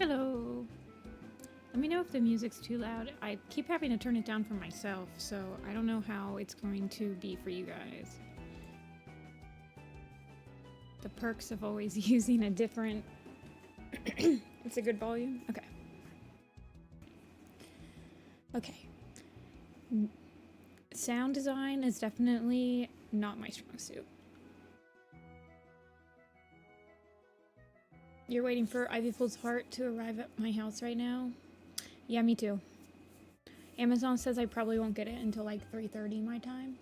Hello. Let me know if the music's too loud. I keep having to turn it down for myself, so I don't know how it's going to be for you guys. The perks of always using a different... It's a good volume? Okay. Okay. Sound design is definitely not my strong suit. You're waiting for Ivy Fool's Heart to arrive at my house right now? Yeah, me too. Amazon says I probably won't get it until like 3:30 my time.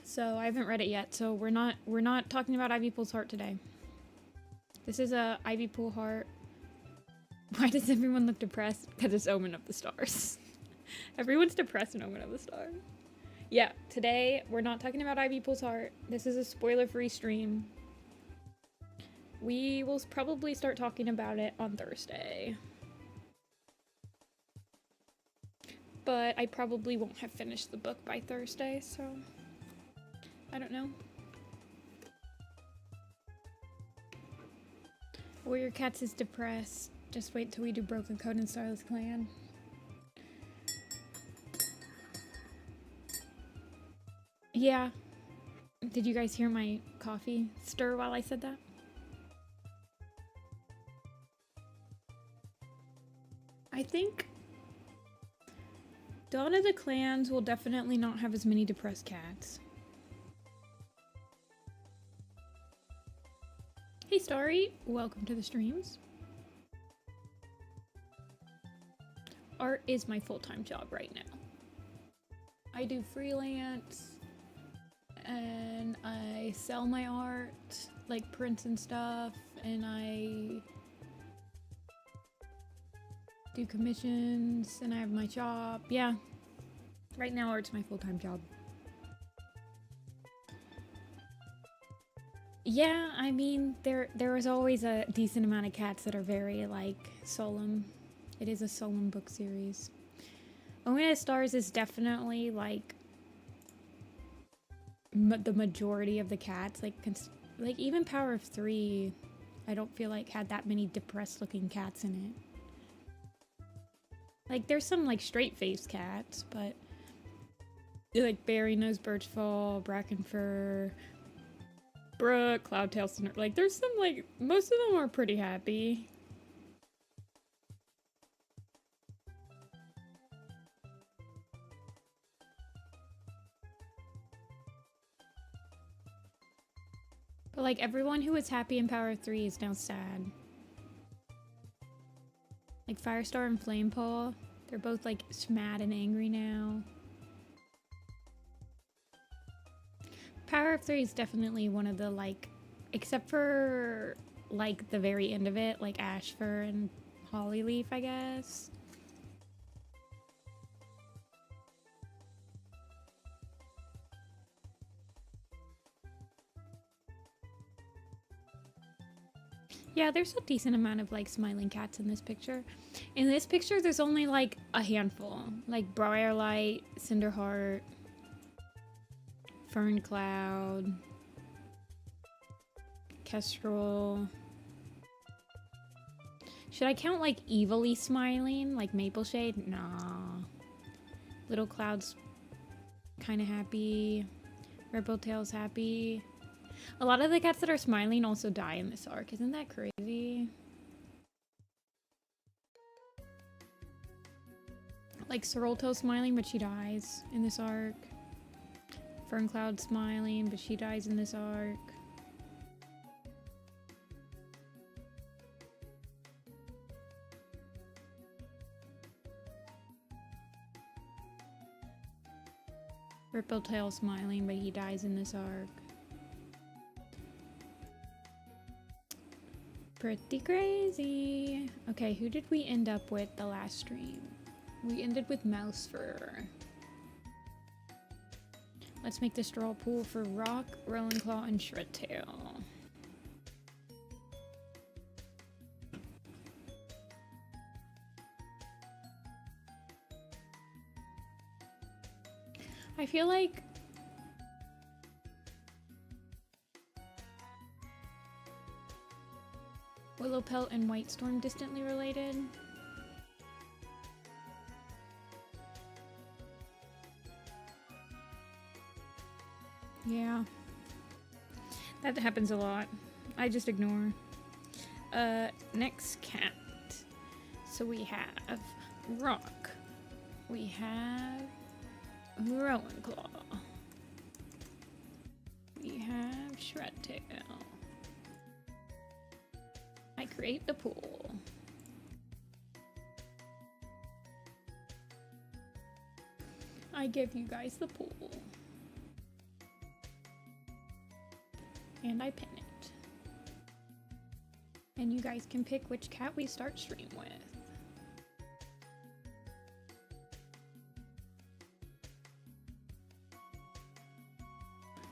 So I haven't read it yet, so we're not talking about Ivy Pool's Heart today. This is a Ivy Pool Heart. Why does everyone look depressed? Because it's Omen of the Stars. Everyone's depressed in Omen of the Stars. Yeah, today we're not talking about Ivy Pool's Heart. This is a spoiler-free stream. We will probably start talking about it on Thursday. But I probably won't have finished the book by Thursday, so I don't know. Warrior Cats is depressed. Just wait till we do Broken Code and Starless Clan. Yeah. Did you guys hear my coffee stir while I said that? I think Dawn of the Clans will definitely not have as many depressed cats. Hey Starry, welcome to the streams. Art is my full-time job right now. I do freelance and I sell my art, like prints and stuff, and I do commissions, and I have my shop. Yeah, right now art's my full-time job. Yeah, I mean, there is always a decent amount of cats that are very, like, solemn. It is a solemn book series. Omen of Stars is definitely, like, the majority of the cats. Like, even Power of Three, I don't feel like had that many depressed-looking cats in it. Like, there's some, like, straight-faced cats, but... like, Berry-Nose Birchfall, Brackenfur, Brooke, Cloudtail Snur... like, there's some, like... most of them are pretty happy. But, like, everyone who was happy in Power of Three is now sad. Like, Firestar and Flamepaw, they're both, like, mad and angry now. Power of Three is definitely one of the, like, except for, like, the very end of it, like Ashfur and Hollyleaf, I guess. Yeah, there's a decent amount of, like, smiling cats in this picture. In this picture, there's only, like, a handful. Like, Briarlight, Cinderheart, Ferncloud, Kestrel. Should I count, like, evilly smiling? Like Mapleshade? Nah. Little Cloud's kind of happy. Rebeltail's happy. A lot of the cats that are smiling also die in this arc. Isn't that crazy? Like Sorreltail's smiling, but she dies in this arc. Ferncloud's smiling, but she dies in this arc. Rippletail smiling, but he dies in this arc. Pretty crazy. Okay, who did we end up with the last stream? We ended with Mousefur. Let's make the straw pool for Rock, Rolling-Claw, and Shredtail. I feel like Willow Pelt and White Storm distantly related? Yeah. That happens a lot. I just ignore. Next cat. So we have Rock. We have Rowan-Claw. We have Shredtail. I create the pool. I give you guys the pool. And I pin it. And you guys can pick which cat we start stream with.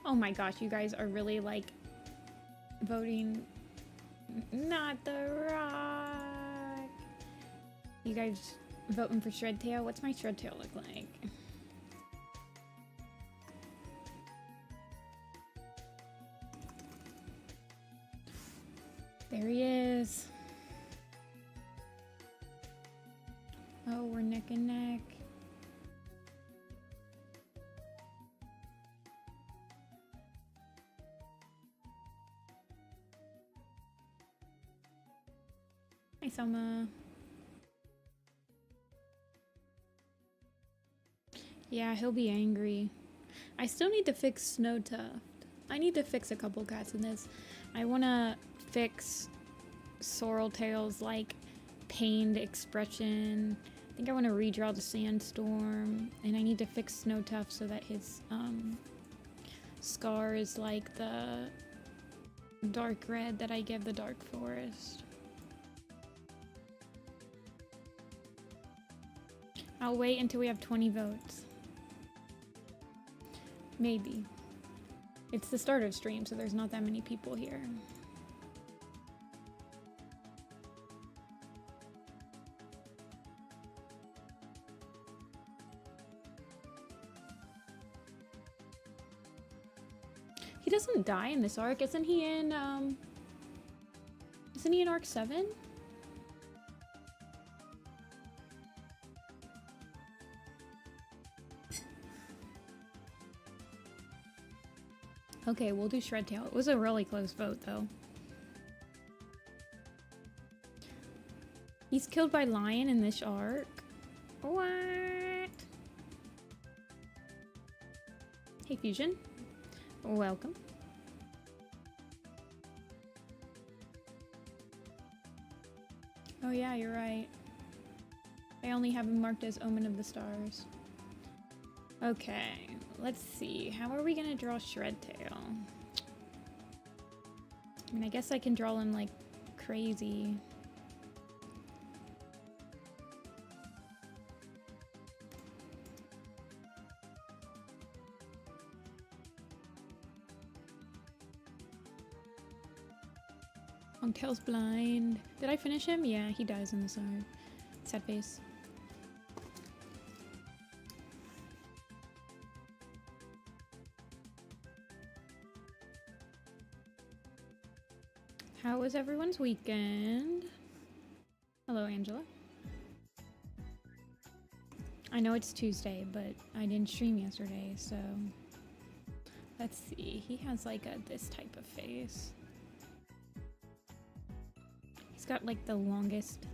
Oh my gosh, you guys are really like voting not the Rock. You guys voting for Shredtail? What's my Shredtail look like? There he is. Oh, we're neck and neck. Hi, Selma. Yeah, he'll be angry. I still need to fix Snow Tuft. I need to fix a couple cats in this. I want to fix Sorreltail's like pained expression. I think I want to redraw the Sandstorm, and I need to fix Snow Tuft so that his scar is like the dark red that I give the Dark Forest. I'll wait until we have 20 votes. Maybe. It's the start of stream, so there's not that many people here. He doesn't die in this arc, isn't he in arc 7? Okay, we'll do Shredtail. It was a really close vote, though. He's killed by Lion in this arc. What? Hey, Fusion. Welcome. Oh yeah, you're right. I only have him marked as Omen of the Stars. Okay, let's see. How are we gonna draw Shredtail? I mean, I guess I can draw him like crazy. Longtail's blind. Did I finish him? Yeah, he dies in this arc. Sad face. How was everyone's weekend? Hello, Angela. I know it's Tuesday, but I didn't stream yesterday, so... Let's see. He has like this type of face. He's got like the longest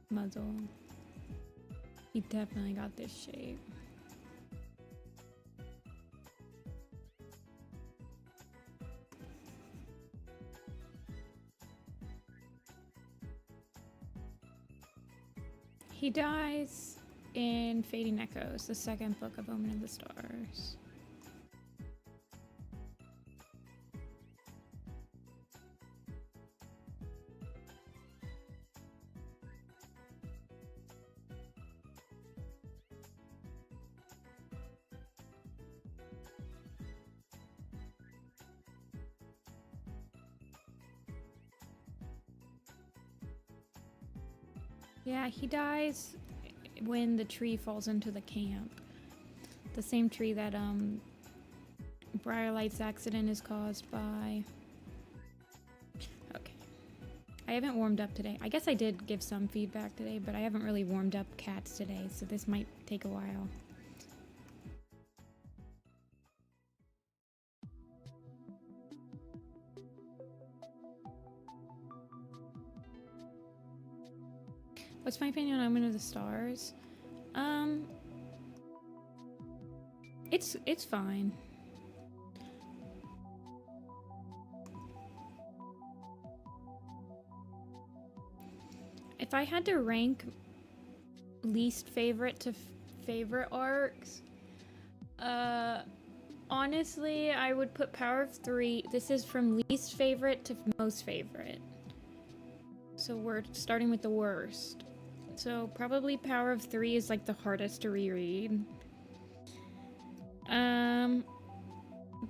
muzzle. He definitely got this shape. He dies in Fading Echoes, the second book of Omen of the Stars. Yeah, he dies when the tree falls into the camp. The same tree that Briarlight's accident is caused by. Okay. I haven't warmed up today. I guess I did give some feedback today, but I haven't really warmed up cats today, so this might take a while. What's my opinion on Omen of the Stars? It's fine. If I had to rank least favorite to favorite arcs, honestly, I would put Power of Three. This is from least favorite to most favorite. So we're starting with the worst. So probably Power of Three is like the hardest to reread.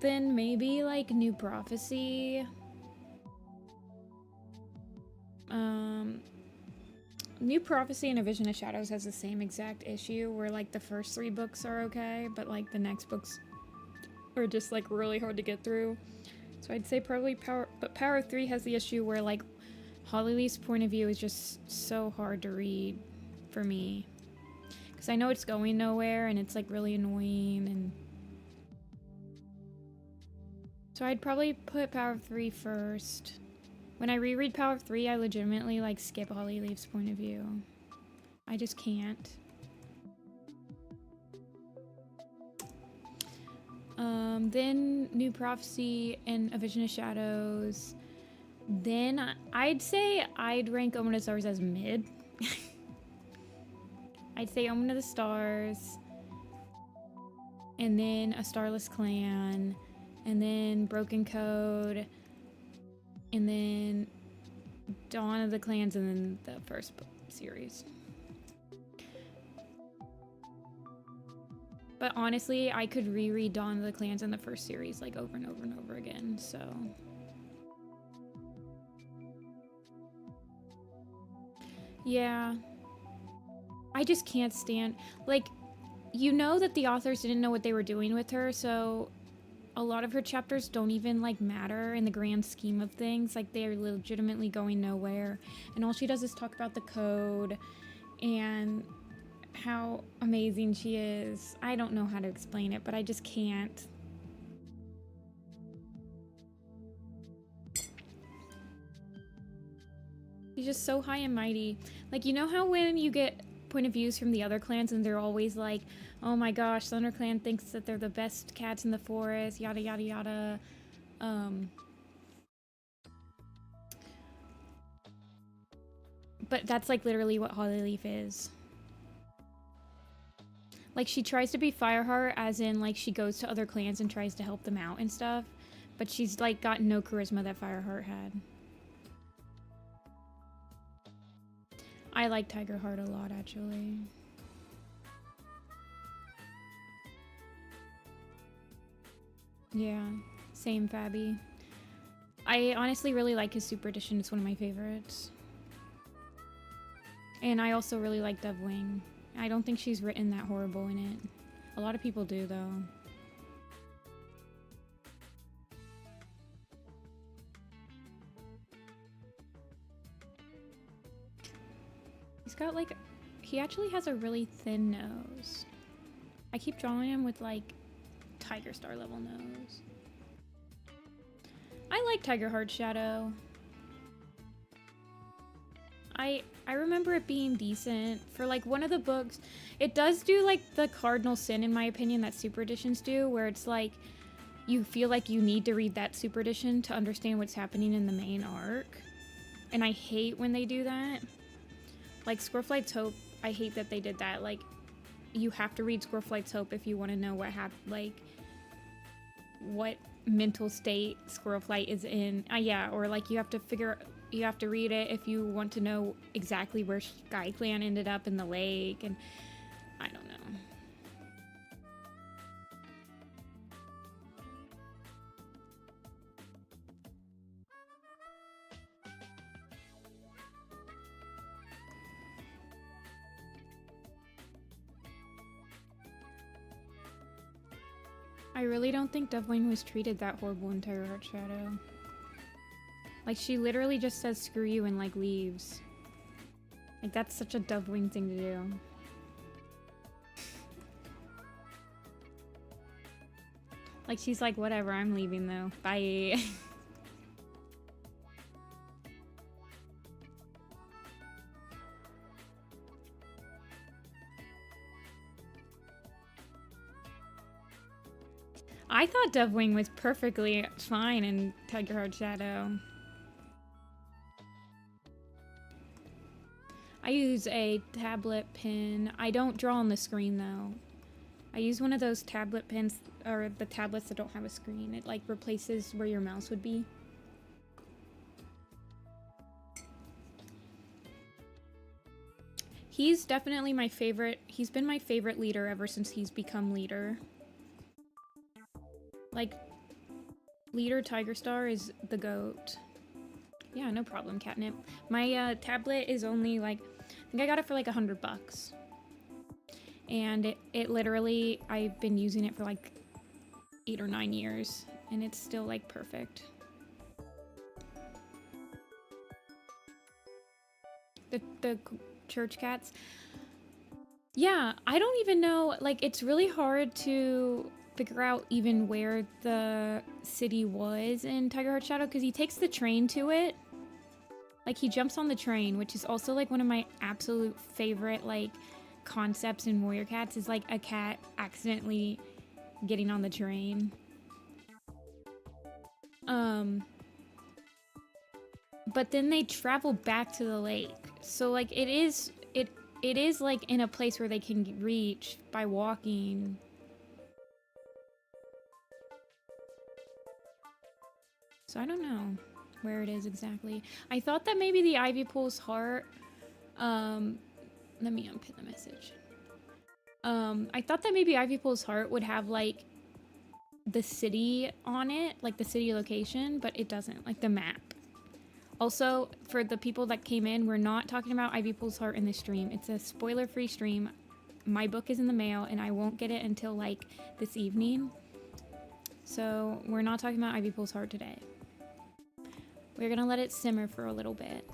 Then maybe like New Prophecy. New Prophecy and A Vision of Shadows has the same exact issue where like the first 3 books are okay, but like the next books are just like really hard to get through. So I'd say probably Power of 3 has the issue where like Hollyleaf's point of view is just so hard to read for me. Because I know it's going nowhere and it's like really annoying, and so I'd probably put Power of 3 first. When I reread Power of 3, I legitimately like skip Hollyleaf's point of view. I just can't. Then New Prophecy and A Vision of Shadows. Then I'd say I'd rank Omen of the Stars as mid. I'd say Omen of the Stars, and then A Starless Clan, and then Broken Code, and then Dawn of the Clans, and then the first book series. But honestly, I could reread Dawn of the Clans in the first series like over and over and over again, so. Yeah. I just can't stand, like, you know that the authors didn't know what they were doing with her, so a lot of her chapters don't even like matter in the grand scheme of things. Like, they're legitimately going nowhere, and all she does is talk about the code and how amazing she is. I don't know how to explain it, but I just can't. She's just so high and mighty. Like, you know how when you get point of views from the other clans and they're always like, oh my gosh, Thunder Clan thinks that they're the best cats in the forest, yada yada yada. But that's like literally what Hollyleaf is. Like, she tries to be Fireheart, as in like she goes to other clans and tries to help them out and stuff, but she's like got no charisma that Fireheart had. I like Tigerheart a lot, actually. Yeah, same Fabby. I honestly really like his Super Edition. It's one of my favorites. And I also really like Dovewing. I don't think she's written that horrible in it. A lot of people do, though. He's got like, he actually has a really thin nose. I keep drawing him with like Tiger Star level nose. I like Tigerheart Shadow. I remember it being decent for like one of the books. It does do like the cardinal sin, in my opinion, that Super Editions do, where it's like you feel like you need to read that Super Edition to understand what's happening in the main arc. And I hate when they do that. Like Squirrelflight's Hope, I hate that they did that. Like, you have to read Squirrelflight's Hope if you want to know what like what mental state Squirrelflight is in. Yeah, or like you have to read it if you want to know exactly where Sky Clan ended up in the lake, and I don't know. I really don't think Dovewing was treated that horrible in Tigerheart Shadow. Like, she literally just says screw you and, like, leaves. Like, that's such a Dovewing thing to do. Like, she's like, whatever, I'm leaving though. Bye. I thought Dovewing was perfectly fine in Tigerheart Shadow. I use a tablet pen. I don't draw on the screen though. I use one of those tablet pens, or the tablets that don't have a screen. It like replaces where your mouse would be. He's definitely my favorite. He's been my favorite leader ever since he's become leader. Like, leader Tigerstar is the GOAT. Yeah, no problem, Catnip. My tablet is only like, I think I got it for like $100. And it literally, I've been using it for like 8 or 9 years, and it's still like perfect. The church cats. Yeah, I don't even know, like, it's really hard to figure out even where the city was in Tigerheart Shadow, because he takes the train to it. Like, he jumps on the train, which is also like one of my absolute favorite like concepts in Warrior Cats, is like a cat accidentally getting on the train. But then they travel back to the lake, so like it is like in a place where they can reach by walking. So I don't know where it is exactly. I thought that maybe the Ivy Pool's heart, let me unpin the message. I thought that maybe Ivy Pool's heart would have like the city on it, like the city location, but it doesn't, like the map. Also, for the people that came in, we're not talking about Ivy Pool's heart in this stream. It's a spoiler-free stream. My book is in the mail, and I won't get it until like this evening. So we're not talking about Ivy Pool's heart today. We're gonna let it simmer for a little bit.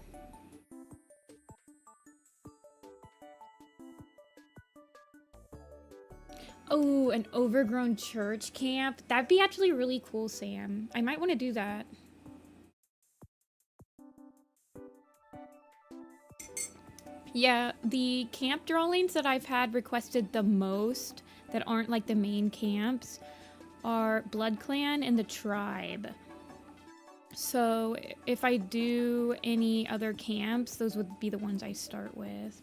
Oh, an overgrown church camp. That'd be actually really cool, Sam. I might want to do that. Yeah, the camp drawings that I've had requested the most that aren't like the main camps are Blood Clan and the Tribe. So if I do any other camps, those would be the ones I start with.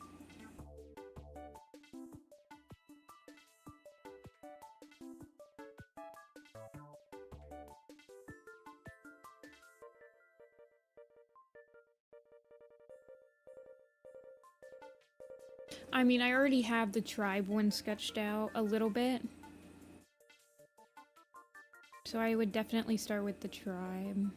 I mean, I already have the Tribe one sketched out a little bit. So I would definitely start with the Tribe.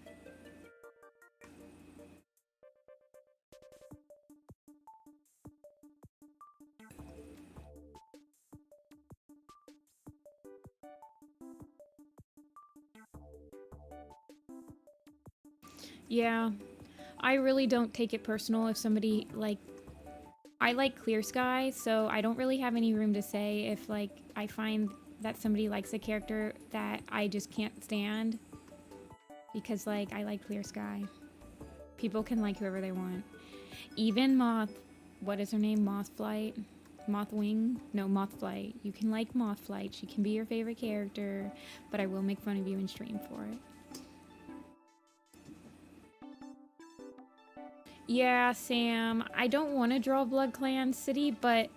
Yeah, I really don't take it personal if somebody, like, I like Clear Sky, so I don't really have any room to say if, like, I find that somebody likes a character that I just can't stand. Because, like, I like Clear Sky. People can like whoever they want. Even what is her name? Mothflight? Mothwing? No, Mothflight. You can like Mothflight. She can be your favorite character, but I will make fun of you in stream for it. Yeah, Sam, I don't want to draw Blood Clan City, but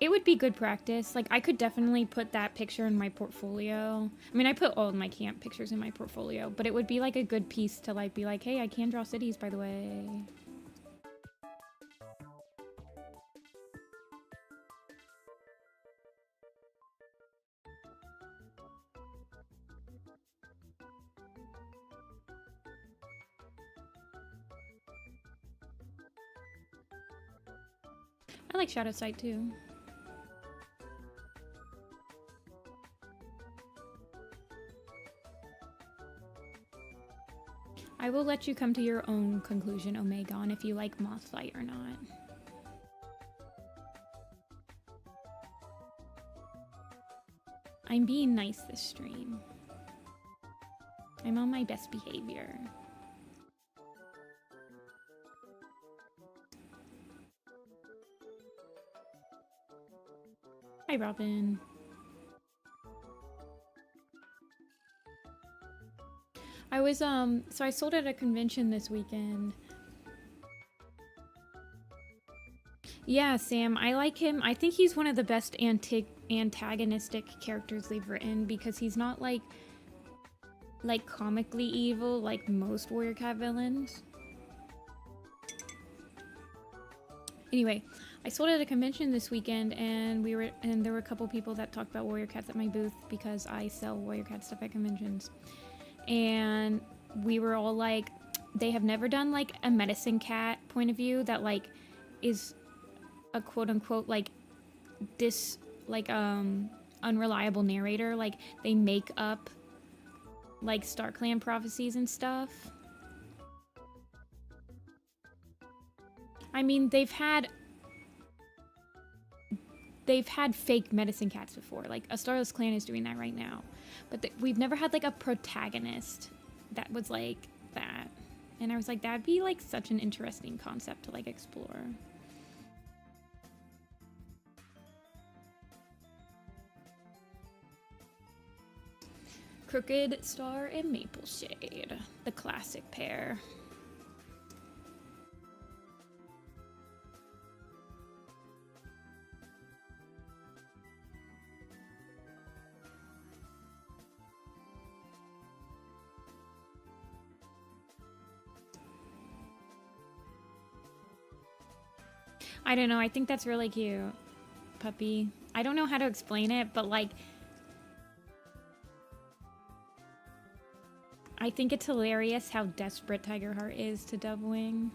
it would be good practice. Like, I could definitely put that picture in my portfolio. I mean, I put all of my camp pictures in my portfolio, but it would be like a good piece to like be like, hey, I can draw cities, by the way. I like Shadow Sight too. I will let you come to your own conclusion, Omegon, if you like Mothlight or not. I'm being nice this stream. I'm on my best behavior. Hi, Robin. I was, so I sold at a convention this weekend. Yeah, Sam, I like him. I think he's one of the best antagonistic characters they've written because he's not like comically evil like most Warrior Cat villains. Anyway, I sold at a convention this weekend and there were a couple people that talked about Warrior Cats at my booth because I sell Warrior Cat stuff at conventions. And we were all like, they have never done like a medicine cat point of view that like is a quote-unquote like unreliable narrator. Like they make up like StarClan prophecies and stuff. I mean, they've had fake medicine cats before. Like a Starless Clan is doing that right now, but we've never had like a protagonist that was like that. And I was like, that'd be like such an interesting concept to like explore. Crooked Star and Maple Shade, the classic pair. I don't know, I think that's really cute, puppy. I don't know how to explain it, but like, I think it's hilarious how desperate Tigerheart is to Dovewing.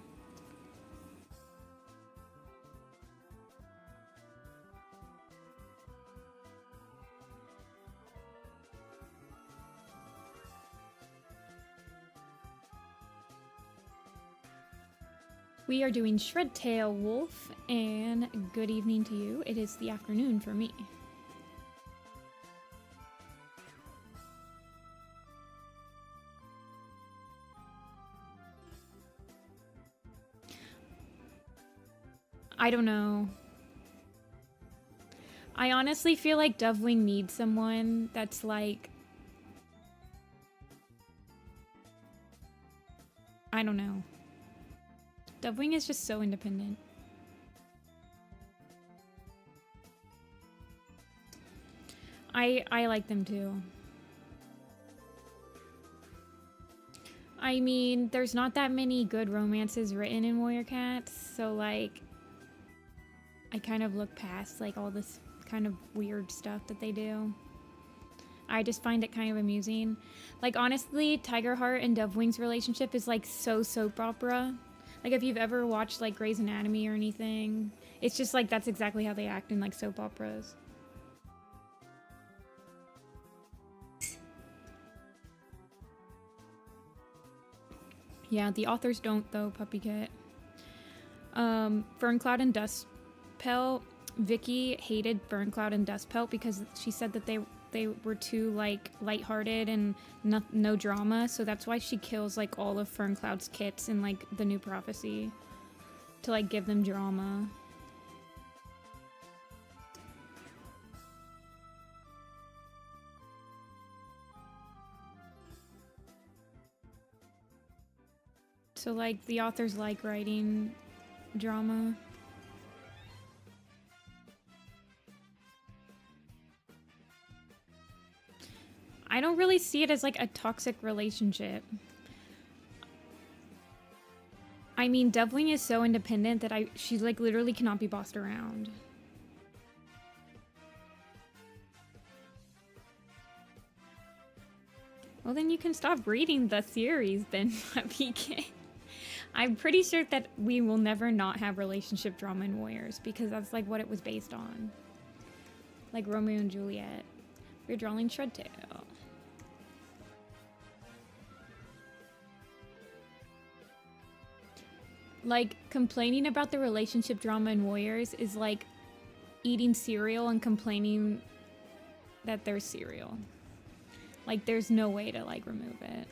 We are doing Shredtail Wolf, and good evening to you. It is the afternoon for me. I don't know. I honestly feel like Dovewing needs someone that's like... I don't know. Dovewing is just so independent. I like them too. I mean, there's not that many good romances written in Warrior Cats, so like... I kind of look past like all this kind of weird stuff that they do. I just find it kind of amusing. Like honestly, Tigerheart and Dovewing's relationship is like so soap opera. Like if you've ever watched like Grey's Anatomy or anything, it's just like that's exactly how they act in like soap operas. Yeah, the authors don't though, Puppy Cat. Ferncloud and Dustpelt. Vicky hated Ferncloud and Dustpelt because she said that they were too like lighthearted and no drama, so that's why she kills like all of Ferncloud's kits in like the new prophecy to like give them drama. So like the authors like writing drama. I don't really see it as like a toxic relationship. I mean, Dovewing is so independent that she like literally cannot be bossed around. Well, then you can stop reading the series then, PK. I'm pretty sure that we will never not have relationship drama in Warriors because that's like what it was based on. Like Romeo and Juliet. We're drawing Shredtail. Like, complaining about the relationship drama in Warriors is like eating cereal and complaining that there's cereal. Like, there's no way to, like, remove it.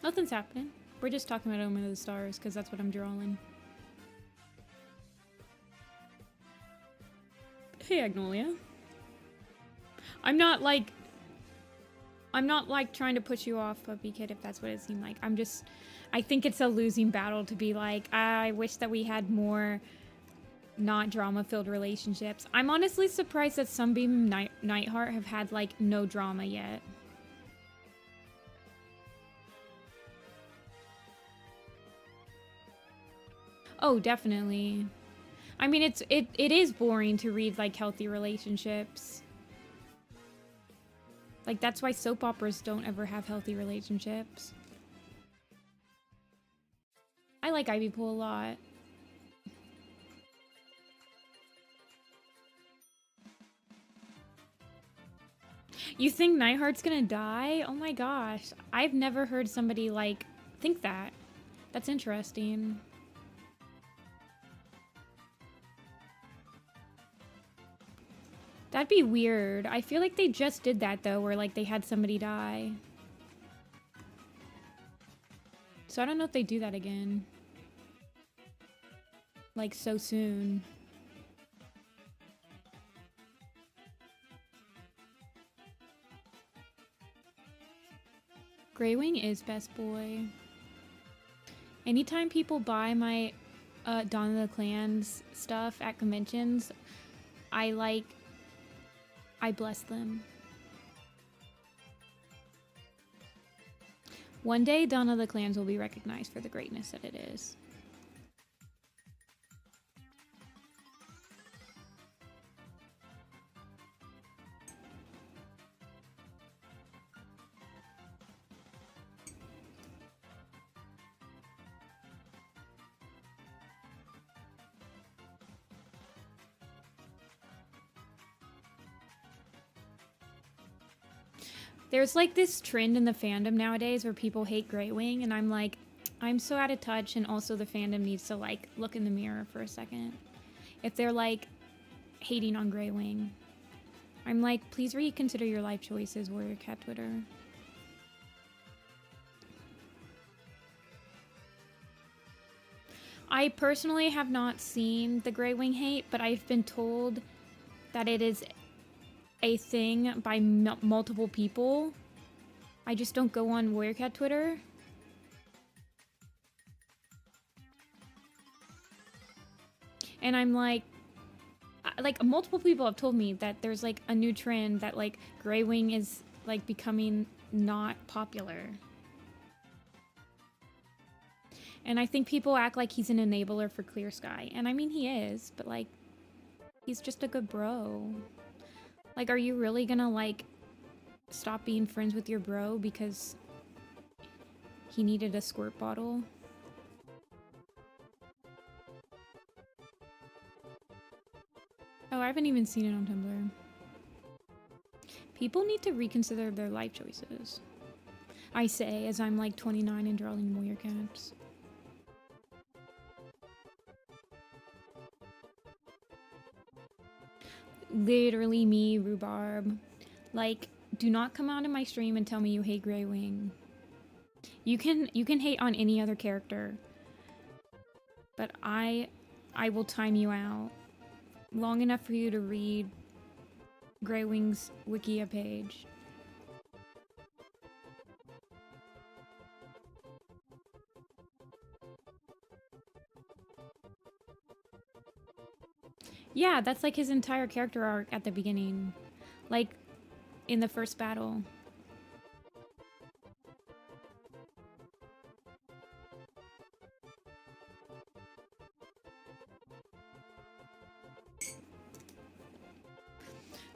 Nothing's happening. We're just talking about Omen of the Stars because that's what I'm drawing. Hey, Agnolia. I'm not like trying to push you off, Puppy Kid, if that's what it seemed like. I think it's a losing battle to be like, I wish that we had more not drama-filled relationships. I'm honestly surprised that Sunbeam and Nightheart have had, like, no drama yet. Oh, definitely. I mean, it is boring to read, like, healthy relationships. Like, that's why soap operas don't ever have healthy relationships. I like Ivy Pool a lot. You think Nightheart's gonna die? Oh my gosh. I've never heard somebody, like, think that. That's interesting. That'd be weird. I feel like they just did that, though, where, like, they had somebody die. So I don't know if they do that again. Like, so soon. Greywing is best boy. Anytime people buy my Dawn of the Clans stuff at conventions, I bless them. One day, Dawn of the Clans will be recognized for the greatness that it is. There's like this trend in the fandom nowadays where people hate Greywing, and I'm like, I'm so out of touch, and also the fandom needs to like look in the mirror for a second. If they're like hating on Greywing, I'm like, please reconsider your life choices, Warrior Cat Twitter. I personally have not seen the Greywing hate, but I've been told that it is a thing by multiple people. I just don't go on Warrior Cat Twitter. And I'm like multiple people have told me that there's like a new trend that like Greywing is like becoming not popular. And I think people act like he's an enabler for Clear Sky. And I mean, he is, but like, he's just a good bro. Like, are you really gonna, like, stop being friends with your bro because he needed a squirt bottle? Oh, I haven't even seen it on Tumblr. People need to reconsider their life choices. I say, as I'm, like, 29 and drawing warrior cats. Literally me, Rhubarb. Like, do not come out in my stream and tell me you hate Greywing. You can hate on any other character, but I will time you out long enough for you to read Greywing's Wikia page. Yeah, that's like his entire character arc at the beginning. Like, in the first battle.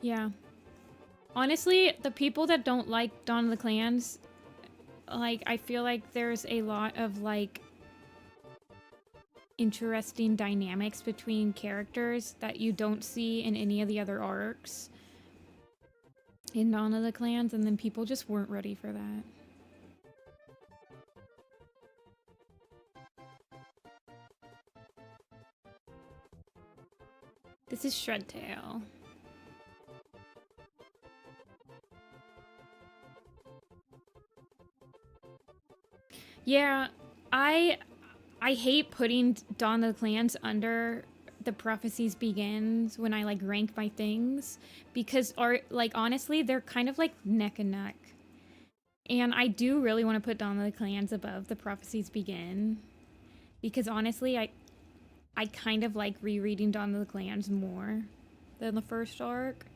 Yeah. Honestly, the people that don't like Dawn of the Clans, like, I feel like there's a lot of, like, interesting dynamics between characters that you don't see in any of the other arcs in Dawn of the Clans, and then people just weren't ready for that. This is Shredtail. Yeah, I hate putting Dawn of the Clans under the Prophecies Begins when I like rank my things, because honestly, they're kind of like neck and neck. And I do really want to put Dawn of the Clans above the Prophecies Begin, because honestly, I kind of like rereading Dawn of the Clans more than the first arc.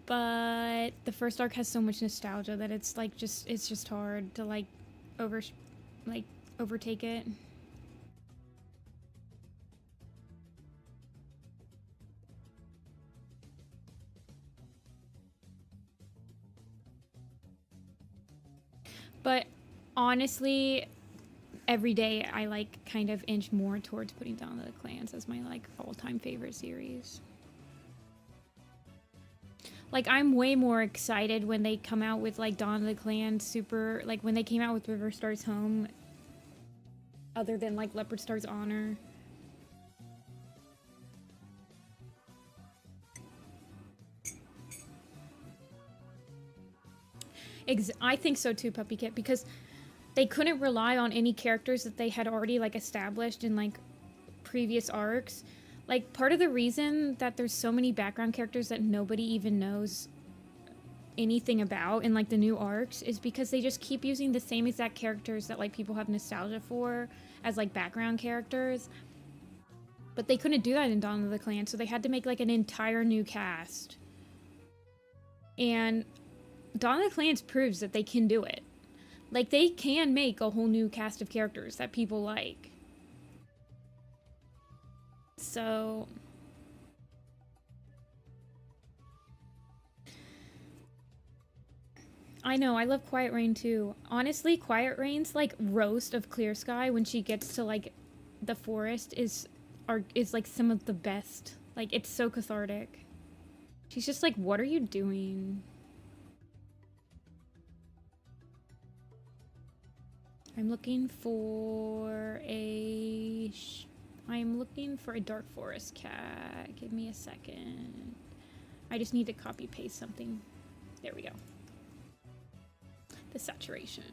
But the first arc has so much nostalgia that it's like it's just hard to like overtake it. But honestly, every day I like kind of inch more towards putting Dawn of the Clans as my like all-time favorite series. Like, I'm way more excited when they come out with, like, Dawn of the Clans super... Like, when they came out with River Star's Home, other than, like, Leopard Star's Honor. I think so too, Puppy Kit, because they couldn't rely on any characters that they had already, like, established in, like, previous arcs. Like, part of the reason that there's so many background characters that nobody even knows anything about in, like, the new arcs is because they just keep using the same exact characters that, like, people have nostalgia for as, like, background characters. But they couldn't do that in Dawn of the Clan, so they had to make, like, an entire new cast. And Dawn of the Clans proves that they can do it. Like, they can make a whole new cast of characters that people like. So... I know, I love Quiet Rain too. Honestly, Quiet Rain's, like, roast of Clear Sky when she gets to, like, the forest is like, some of the best. Like, it's so cathartic. She's just like, what are you doing? I'm looking for a... I'm looking for a Dark Forest cat. Give me a second. I just need to copy-paste something. There we go. The saturation.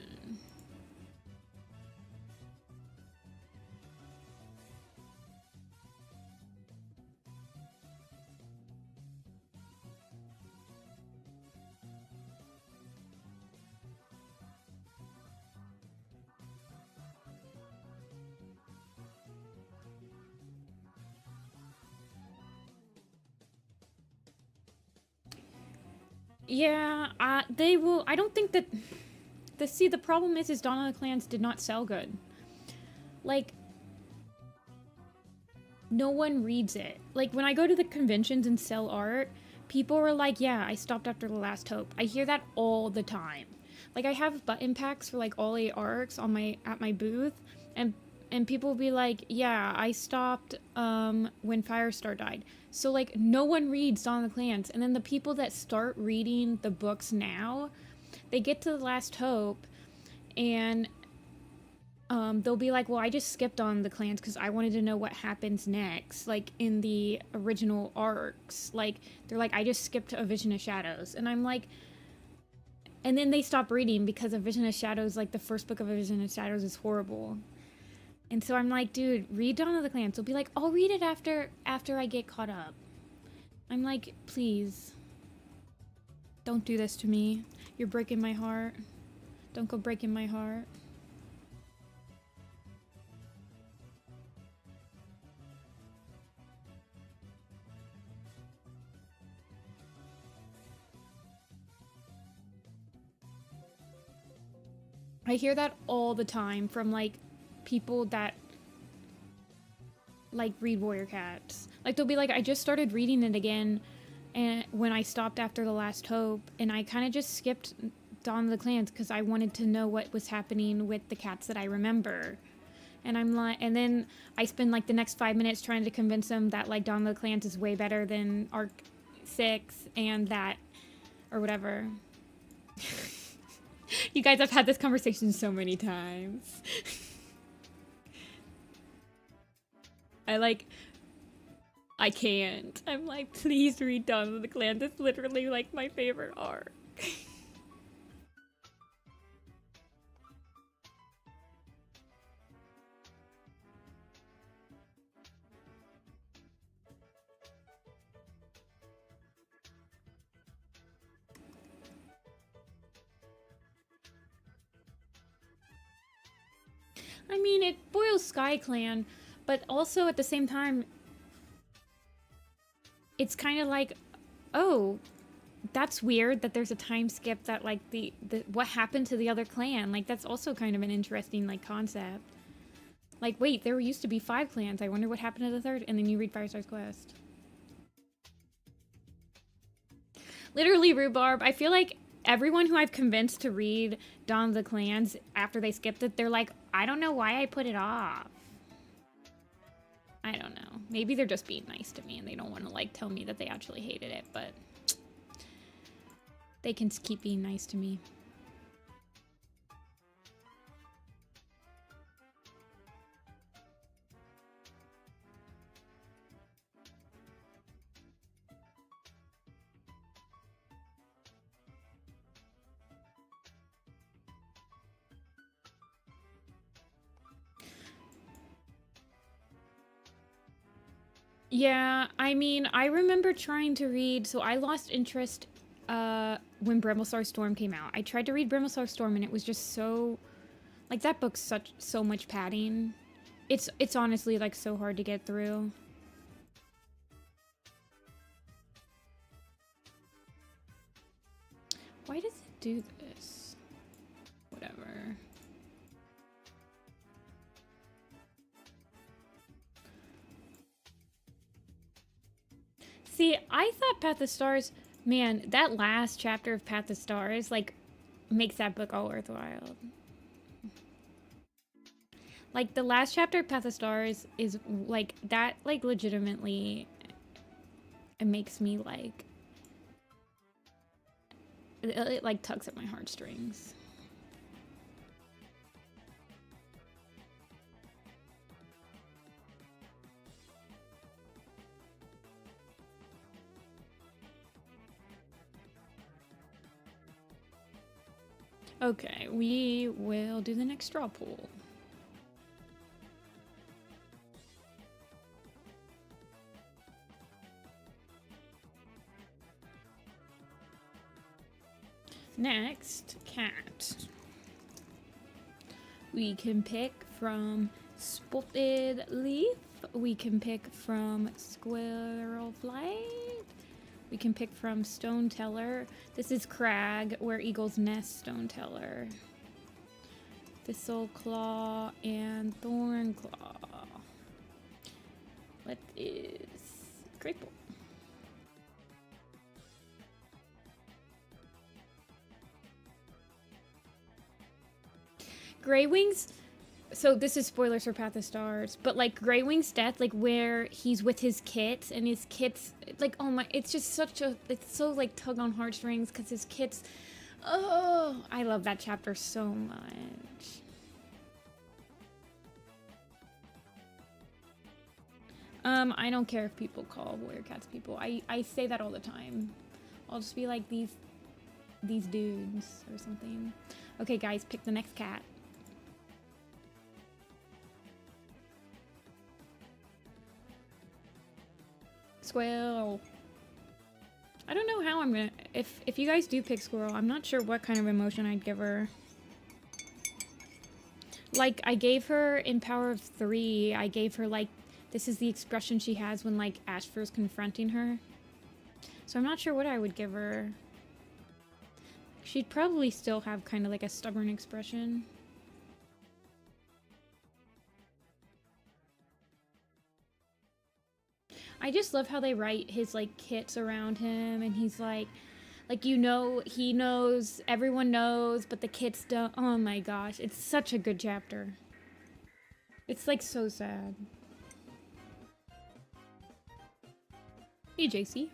Yeah, they will. I don't think that. See, the problem is Dawn of the Clans did not sell good. Like, no one reads it. Like, when I go to the conventions and sell art, people are like, yeah, I stopped after The Last Hope. I hear that all the time. Like, I have button packs for, like, all 8 arcs on at my booth, and people will be like, yeah, I stopped when Firestar died. So, like, no one reads Dawn of the Clans. And then the people that start reading the books now, they get to The Last Hope, and they'll be like, well, I just skipped on the Clans because I wanted to know what happens next, like, in the original arcs. Like, they're like, I just skipped A Vision of Shadows. And I'm like... And then they stop reading because A Vision of Shadows, like, the first book of A Vision of Shadows is horrible. And so I'm like, dude, read Dawn of the Clans. They'll be like, I'll read it after I get caught up. I'm like, please. Don't do this to me. You're breaking my heart. Don't go breaking my heart. I hear that all the time from, like, people that, like, read Warrior Cats. Like, they'll be like, I just started reading it again and when I stopped after The Last Hope, and I kind of just skipped Dawn of the Clans because I wanted to know what was happening with the cats that I remember. And I'm like, and then I spend like the next 5 minutes trying to convince them that like Dawn of the Clans is way better than Arc 6 and that, or whatever. You guys, I've had this conversation so many times. I can't. I'm like, please read Dawn of the Clans. It's literally like my favorite arc. I mean, it boils Sky Clan, but also at the same time, it's kind of like, oh, that's weird that there's a time skip that like the what happened to the other clan. Like that's also kind of an interesting like concept. Like, wait, there used to be 5 clans. I wonder what happened to the third. And then you read Firestar's Quest. Literally, Rhubarb, I feel like everyone who I've convinced to read Dawn of the Clans after they skipped it, they're like, I don't know why I put it off. I don't know. Maybe they're just being nice to me and they don't want to like tell me that they actually hated it, but they can keep being nice to me. Yeah, I mean, I remember trying to read, so I lost interest when Brimblestar Storm came out. I tried to read Brimblestar Storm and it was just so, like, that book's so much padding. It's honestly, like, so hard to get through. Why does it do this? Whatever. See, I thought Path of Stars, man, that last chapter of Path of Stars, like, makes that book all worthwhile. Like, the last chapter of Path of Stars is, like, that, like, legitimately, it makes me, like, it like, tugs at my heartstrings. Okay, we will do the next straw poll. Next, cat. We can pick from Spotted Leaf. We can pick from Squirrel Flight. We can pick from Stone Teller. This is Crag, where eagles nest. Stone Teller. Thistle Claw and Thorn Claw. What is Grateful? Grey Wings, so this is spoilers for Path of Stars, but like Grey Wings' death, like where he's with his kits and his kits, like, oh my, it's just such a, it's so like tug on heartstrings because his kits, oh, I love that chapter so much. I don't care if people call Warrior Cats people. I say that all the time. I'll just be like these dudes or something. Okay, guys, pick the next cat. Squirrel. I don't know how I'm gonna, if you guys do pick Squirrel, I'm not sure what kind of emotion I'd give her. Like, I gave her in Power of 3, I gave her like, this is the expression she has when like Ashfur's confronting her. So I'm not sure what I would give her. She'd probably still have kind of like a stubborn expression. I just love how they write his like kits around him, and he's like Like, you know, he knows, everyone knows, but the kids don't. Oh my gosh, it's such a good chapter. It's like so sad. Hey, JC.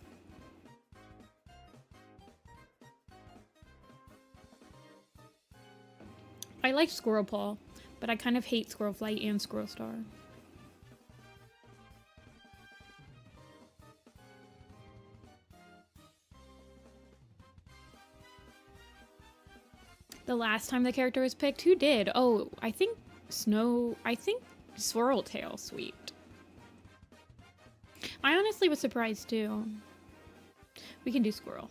I like Squirrel Paw, but I kind of hate Squirrel Flight and Squirrel Star. The last time the character was picked, who did? Oh, I think Swirltail, sweet. I honestly was surprised too. We can do Squirrel.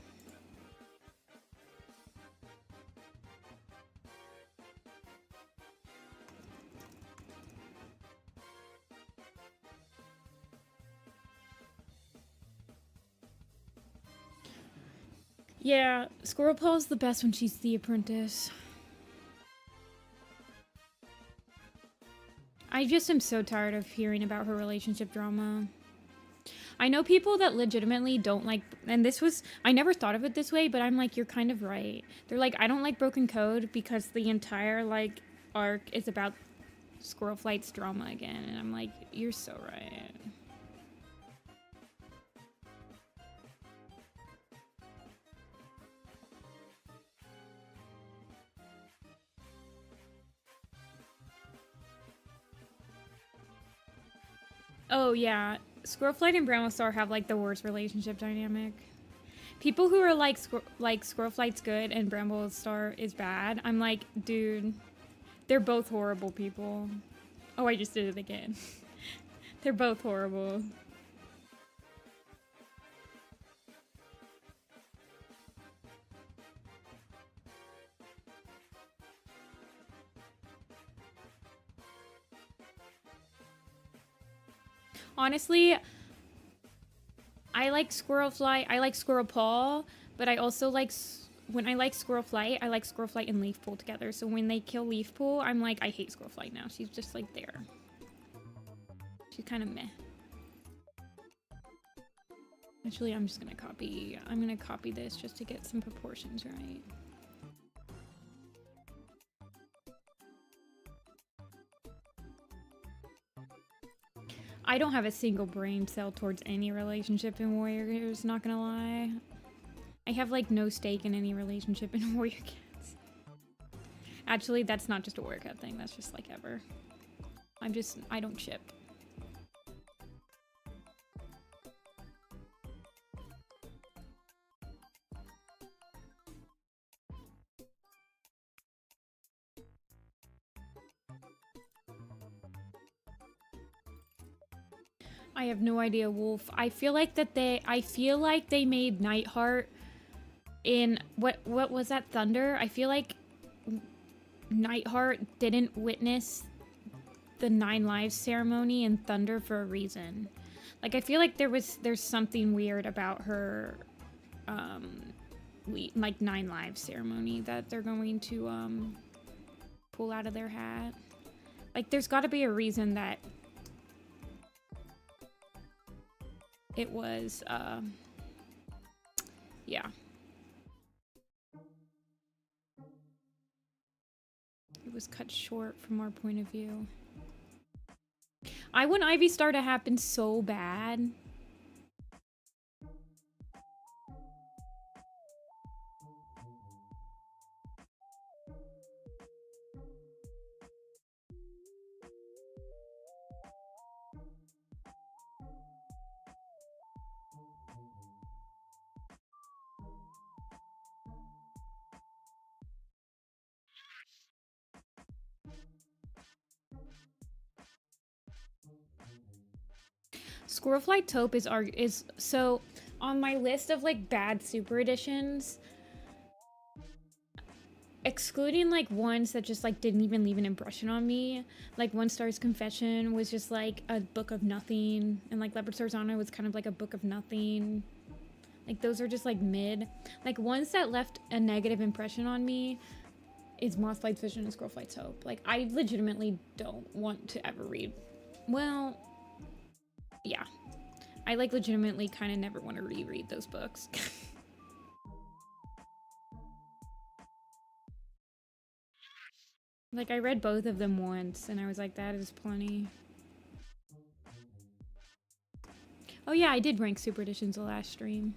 Yeah, Squirrel Paw's the best when she's the apprentice. I just am so tired of hearing about her relationship drama. I know people that legitimately don't like, and this was, I never thought of it this way, but I'm like, you're kind of right. They're like, I don't like Broken Code because the entire, like, arc is about Squirrel Flight's drama again. And I'm like, you're so right. Oh, yeah. Squirrel Flight and Bramblestar have, like, the worst relationship dynamic. People who are like Squirrel Flight's good and Bramblestar is bad, I'm like, dude, they're both horrible people. Oh, I just did it again. They're both horrible. Honestly, I like Squirrel Flight, I like Squirrel Paw, but I also like, when I like Squirrel Flight, I like Squirrel Flight and Leaf Pool together. So when they kill Leaf Pool, I'm like, I hate Squirrel Flight now. She's just like there. She's kind of meh. Actually, I'm just gonna copy this just to get some proportions right. I don't have a single brain cell towards any relationship in Warrior Cats, not gonna lie. I have like no stake in any relationship in Warrior Cats. Actually, that's not just a Warrior Cat thing, that's just like ever. I don't ship. I have no idea, Wolf. I feel like they made Nightheart in what was that, Thunder? I feel like Nightheart didn't witness the 9 Lives ceremony in Thunder for a reason. Like, I feel like there's something weird about her like 9 Lives ceremony that they're going to pull out of their hat. Like, there's got to be a reason that it was, yeah. It was cut short from our point of view. I want Ivy Star to happen so bad. Squirrelfly Taupe is so on my list of like bad super editions, excluding like ones that just like didn't even leave an impression on me. Like One Star's Confession was just like a book of nothing, and like Leopard Star's Honor was kind of like a book of nothing. Like those are just like mid. Like ones that left a negative impression on me is Mothflight's Vision and Squirrelflight's Hope. Like I legitimately don't want to ever read. Well, yeah. I like legitimately kind of never want to reread those books. Like, I read both of them once, and I was like, that is plenty. Oh yeah, I did rank Super Editions the last stream.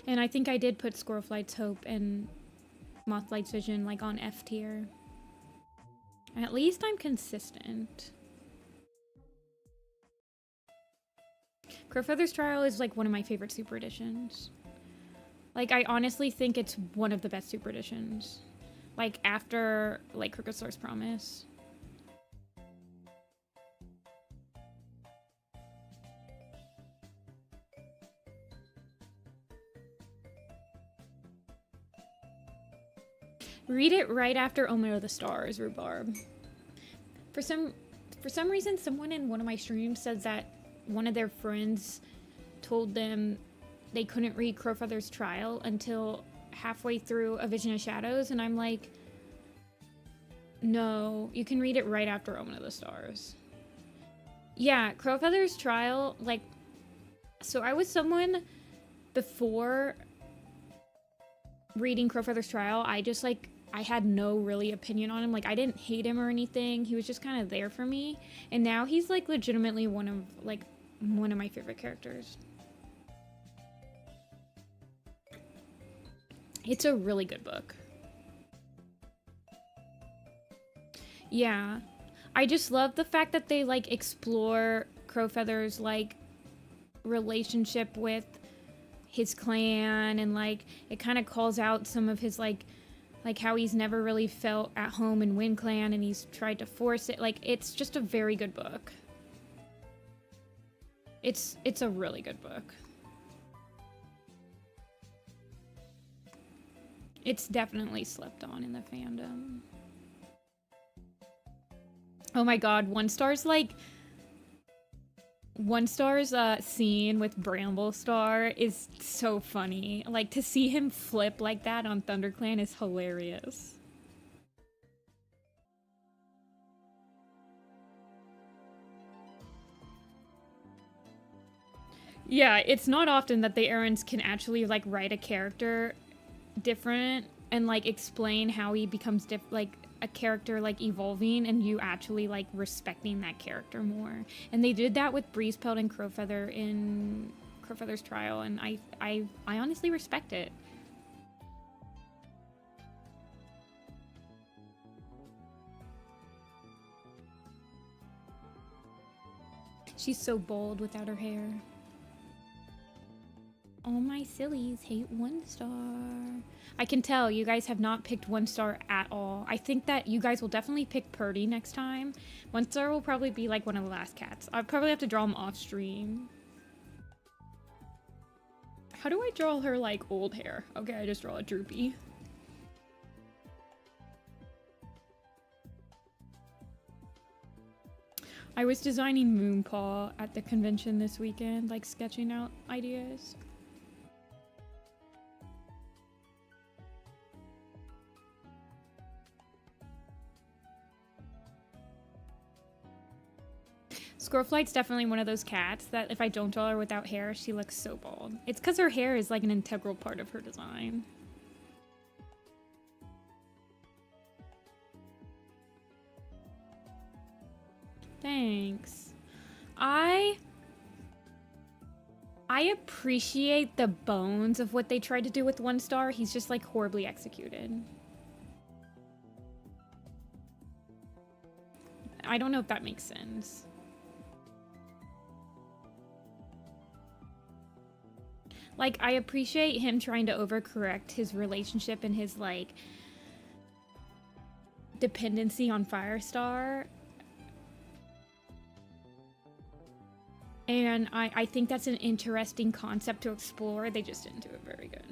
And I think I did put Squirrelflight's Hope and Mothlight's Vision, like, on F tier. At least I'm consistent. Crowfeather's Trial is, like, one of my favorite Super Editions. Like, I honestly think it's one of the best Super Editions. Like, after, like, Crooked Source Promise. Read it right after Omen of the Stars, Rhubarb. For some reason, someone in one of my streams said that one of their friends told them they couldn't read Crowfeather's Trial until halfway through A Vision of Shadows, and I'm like, no, you can read it right after Omen of the Stars. Yeah, Crowfeather's Trial, like, so I was someone before reading Crowfeather's Trial, I just, like, I had no really opinion on him. Like, I didn't hate him or anything. He was just kind of there for me. And now he's, like, legitimately one of my favorite characters. It's a really good book. Yeah. I just love the fact that they, like, explore Crowfeather's, like, relationship with his clan, and, like, it kind of calls out some of his, like how he's never really felt at home in Wind Clan, and he's tried to force it. Like, it's just a very good book. It's a really good book. It's definitely slept on in the fandom. Oh my god, One Star's scene with Bramblestar is so funny. Like, to see him flip like that on ThunderClan is hilarious. Yeah, it's not often that the Errands can actually, like, write a character different and, like, explain how he becomes a character, like, evolving, and you actually, like, respecting that character more. And they did that with Breezepelt and Crowfeather in Crowfeather's Trial, and I honestly respect it. She's so bold without her hair. All my sillies hate One Star. I can tell you guys have not picked One Star at all. I think that you guys will definitely pick Purdy next time. One Star will probably be like one of the last cats. I'll probably have to draw him off stream. How do I draw her, like, old hair? Okay, I just draw a droopy. I was designing Moonpaw at the convention this weekend, like, sketching out ideas. Squirrelflight's definitely one of those cats that if I don't draw her without hair, she looks so bald. It's because her hair is, like, an integral part of her design. Thanks. I appreciate the bones of what they tried to do with One Star. He's just, like, horribly executed. I don't know if that makes sense. Like, I appreciate him trying to overcorrect his relationship and his, like, dependency on Firestar. And I think that's an interesting concept to explore. They just didn't do it very good.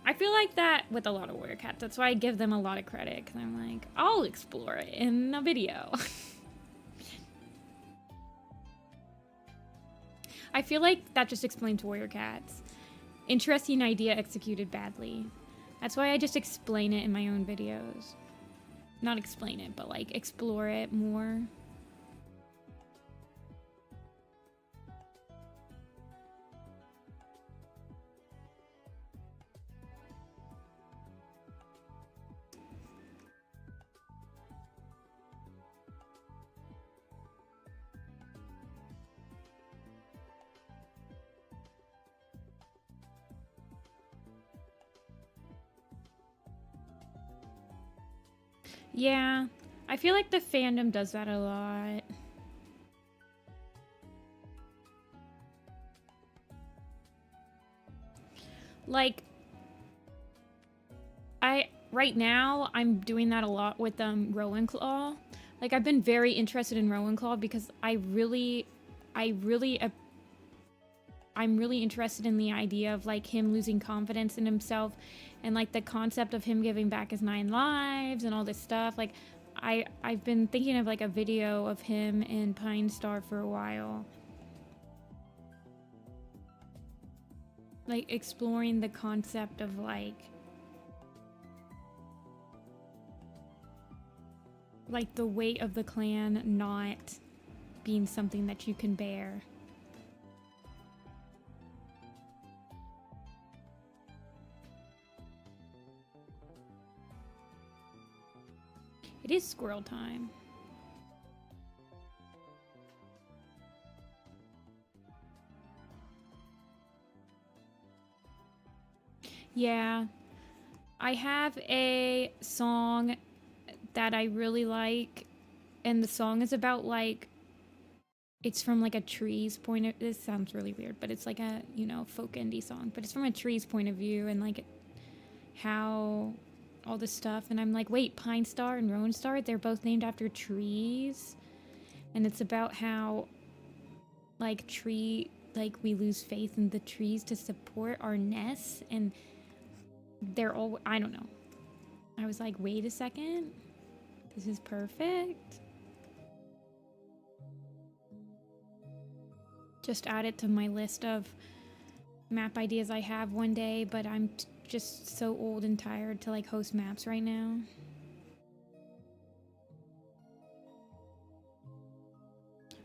I feel like that with a lot of Warrior Cats. That's why I give them a lot of credit, because I'm like, I'll explore it in a video. I feel like that just explains Warrior Cats. Interesting idea executed badly. That's why I just explain it in my own videos. Not explain it, but, like, explore it more. Yeah, I feel like the fandom does that a lot. Like, right now, I'm doing that a lot with Rowan Claw. Like, I've been very interested in Rowan Claw because I'm really interested in the idea of like him losing confidence in himself and like the concept of him giving back his 9 lives and all this stuff. Like, I've been thinking of like a video of him in Pine Star for a while. Like, exploring the concept of like the weight of the clan not being something that you can bear. It is squirrel time. Yeah. I have a song that I really like, and the song is about like, it's from like a tree's point of, this sounds really weird, but it's like a, you know, folk indie song, but it's from a tree's point of view and like how all this stuff. And I'm like, wait, Pine Star and Rowan Star, they're both named after trees. And it's about how like we lose faith in the trees to support our nests, and they're all, I don't know. I was like, wait a second. This is perfect. Just add it to my list of map ideas I have one day, but I'm just so old and tired to like host maps right now.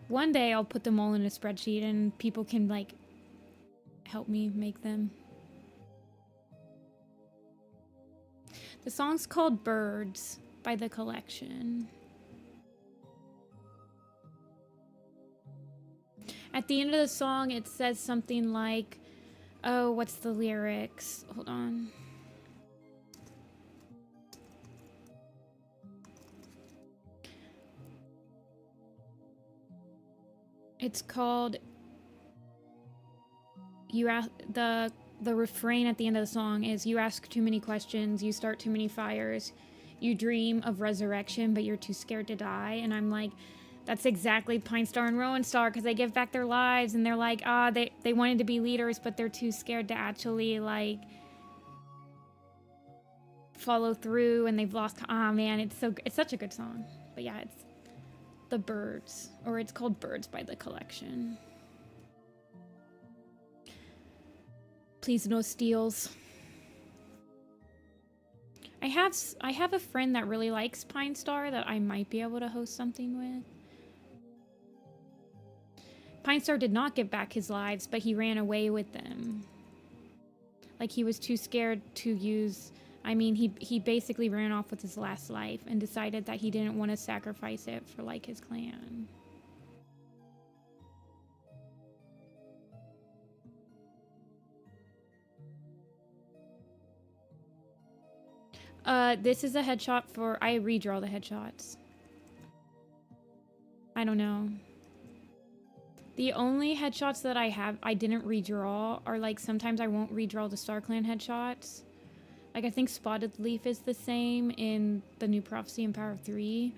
One day I'll put them all in a spreadsheet and people can like help me make them. The song's called Birds by The Collection. At the end of the song, it says something like, oh, what's the lyrics? Hold on. It's called, the refrain at the end of the song is, you ask too many questions, you start too many fires, you dream of resurrection, but you're too scared to die. And I'm like, that's exactly Pine Star and Rowan Star, because they give back their lives and they're like, they wanted to be leaders, but they're too scared to actually like follow through, and they've lost. Man, it's such a good song. But yeah, it's The Birds, or it's called Birds by The Collection. Please no steals. I have a friend that really likes Pine Star that I might be able to host something with. Pine Star did not give back his lives, but he ran away with them. Like, he was too scared to use, I mean, he basically ran off with his last life and decided that he didn't want to sacrifice it for like his clan. This is a headshot for, I redraw the headshots. I don't know. The only headshots that I didn't redraw are like, sometimes I won't redraw the Star Clan headshots. Like, I think Spotted Leaf is the same in the New Prophecy in Power 3.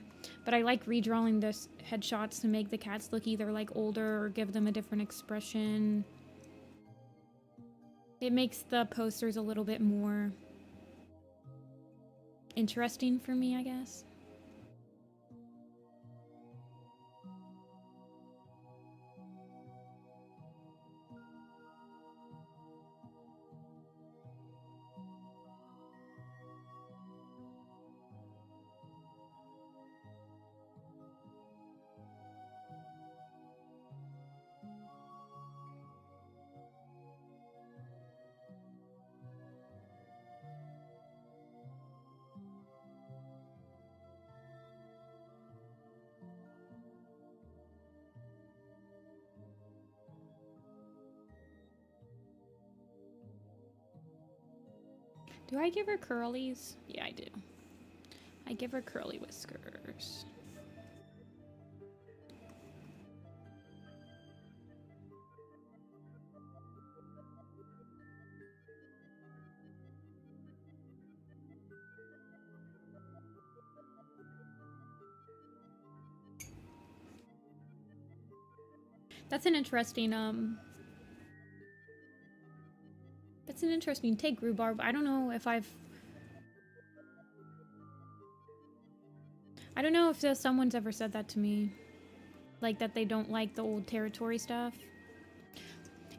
But I like redrawing the headshots to make the cats look either like older or give them a different expression. It makes the posters a little bit more interesting for me, I guess. Do I give her curlies? Yeah, I do. I give her curly whiskers. That's an interesting take, Rhubarb. I don't know if someone's ever said that to me. Like, that they don't like the old territory stuff.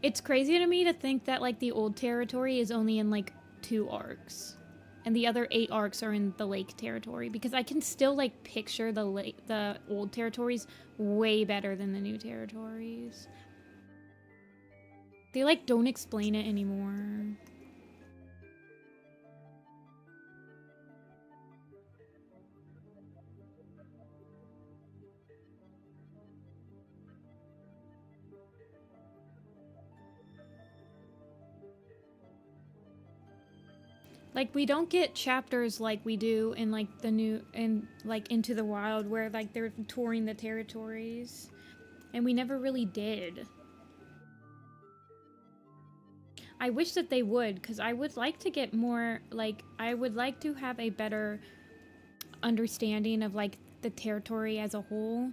It's crazy to me to think that, like, the old territory is only in, like, 2 arcs. And the other 8 arcs are in the lake territory. Because I can still, like, picture the old territories way better than the new territories. They, like, don't explain it anymore. Like, we don't get chapters like we do in, like, like, Into the Wild, where, like, they're touring the territories. And we never really did. I wish that they would, because I would like to get more, like, I would like to have a better understanding of, like, the territory as a whole.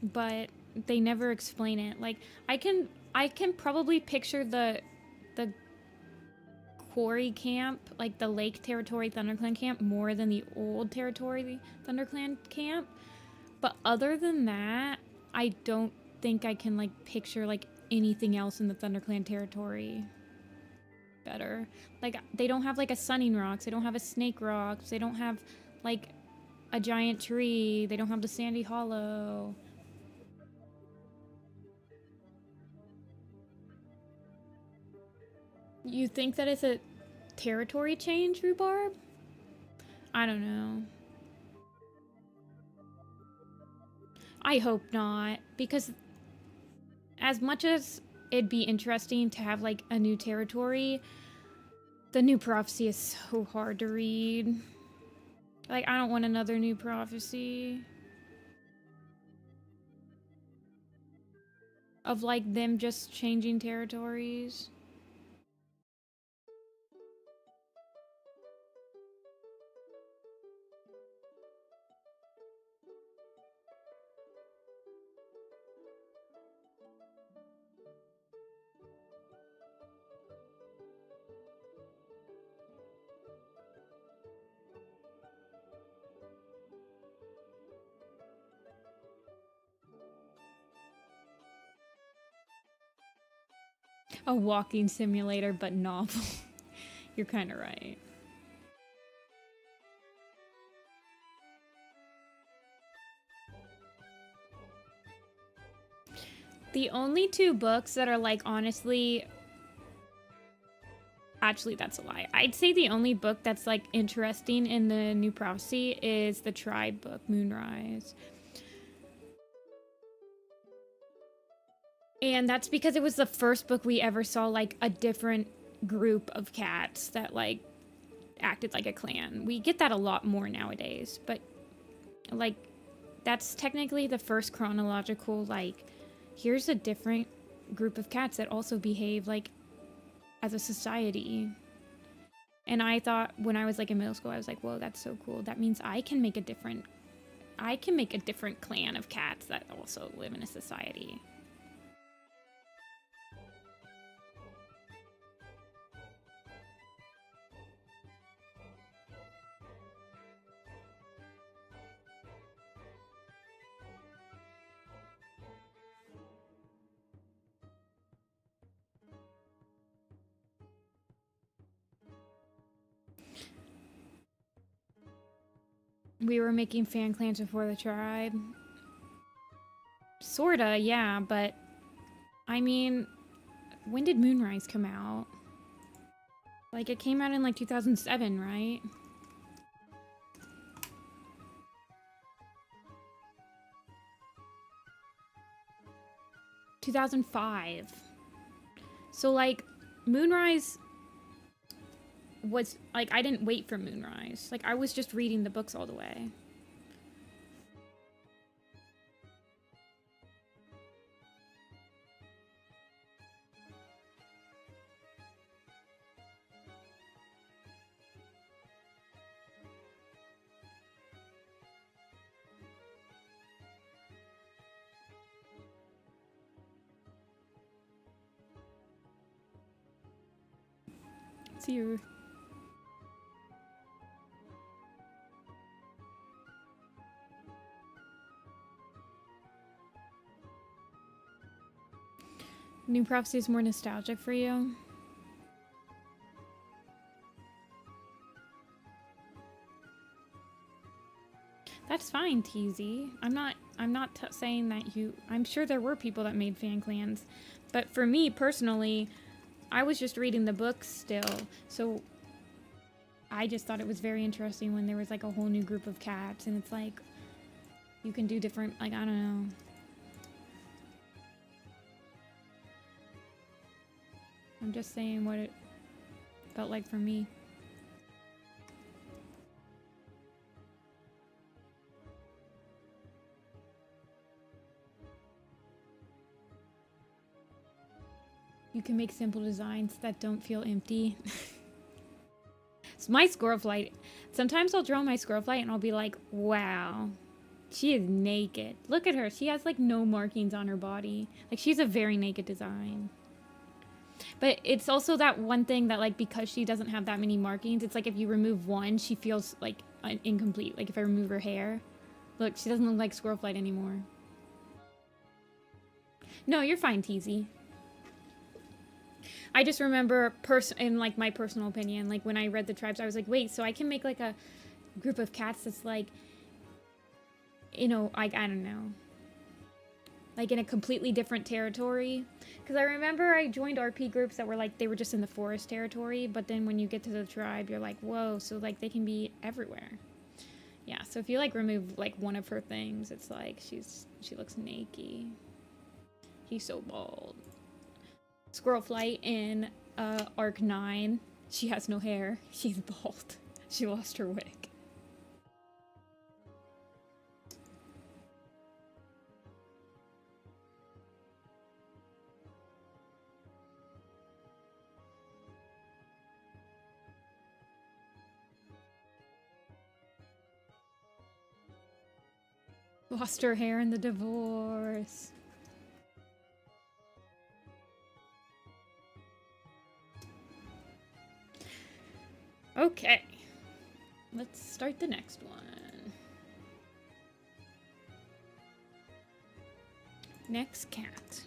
But they never explain it. Like, I can probably picture the quarry camp, like the Lake Territory ThunderClan camp, more than the old Territory ThunderClan camp. But other than that, I don't think I can, like, picture, like, anything else in the ThunderClan territory better. Like, they don't have, like, a Sunning Rocks. They don't have a Snake Rocks. They don't have, like, a giant tree. They don't have the Sandy Hollow. You think that it's a territory change, Rhubarb? I don't know. I hope not, because as much as it'd be interesting to have, like, a new territory, the New Prophecy is so hard to read. Like, I don't want another New Prophecy. Of, like, them just changing territories. A walking simulator, but novel. You're kind of right. The only 2 books that are, like, honestly... Actually, that's a lie. I'd say the only book that's, like, interesting in the New Prophecy is the Tribe book, Moonrise. And that's because it was the first book we ever saw, like, a different group of cats that, like, acted like a clan. We get that a lot more nowadays, but, like, that's technically the first chronological, like, here's a different group of cats that also behave, like, as a society. And I thought, when I was, like, in middle school, I was like, whoa, that's so cool. That means I can make a different clan of cats that also live in a society. We were making fan clans before the tribe. Sorta, yeah, but... I mean... When did Moonrise come out? Like, it came out in, like, 2007, right? ...2005. So, like, Moonrise... was, like, I didn't wait for Moonrise. Like, I was just reading the books all the way. See you. New Prophecy is more nostalgic for you? That's fine, TZ. I'm not saying that you... I'm sure there were people that made fan clans. But for me, personally, I was just reading the books still. So I just thought it was very interesting when there was, like, a whole new group of cats. And it's like, you can do different... Like, I don't know. I'm just saying what it felt like for me. You can make simple designs that don't feel empty. It's my squirrel flight. Sometimes I'll draw my squirrel flight and I'll be like, wow, she is naked. Look at her. She has like no markings on her body. Like she's a very naked design. But it's also that one thing that like because she doesn't have that many markings, it's like if you remove one, she feels like incomplete. Like if I remove her hair. Look, she doesn't look like squirrel flight anymore. No, you're fine, TZ. I just remember in like my personal opinion, like when I read the tribes, I was like, wait, so I can make like a group of cats that's like, you know, like, I don't know, like in a completely different territory. Because I remember I joined RP groups that were like, they were just in the forest territory, but then when you get to the tribe, you're like, whoa, so like they can be everywhere. Yeah, so if you like remove like one of her things, it's like she looks naked. He's so bald. Squirrel Flight in Arc 9. She has no hair. She's bald. She lost her wig. Lost her hair in the divorce. Okay, let's start the next one. Next cat.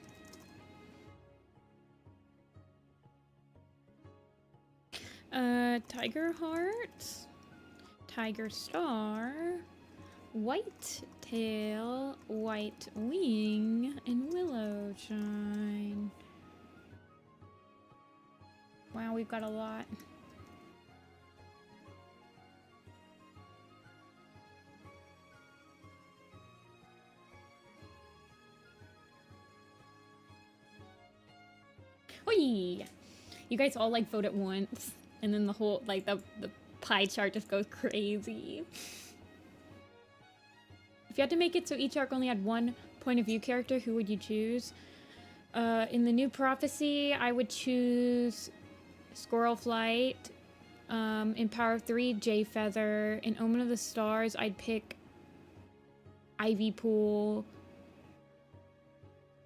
Tigerheart, Tiger Star, White Tail, White Wing, and Willowshine. Wow, we've got a lot. Whee! You guys all like vote at once, and then the whole like the pie chart just goes crazy. If you had to make it so each arc only had one point of view character, who would you choose? In the New Prophecy, I would choose Squirrel Flight. In Power of 3, Jay Feather. In Omen of the Stars, I'd pick Ivy Pool.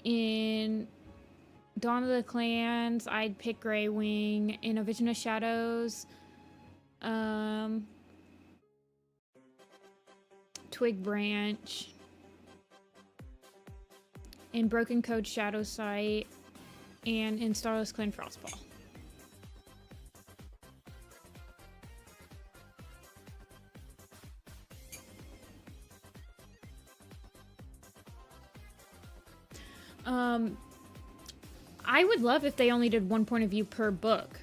In Dawn of the Clans, I'd pick Grey Wing. In A Vision of Shadows, Twig Branch. In Broken Code, Shadow Sight. And in Starless Clan, Frostball. I would love if they only did one point of view per book.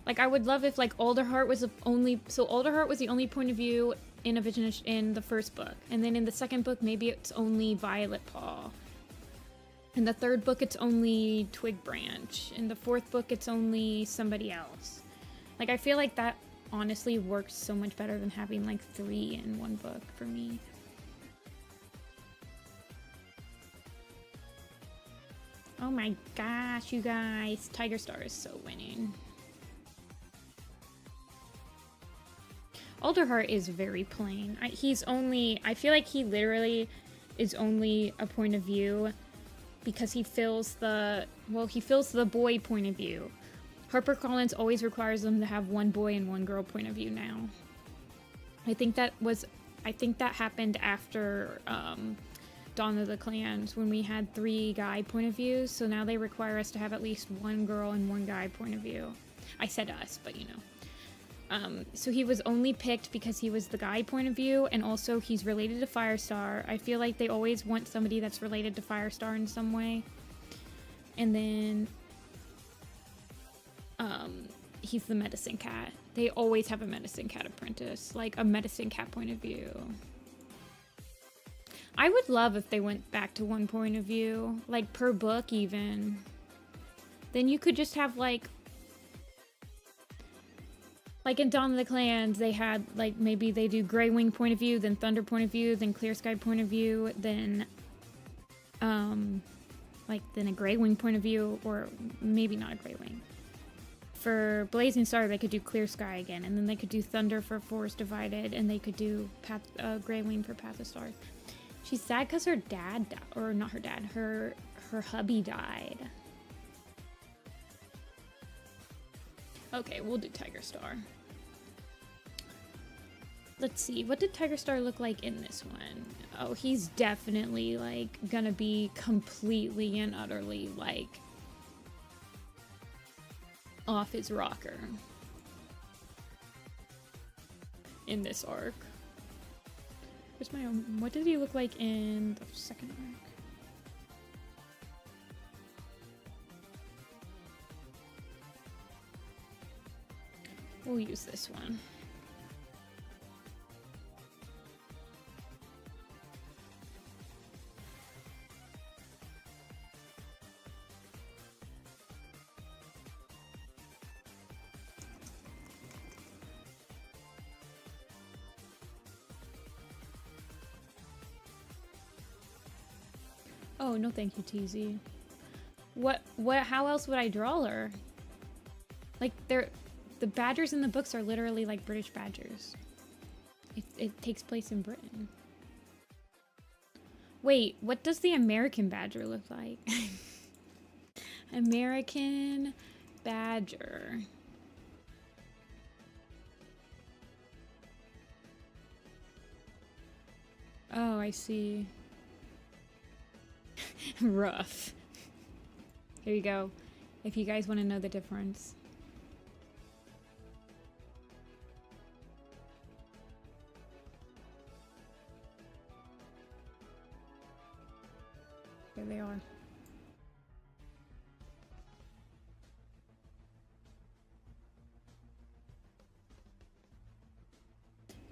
Like, I would love if, like, Alderheart was Alderheart was the only point of view in A Vision in the first book. And then in the second book, maybe it's only Violet Paw. In the third book, it's only Twig Branch. In the fourth book, it's only somebody else. Like, I feel like that honestly works so much better than having like 3 in one book for me. Oh my gosh, you guys. Tigerstar is so winning. Alderheart is very plain. I feel like he literally is only a point of view because he fills the boy point of view. HarperCollins always requires them to have one boy and one girl point of view now. I think that happened after Dawn of the Clans when we had 3 guy point of views, so now they require us to have at least one girl and one guy point of view. I said us, but you know. So he was only picked because he was the guy point of view, and also he's related to Firestar. I feel like they always want somebody that's related to Firestar in some way. And then he's the medicine cat. They always have a medicine cat apprentice, like a medicine cat point of view. I would love if they went back to one point of view, like per book even. Then you could just have like in Dawn of the Clans, they had like maybe they do Grey Wing point of view, then Thunder point of view, then Clear Sky point of view, then then a Grey Wing point of view, or maybe not a Grey Wing. For Blazing Star, they could do Clear Sky again, and then they could do Thunder for Forest Divided, and they could do Grey Wing for Path of Stars. She's sad because her dad, or not her dad, her hubby died. Okay, we'll do Tigerstar. Let's see, what did Tigerstar look like in this one? Oh, he's definitely, like, gonna be completely and utterly, like, off his rocker in this arc. Where's my own? What did he look like in the second arc? We'll use this one. Oh, no thank you, TZ. How else would I draw her? Like, the badgers in the books are literally like British badgers. It takes place in Britain. Wait, what does the American badger look like? American badger. Oh, I see. Rough. Here you go. If you guys want to know the difference. There they are.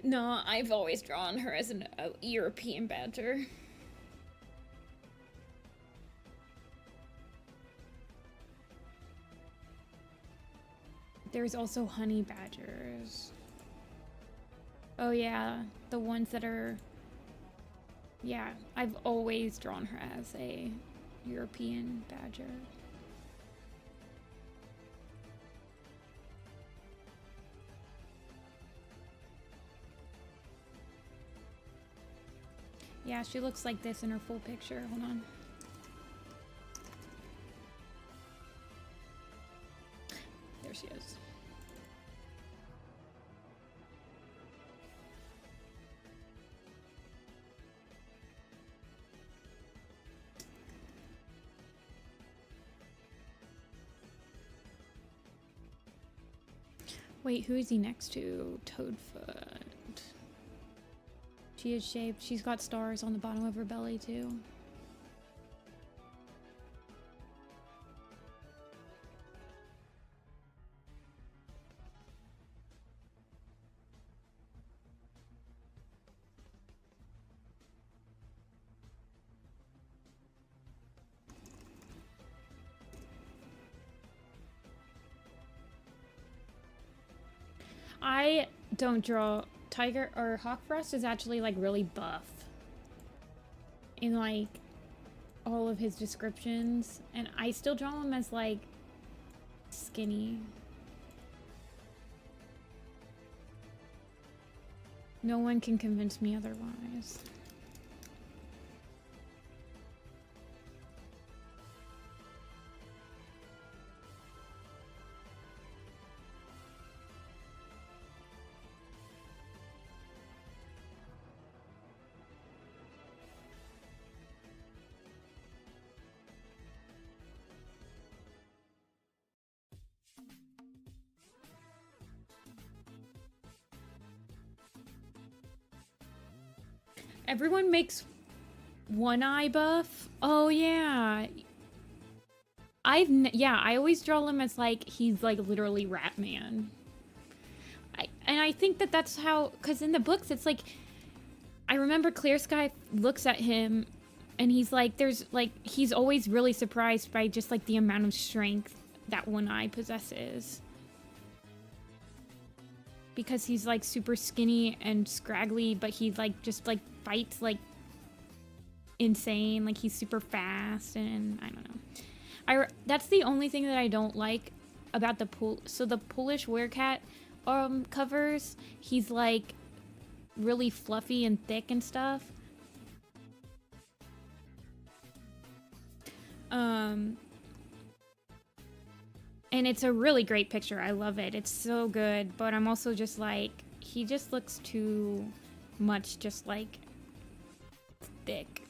No, I've always drawn her as a European badger. There's also honey badgers. Oh yeah, the ones that are... Yeah, I've always drawn her as a European badger. Yeah, she looks like this in her full picture. Hold on. There she is. Wait, who is he next to? Toadfoot. She is shaped. She's got stars on the bottom of her belly too. I don't draw Tiger or Hawkfrost is actually like really buff in like all of his descriptions, and I still draw him as like skinny. No one can convince me otherwise. Everyone makes one eye buff. Oh yeah. I always draw him as like he's like literally Ratman. And I think that that's how, because in the books it's like, I remember Clear Sky looks at him and he's like, there's like, he's always really surprised by just like the amount of strength that one eye possesses. Because he's like super skinny and scraggly, but he like just like fights like insane, like he's super fast, and I don't know. That's the only thing that I don't like about the the Polish Werecat covers. He's like really fluffy and thick and stuff. And it's a really great picture. I love it. It's so good. But I'm also just like, he just looks too much just like thick.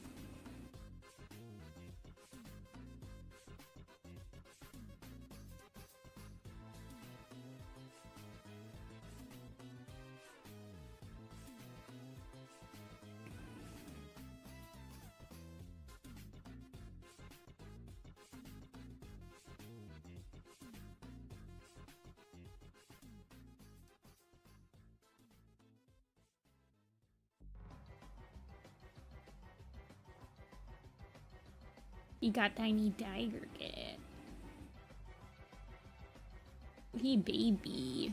He got tiny tiger cat. He baby.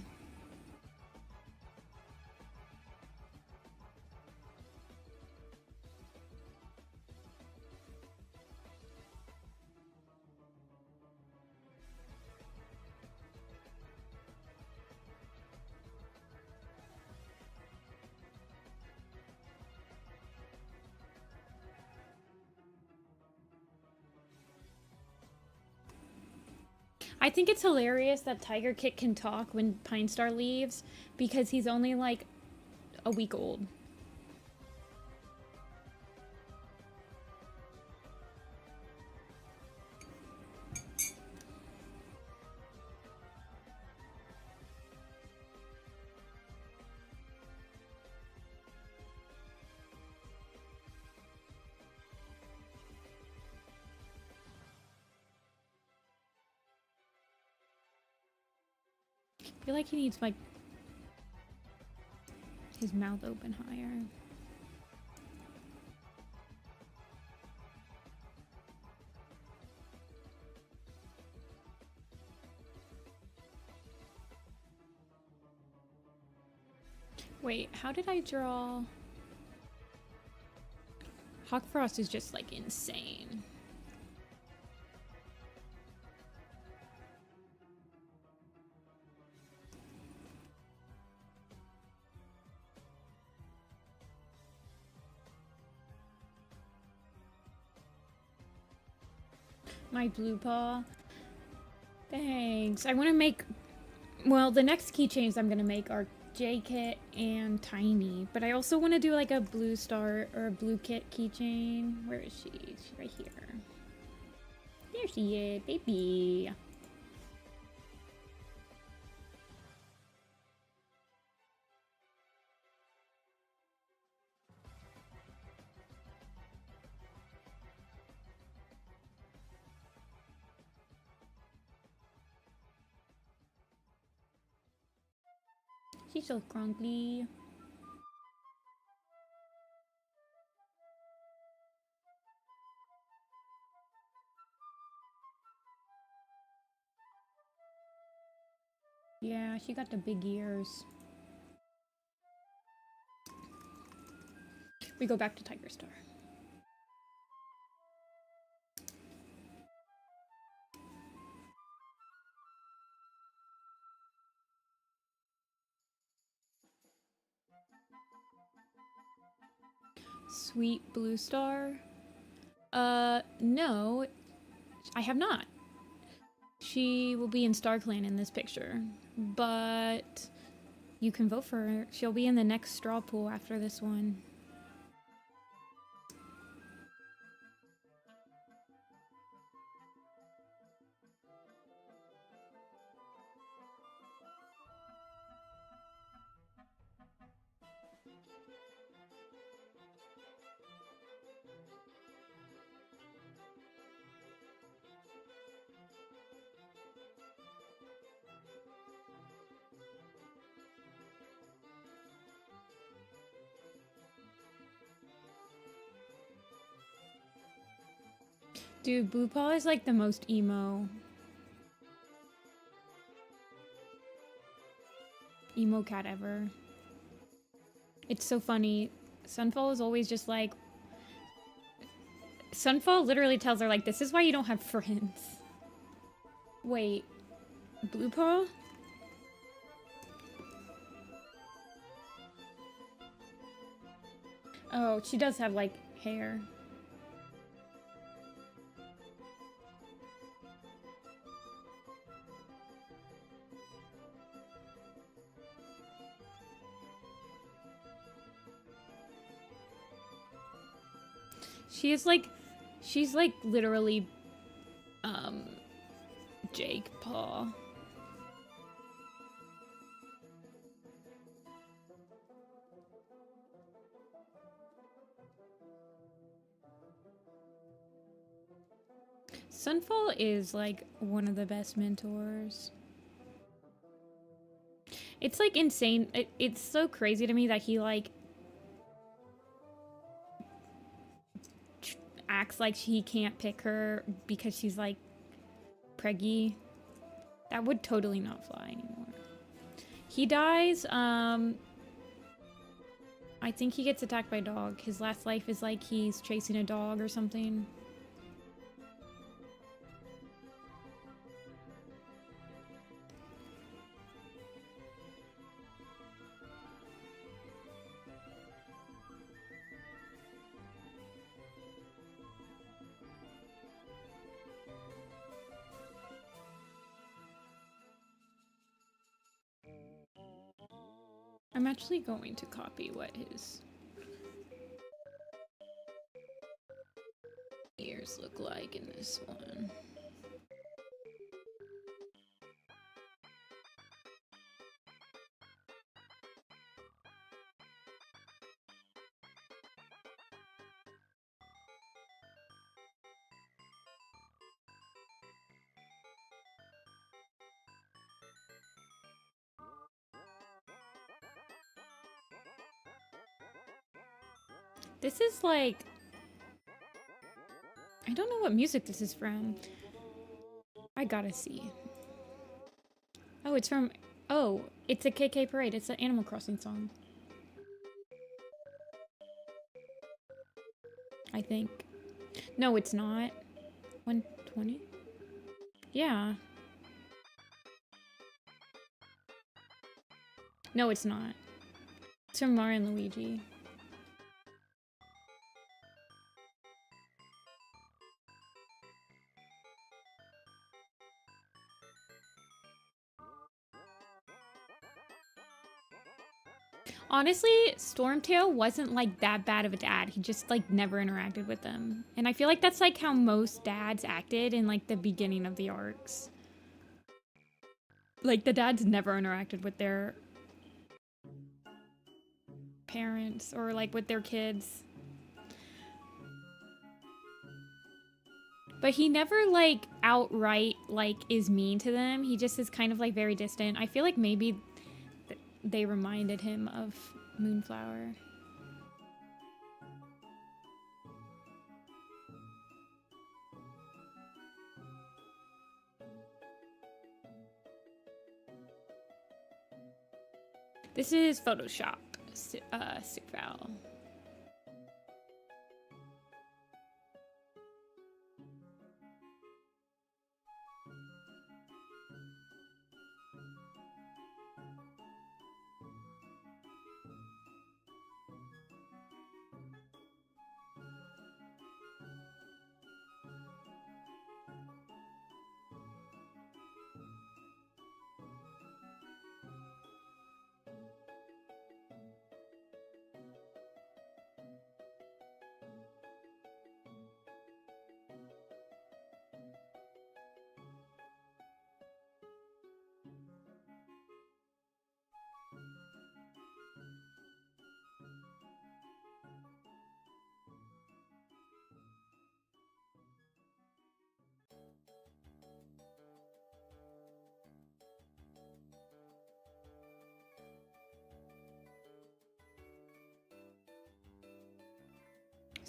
I think it's hilarious that Tiger Kit can talk when Pine Star leaves, because he's only like a week old. I feel like he needs like his mouth open higher. Wait, how did I draw? Hawkfrost is just like insane. My blue paw. Thanks. I want to make, well, the next keychains I'm going to make are J-Kit and Tiny, but I also want to do like a Bluestar or a Blue Kit keychain. Where is she? She's right here. There she is, baby. She's so grumpy. Yeah, she got the big ears. We go back to Tigerstar. Sweet Bluestar? No, I have not. She will be in StarClan in this picture, but you can vote for her. She'll be in the next straw pool after this one. Dude, Blue Paw is like the most emo cat ever. It's so funny. Sunfall is always just like... Sunfall literally tells her, like, this is why you don't have friends. Wait. Blue Paw? Oh, she does have, like, hair. She's like literally, Jake Paul. Sunfall is like one of the best mentors. It's like insane. It's so crazy to me that he like acts like he can't pick her because she's like preggy. That would totally not fly anymore. He dies, I think he gets attacked by a dog. His last life is like he's chasing a dog or something. I'm actually going to copy what his ears look like in this one. This is like... I don't know what music this is from. I gotta see. Oh, it's from... Oh, it's a KK Parade. It's an Animal Crossing song. I think. No, it's not. 120? Yeah. No, it's not. It's from Mario and Luigi. Honestly, Stormtail wasn't like that bad of a dad. He just like never interacted with them. And I feel like that's like how most dads acted in like the beginning of the arcs. Like the dads never interacted with their parents or like with their kids. But he never like outright like is mean to them. He just is kind of like very distant. I feel like maybe they reminded him of Moonflower. This is Photoshop, Sukval.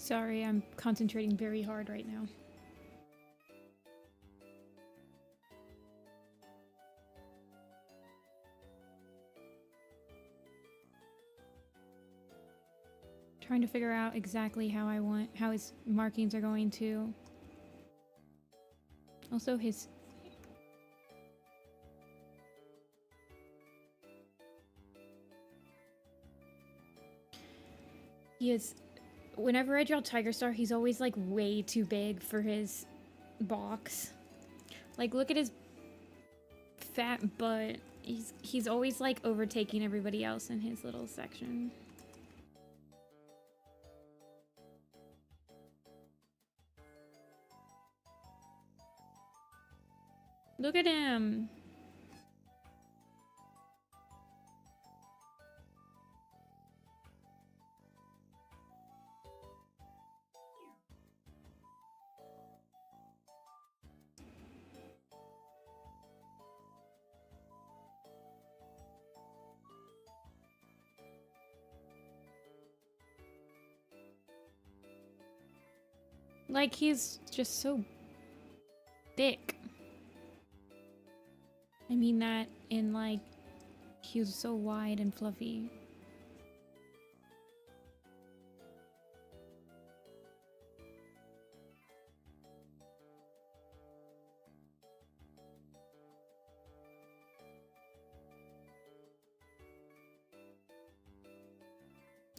Sorry, I'm concentrating very hard right now. Trying to figure out exactly how his markings are going to. Also his... He is... Whenever I draw Tigerstar, he's always like way too big for his box. Like, look at his fat butt. He's always like overtaking everybody else in his little section. Look at him. Like, he's just so thick. I mean that in, like, he was so wide and fluffy.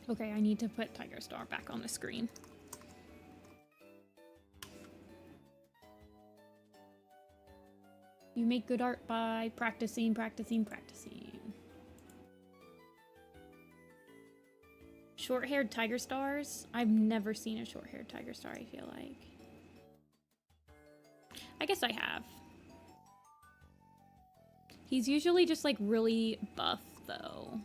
Okay, I need to put Tigerstar back on the screen. You make good art by practicing, practicing, practicing. Short-haired Tigerstars? I've never seen a short-haired Tigerstar, I feel like. I guess I have. He's usually just like really buff though.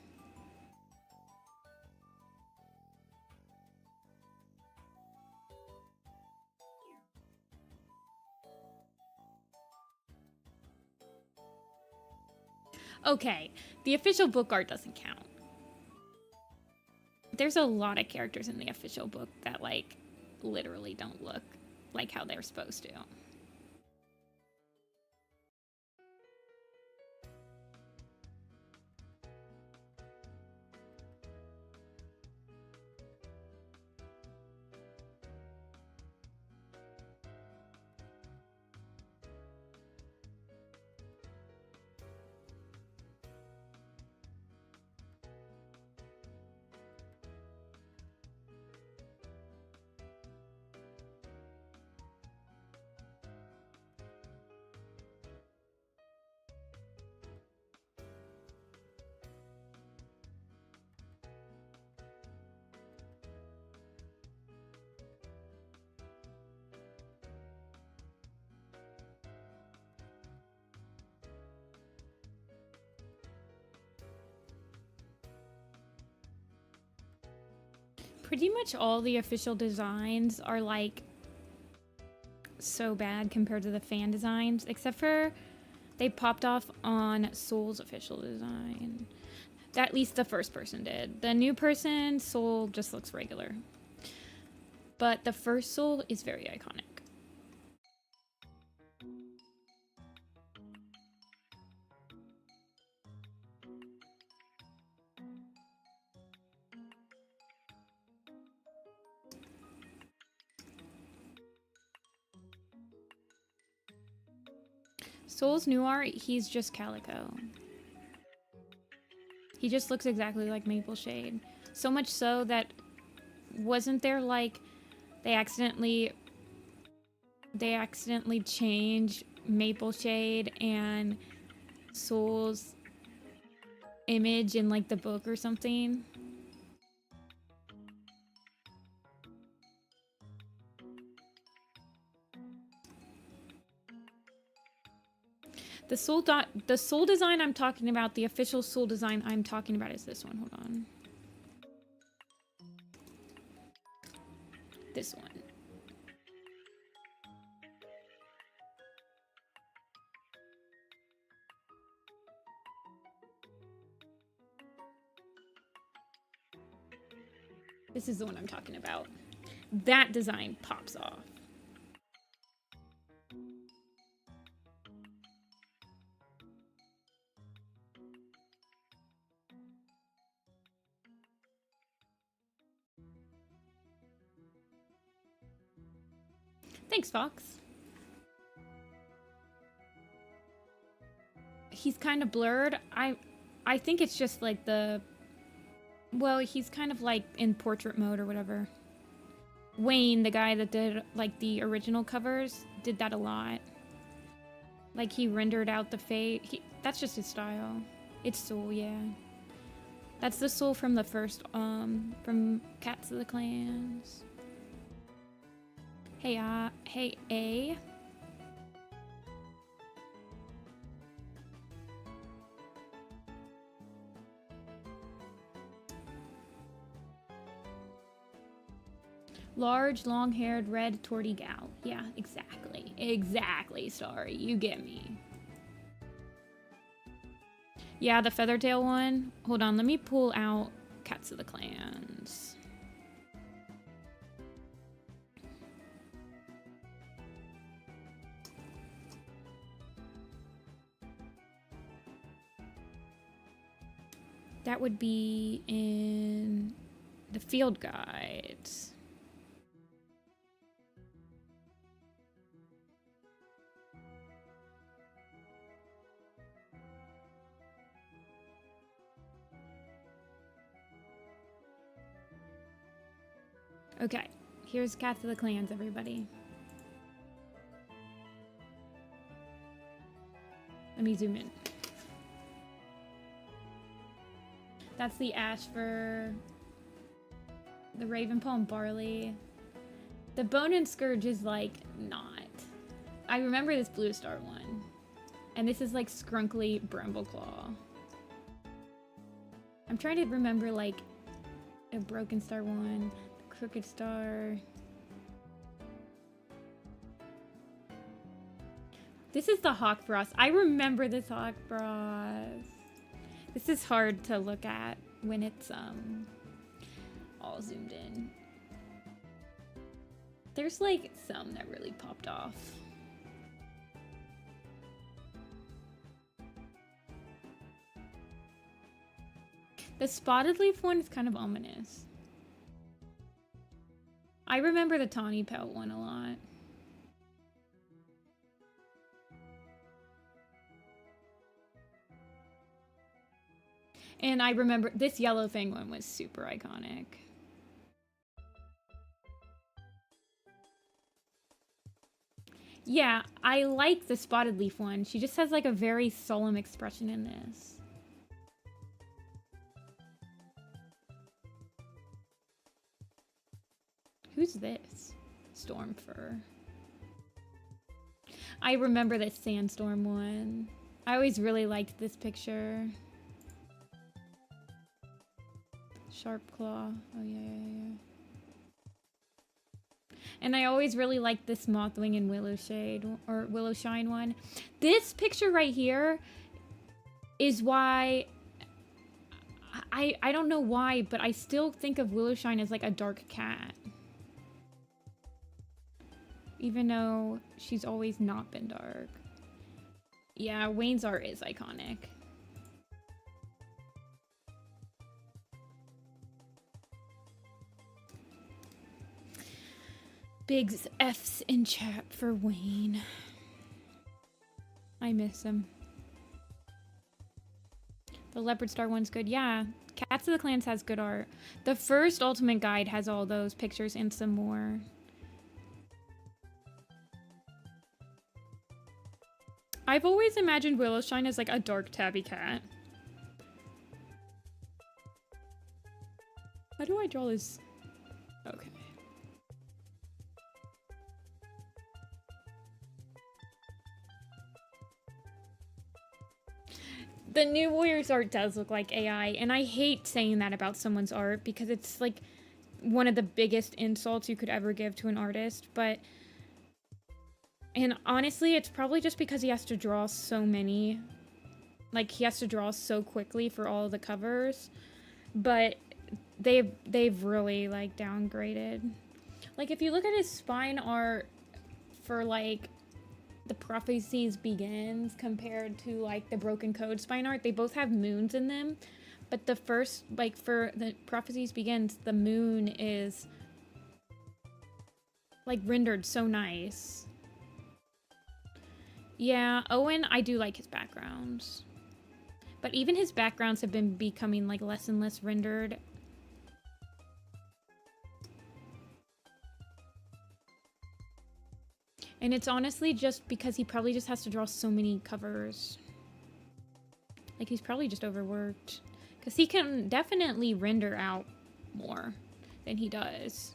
Okay, the official book art doesn't count. There's a lot of characters in the official book that, like, literally don't look like how they're supposed to. Pretty much all the official designs are like so bad compared to the fan designs, except for they popped off on Soul's official design. At least the first person did. The new person, Soul, just looks regular. But the first Soul is very iconic. Soul's new art, he's just Calico. He just looks exactly like Maple Shade. So much so that wasn't there like they accidentally changed Maple Shade and Soul's image in like the book or something? The soul design I'm talking about, the official soul design I'm talking about is this one. Hold on. This one. This is the one I'm talking about. that design pops off. Thanks, Fox. He's kind of blurred. I think it's just like the... Well, he's kind of like in portrait mode or whatever. Wayne, the guy that did like the original covers, did that a lot. Like he rendered out the face. That's just his style. It's Soul, yeah. That's the Soul from the first, from Cats of the Clans. Hey, hey, A. Large, long-haired, red, torty gal. Yeah, exactly. Exactly, sorry. You get me. Yeah, the Feathertail one. Hold on, let me pull out Cats of the Clans. That would be in the field guides. Okay, here's Cats of the Clans, everybody. Let me zoom in. That's the ash for the Ravenpaw and Barley. The Bone and Scourge is like not. I remember this Bluestar one. And this is like Skrunkly Brambleclaw. I'm trying to remember like a Broken Star one. Crooked Star. This is the Hawk Frost. I remember this Hawk Frost. This is hard to look at when it's all zoomed in. There's like some that really popped off. The Spotted Leaf one is kind of ominous. I remember the Tawny Pelt one a lot. And I remember this Yellow Fang one was super iconic. Yeah, I like the Spotted Leaf one. She just has like a very solemn expression in this. Who's this? Stormfur. I remember this Sandstorm one. I always really liked this picture. Sharp Claw. Oh, yeah. And I always really liked this Mothwing and Willowshade, or Willowshine one. This picture right here is why... I don't know why, but I still think of Willowshine as like a dark cat. Even though she's always not been dark. Yeah, Wayne's art is iconic. Big F's in chat for Wayne. I miss him. The Leopard Star one's good. Yeah, Cats of the Clans has good art. The first Ultimate Guide has all those pictures and some more. I've always imagined Willowshine as like a dark tabby cat. How do I draw this? Okay. The new Warriors art does look like AI, and I hate saying that about someone's art because it's like one of the biggest insults you could ever give to an artist, but... And honestly, it's probably just because he has to draw so many. Like, he has to draw so quickly for all the covers. But they've really, like, downgraded. Like, if you look at his spine art for, like, the Prophecies Begins compared to, like, the Broken Code spine art, they both have moons in them. But the first, like, for the Prophecies Begins, the moon is, like, rendered so nice. Yeah, Owen, I do like his backgrounds. But even his backgrounds have been becoming, like, less and less rendered. And it's honestly just because he probably just has to draw so many covers. Like, he's probably just overworked. Because he can definitely render out more than he does.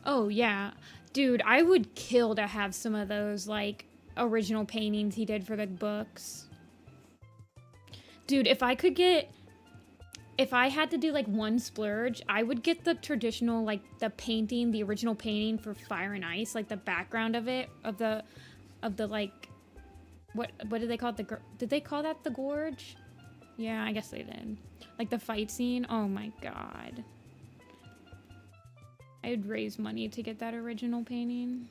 Oh, yeah. Dude, I would kill to have some of those, like, original paintings he did for the books. Dude, if I could get... If I had to do, like, one splurge, I would get the traditional, like, the painting, the original painting for Fire and Ice, like, the background of it, of the, like... What did they call it? Did they call that the Gorge? Yeah, I guess they did. Like, the fight scene? Oh my god. I would raise money to get that original painting.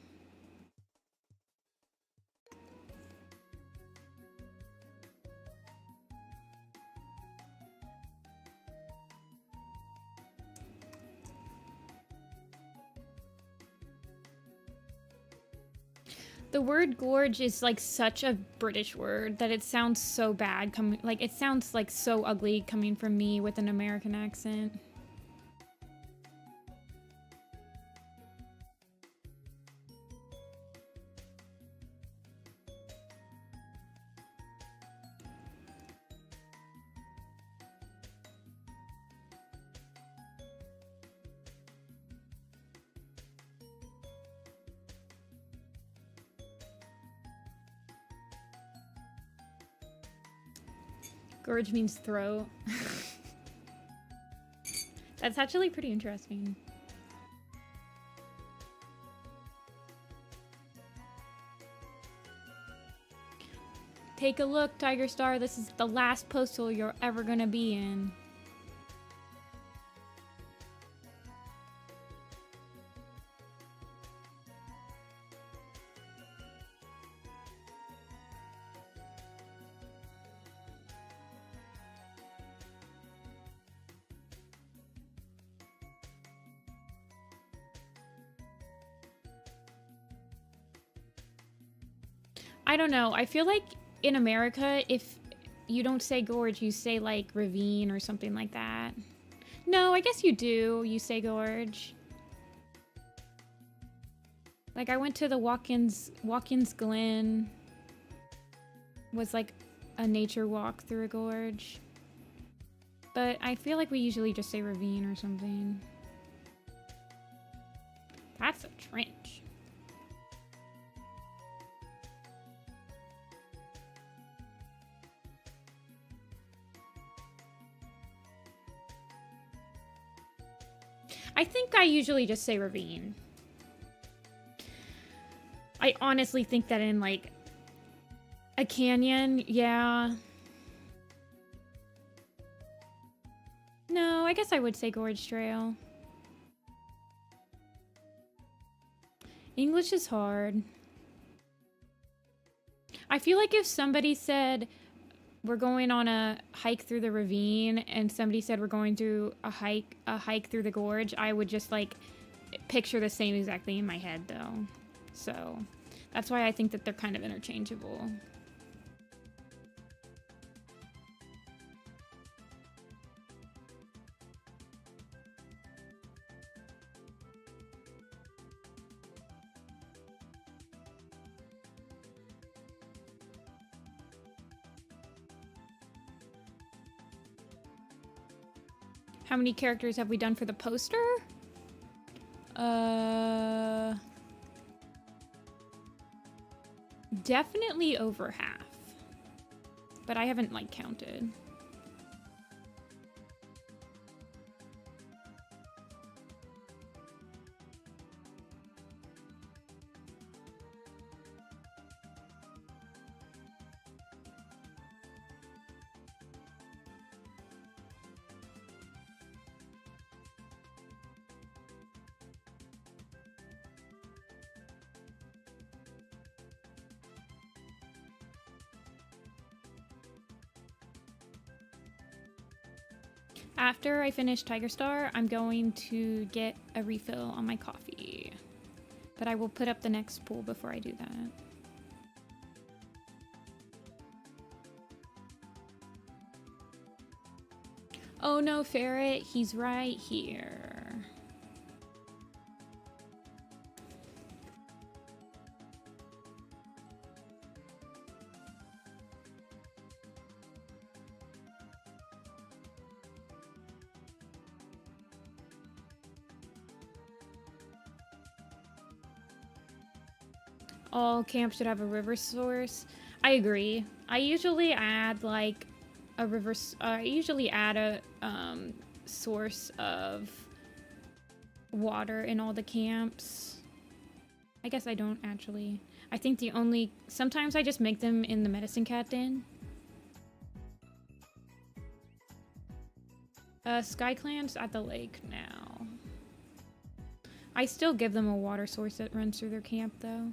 The word gorge is like such a British word that it sounds so bad coming, like it sounds like so ugly coming from me with an American accent. Gorge means throat. That's actually pretty interesting. Take a look, Tiger Star. This is the last postal you're ever gonna be in. I don't know. I feel like in America, if you don't say gorge, you say like ravine or something like that. No, I guess you do. You say gorge. Like I went to the Watkins Glen. Was like a nature walk through a gorge. But I feel like we usually just say ravine or something. That's a trench. I think I usually just say ravine. I honestly think that in, like, a canyon, yeah. No, I guess I would say gorge trail. English is hard. I feel like if somebody said we're going on a hike through the ravine and somebody said we're going through a hike through the gorge, I would just like picture the same exactly in my head though. So that's why I think that they're kind of interchangeable. How many characters have we done for the poster? Definitely over half. But I haven't, like, counted. After I finish Tigerstar, I'm going to get a refill on my coffee. But I will put up the next pool before I do that. Oh no, Ferret, he's right here. All camps should have a river source. I agree. I usually add like a river. I usually add a source of water in all the camps. I guess I don't actually. I think the only sometimes I just make them in the medicine cat den. Sky Clan's at the lake now. I still give them a water source that runs through their camp though.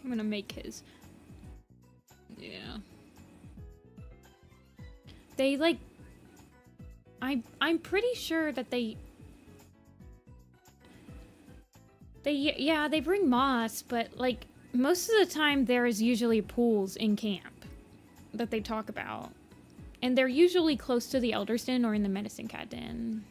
I'm gonna make his. Yeah. They like. I'm pretty sure that they yeah, they bring moss, but like most of the time there is usually pools in camp that they talk about. And they're usually close to the Elder's Den or in the Medicine Cat Den.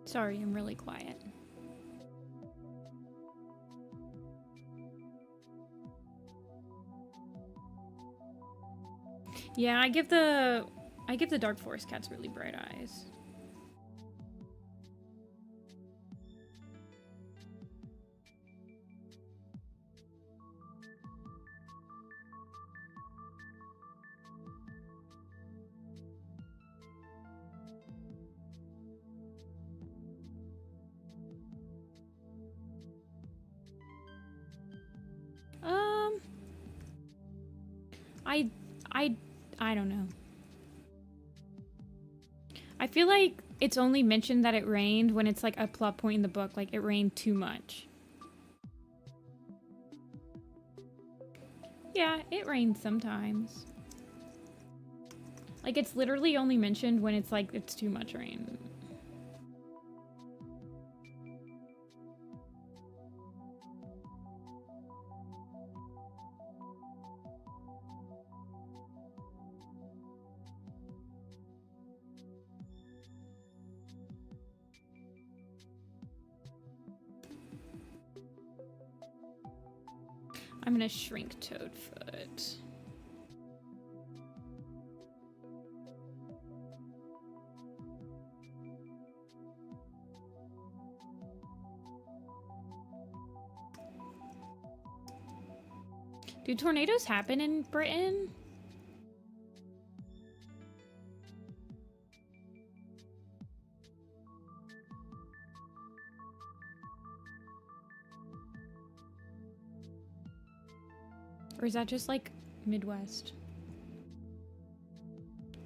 Sorry, I'm really quiet. Yeah, I give the Dark Forest cats really bright eyes. I don't know. I feel like it's only mentioned that it rained when it's like a plot point in the book, like it rained too much. Yeah, it rains sometimes. Like it's literally only mentioned when it's like it's too much rain. I'm gonna shrink Toadfoot. Do tornadoes happen in Britain? Or is that just like Midwest?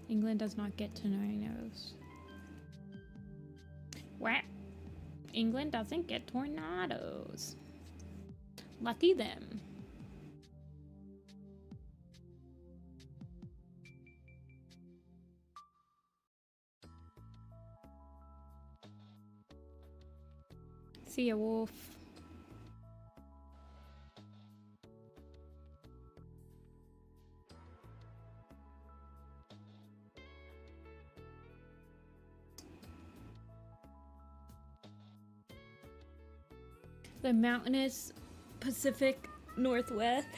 England does not get tornadoes. What? England doesn't get tornadoes. Lucky them. See ya, wolf. The mountainous Pacific Northwest.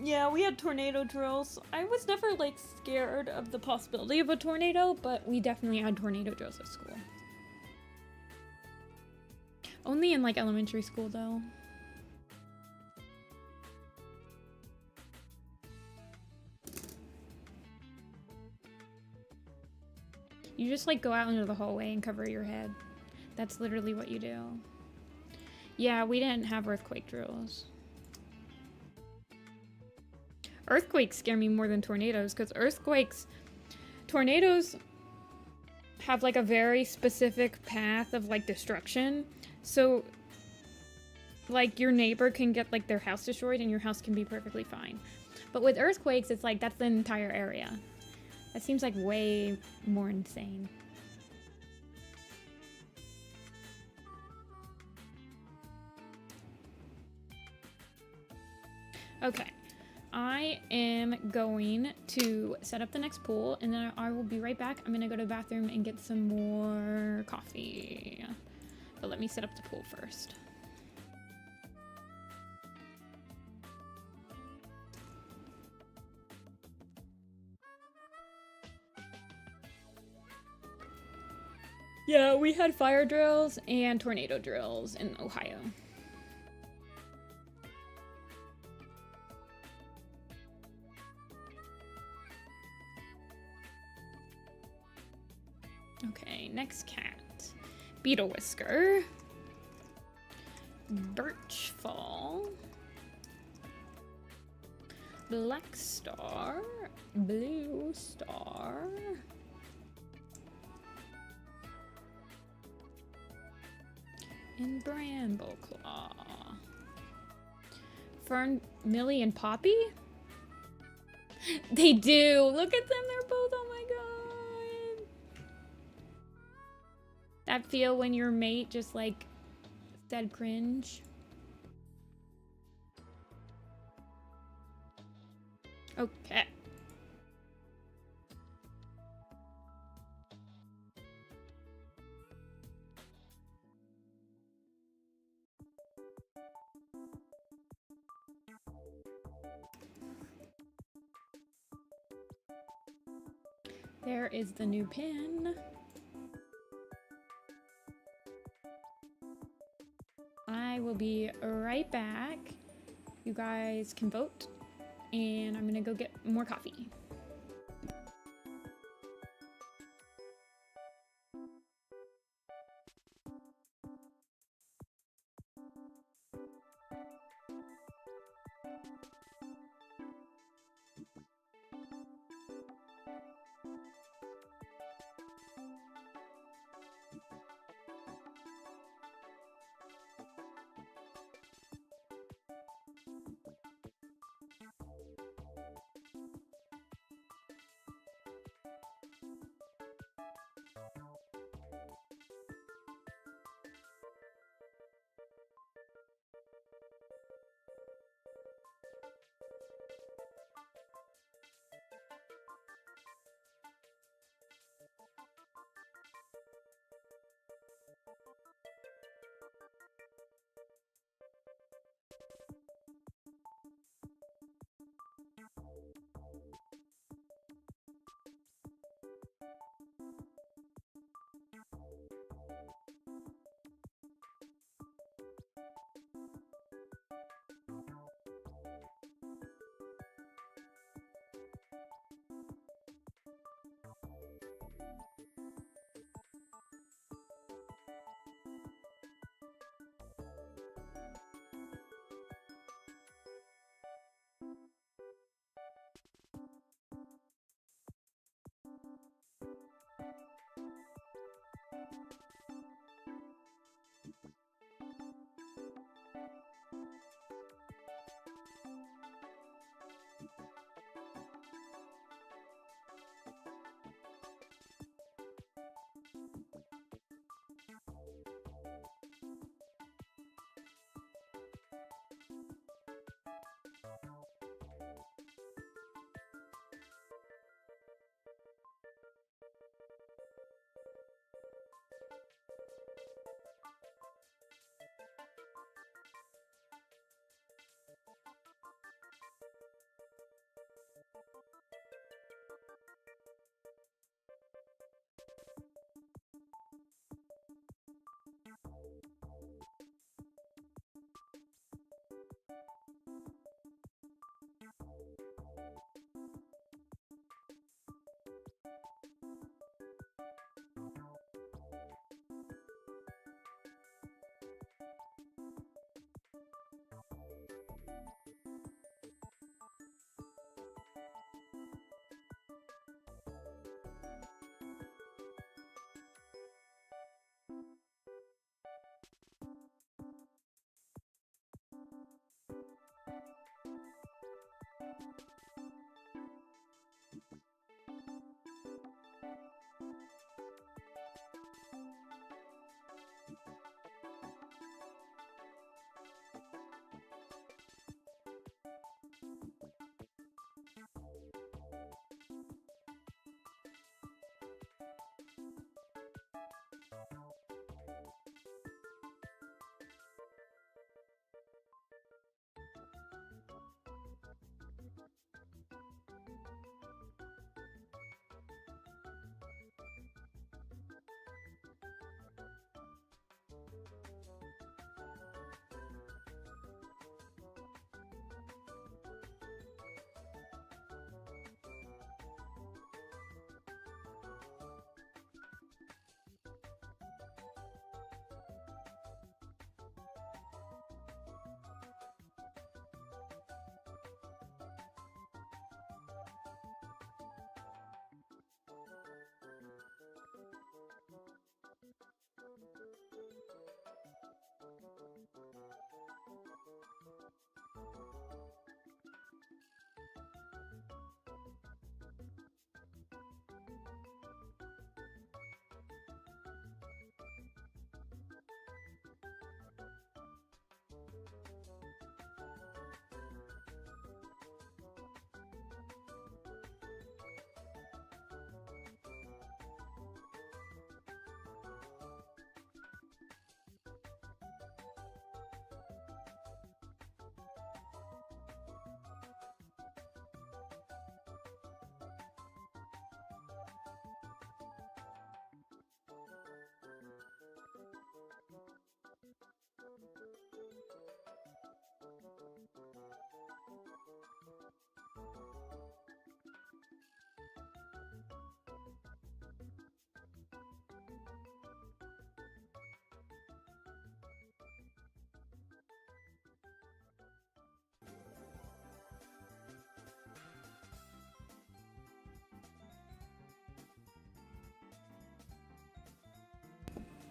Yeah, we had tornado drills. I was never like scared of the possibility of a tornado, but we definitely had tornado drills at school. Only in like elementary school though. You just like go out into the hallway and cover your head. That's literally what you do. Yeah, we didn't have earthquake drills. Earthquakes scare me more than tornadoes because tornadoes have like a very specific path of like destruction. So like your neighbor can get like their house destroyed and your house can be perfectly fine. But with earthquakes, it's like that's the entire area. That seems like way more insane. Okay, I am going to set up the next pool and then I will be right back. I'm gonna go to the bathroom and get some more coffee. But let me set up the pool first. Yeah, we had fire drills and tornado drills in Ohio. Okay, next cat. Beetle Whisker. Birchfall. Black Star. Bluestar. And Brambleclaw. Fern, Millie, and Poppy? They do! Look at them, they're both, oh my god! That feel when your mate just like said cringe. Okay. There is the new pin. I will be right back. You guys can vote, and I'm gonna go get more coffee.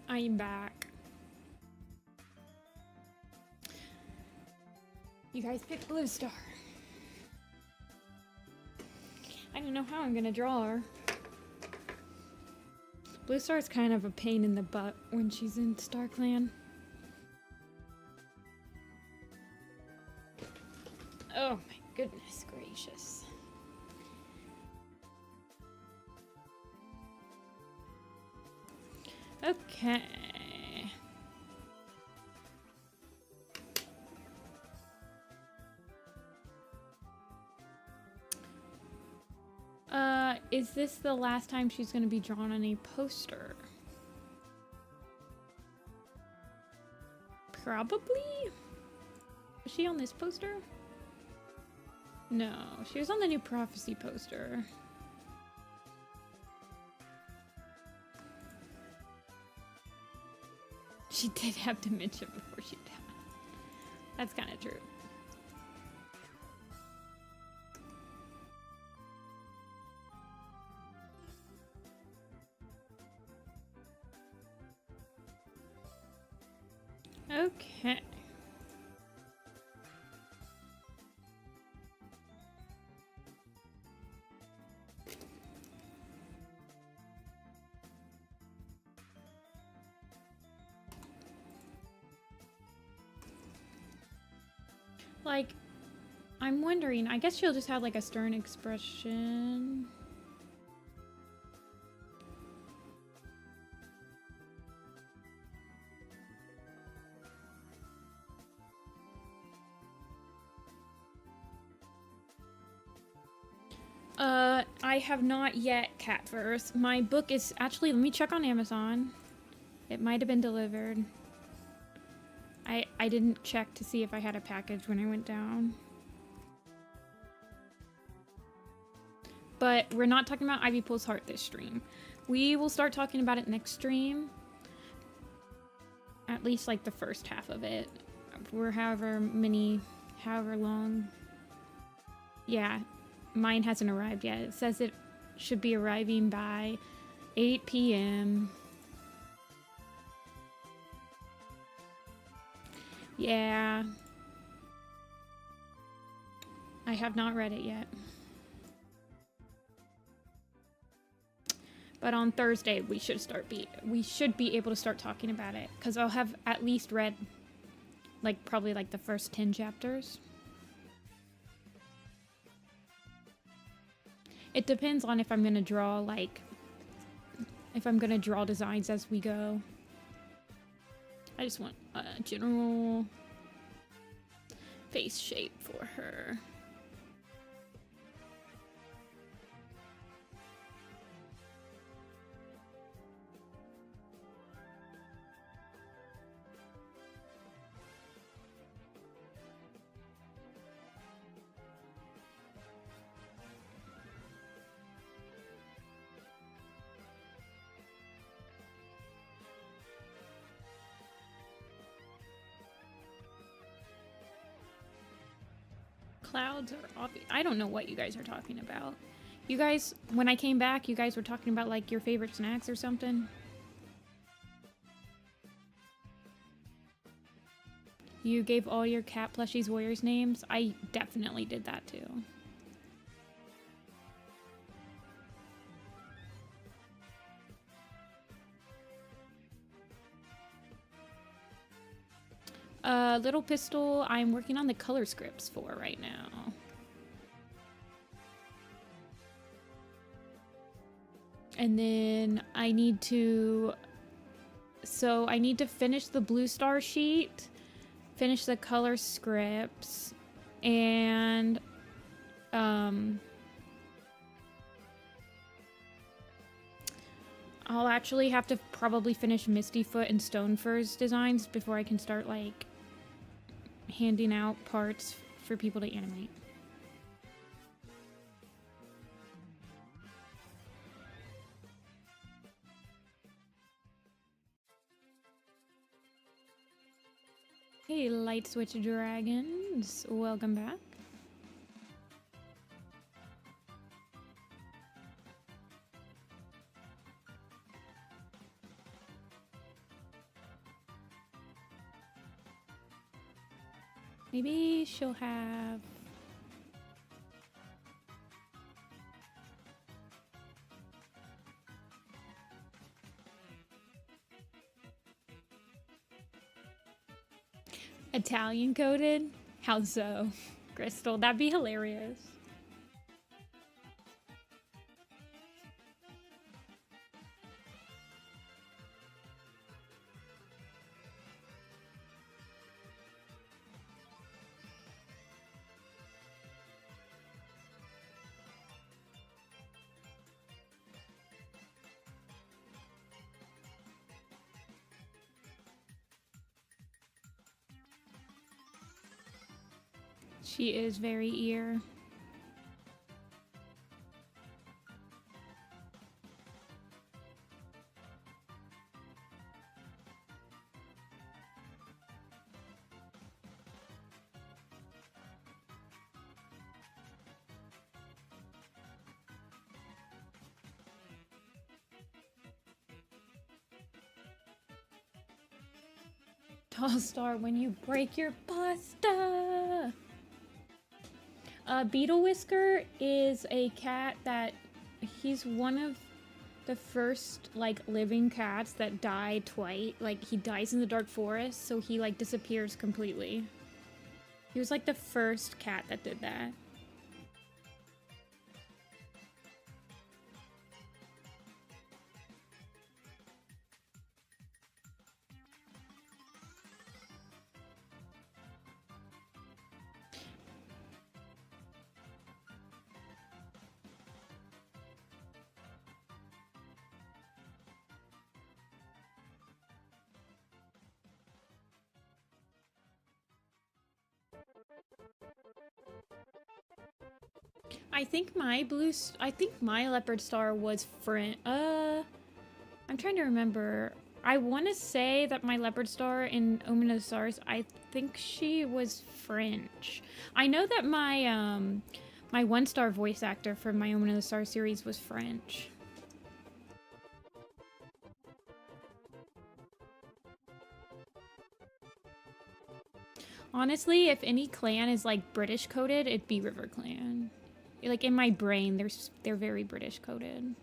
I'm back. You guys picked Bluestar. I don't know how I'm gonna draw her. Bluestar is kind of a pain in the butt when she's in StarClan. Oh my goodness gracious. Okay. Is this the last time she's going to be drawn on a poster? Probably? Was she on this poster? No, she was on the new Prophecy poster. She did have dementia before she died. That's kind of true. Okay. Like, I'm wondering, I guess she'll just have like a stern expression. I have not yet Catverse. My book is actually, let me check on Amazon. It might have been delivered. I didn't check to see if I had a package when I went down. But we're not talking about Ivy Pool's Heart this stream. We will start talking about it next stream. At least like the first half of it. For however long. Yeah, mine hasn't arrived yet. It says it should be arriving by 8 p.m. Yeah. I have not read it yet. But on Thursday we should be able to start talking about it, because I'll have at least read like probably like the first 10 chapters. It depends on if I'm gonna draw designs as we go. I just want a general face shape for her. Clouds are obvious. I don't know what you guys are talking about. You guys, when I came back, you guys were talking about like your favorite snacks or something. You gave all your cat plushies warriors names. I definitely did that too. Little Pistol, I'm working on the color scripts for right now. And then I need to finish the Bluestar sheet, finish the color scripts, and I'll actually have to probably finish Mistyfoot and Stonefur's designs before I can start like handing out parts for people to animate. Hey, Light Switch Dragons, welcome back. Maybe she'll have... Italian coded? How so? Crystal, that'd be hilarious. She is very ear. Tall Star, when you break your pasta. Beetle Whisker is a cat that he's one of the first like living cats that died twice. Like he dies in the dark forest, so he like disappears completely. He was like the first cat that did that. I think my Leopard Star was French. I'm trying to remember. I want to say that my Leopard Star in Omen of the Stars, I think she was French. I know that my my one-star voice actor for my Omen of the Stars series was French. Honestly, if any clan is like British coded, it'd be River Clan. Like in my brain, they're very British coded.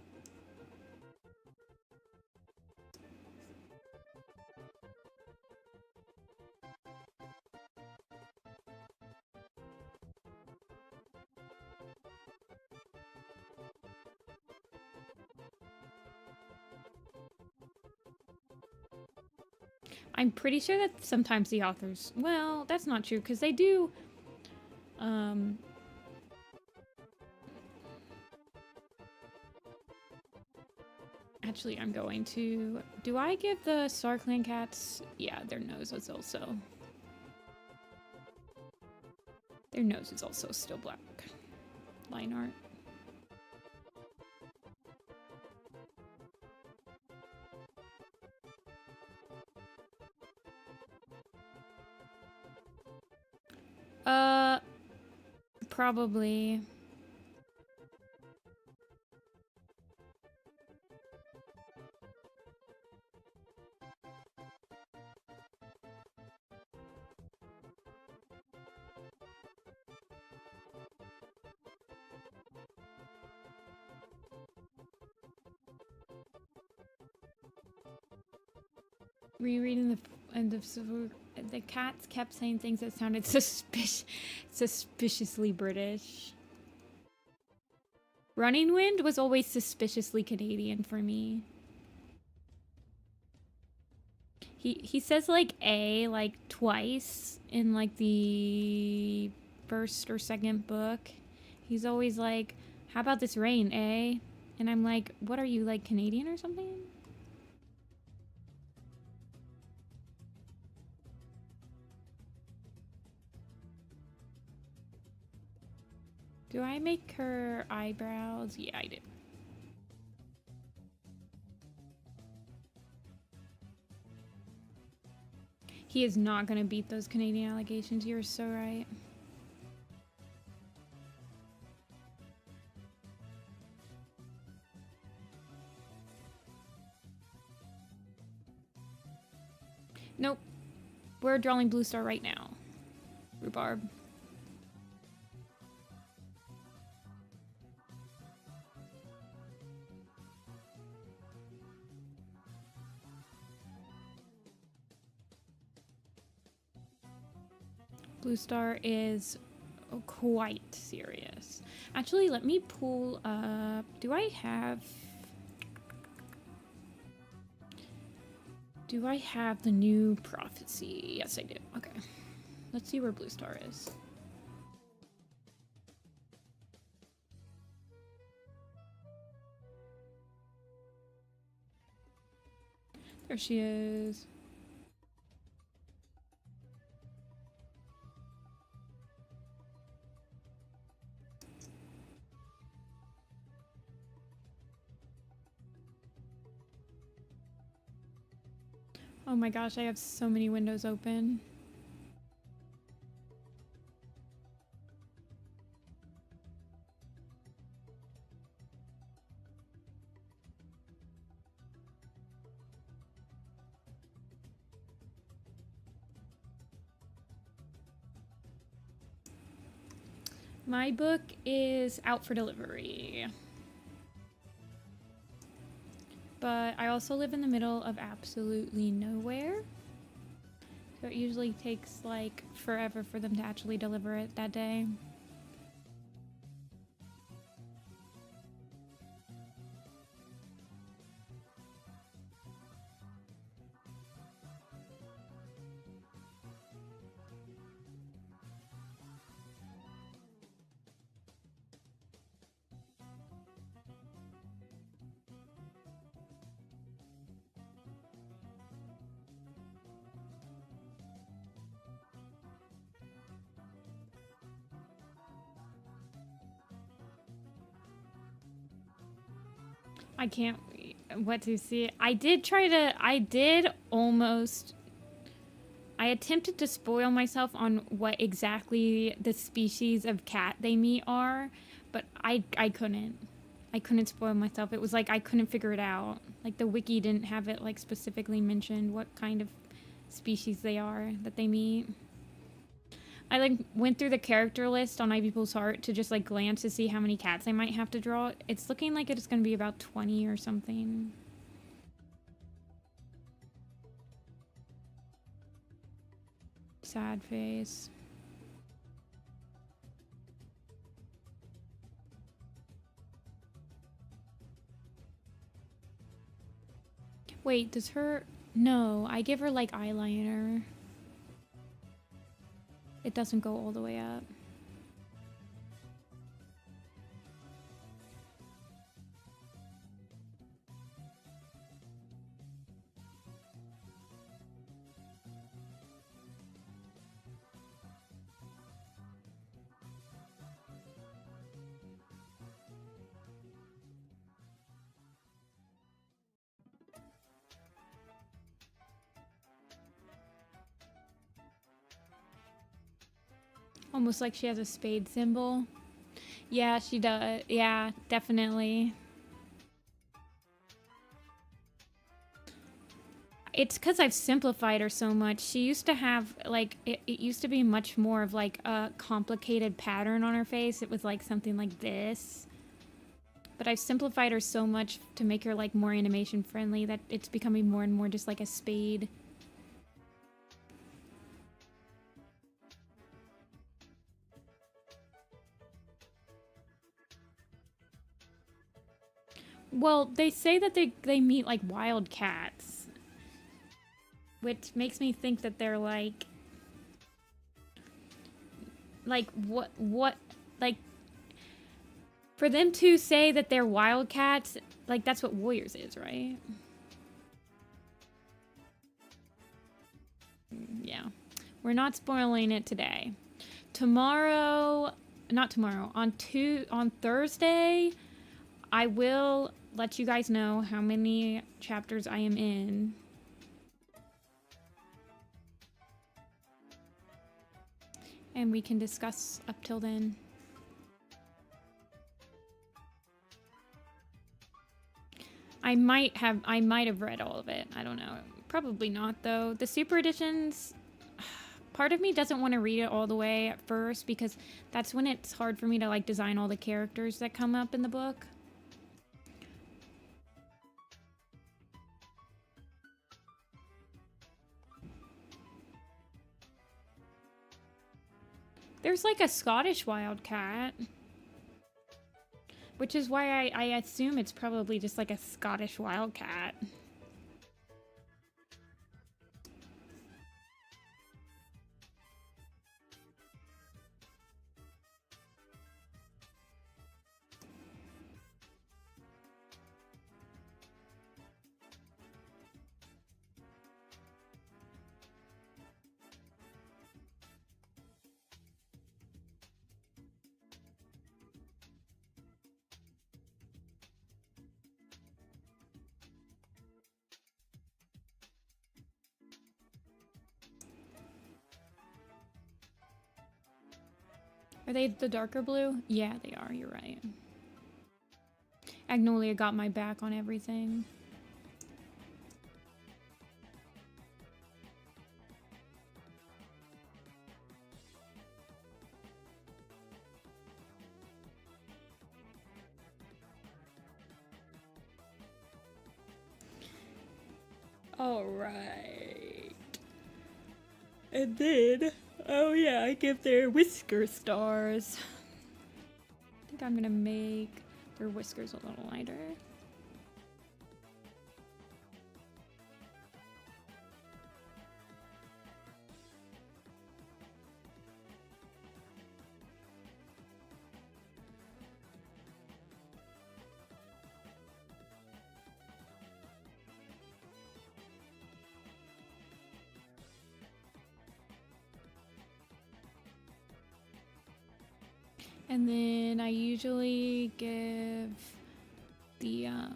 I'm pretty sure that sometimes the authors, well, that's not true because they do, actually, I'm going to, do I give the Star Clan cats, yeah, their nose is also still black. Line art. Probably. Rereading the end of Civil, the cats kept saying things that sounded suspiciously British. Running Wind was always suspiciously Canadian for me. He says like A like twice in like the first or second book. He's always like, how about this rain, eh? And I'm like, what are you, like Canadian or something? Do I make her eyebrows? Yeah, I did. He is not gonna beat those Canadian allegations. You're so right. Nope. We're drawing Bluestar right now. Rhubarb. Bluestar is quite serious. Actually, let me pull up. Do I have the new prophecy? Yes, I do. Okay. Let's see where Bluestar is. There she is. Oh my gosh, I have so many windows open. My book is out for delivery. But I also live in the middle of absolutely nowhere. So it usually takes like forever for them to actually deliver it that day. I can't wait. What to see? I attempted to spoil myself on what exactly the species of cat they meet are, but I couldn't. I couldn't spoil myself. It was like I couldn't figure it out. Like the wiki didn't have it like specifically mentioned what kind of species they are that they meet. I like went through the character list on Ivy Pool's Heart to just like glance to see how many cats I might have to draw. It's looking like it's gonna be about 20 or something. Sad face. Wait, does her... No, I give her like eyeliner. It doesn't go all the way up. Almost like she has a spade symbol. Yeah, she does. Yeah, definitely. It's because I've simplified her so much. She used to have, like, it used to be much more of, like, a complicated pattern on her face. It was, like, something like this. But I've simplified her so much to make her, like, more animation friendly that it's becoming more and more just like a spade. Well, they say that they meet like wild cats, which makes me think that they're like what like for them to say that they're wild cats, like that's what Warriors is, right? Yeah. We're not spoiling it today. Not tomorrow, on Thursday, I will let you guys know how many chapters I am in. And we can discuss up till then. I might have read all of it. I don't know. Probably not though. The super editions, part of me doesn't want to read it all the way at first because that's when it's hard for me to like design all the characters that come up in the book. There's like a Scottish wildcat, which is why I assume it's probably just like a Scottish wildcat. Are they the darker blue? Yeah, they are. You're right. Agnolia got my back on everything. All right. And then... oh yeah, I give their whisker stars. I think I'm gonna make their whiskers a little lighter. And then I usually give the, I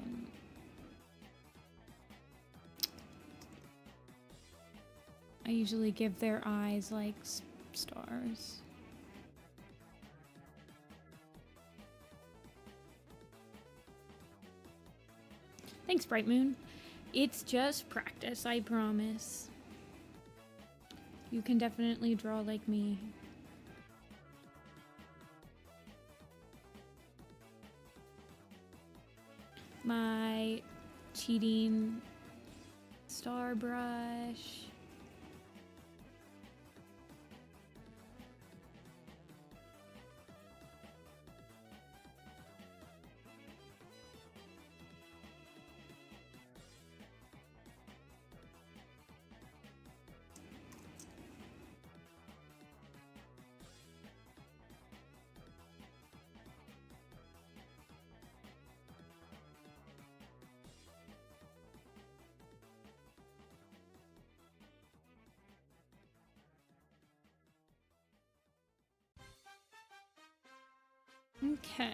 usually give their eyes like stars. Thanks, Bright Moon. It's just practice, I promise. You can definitely draw like me. my cheating star brush. Okay.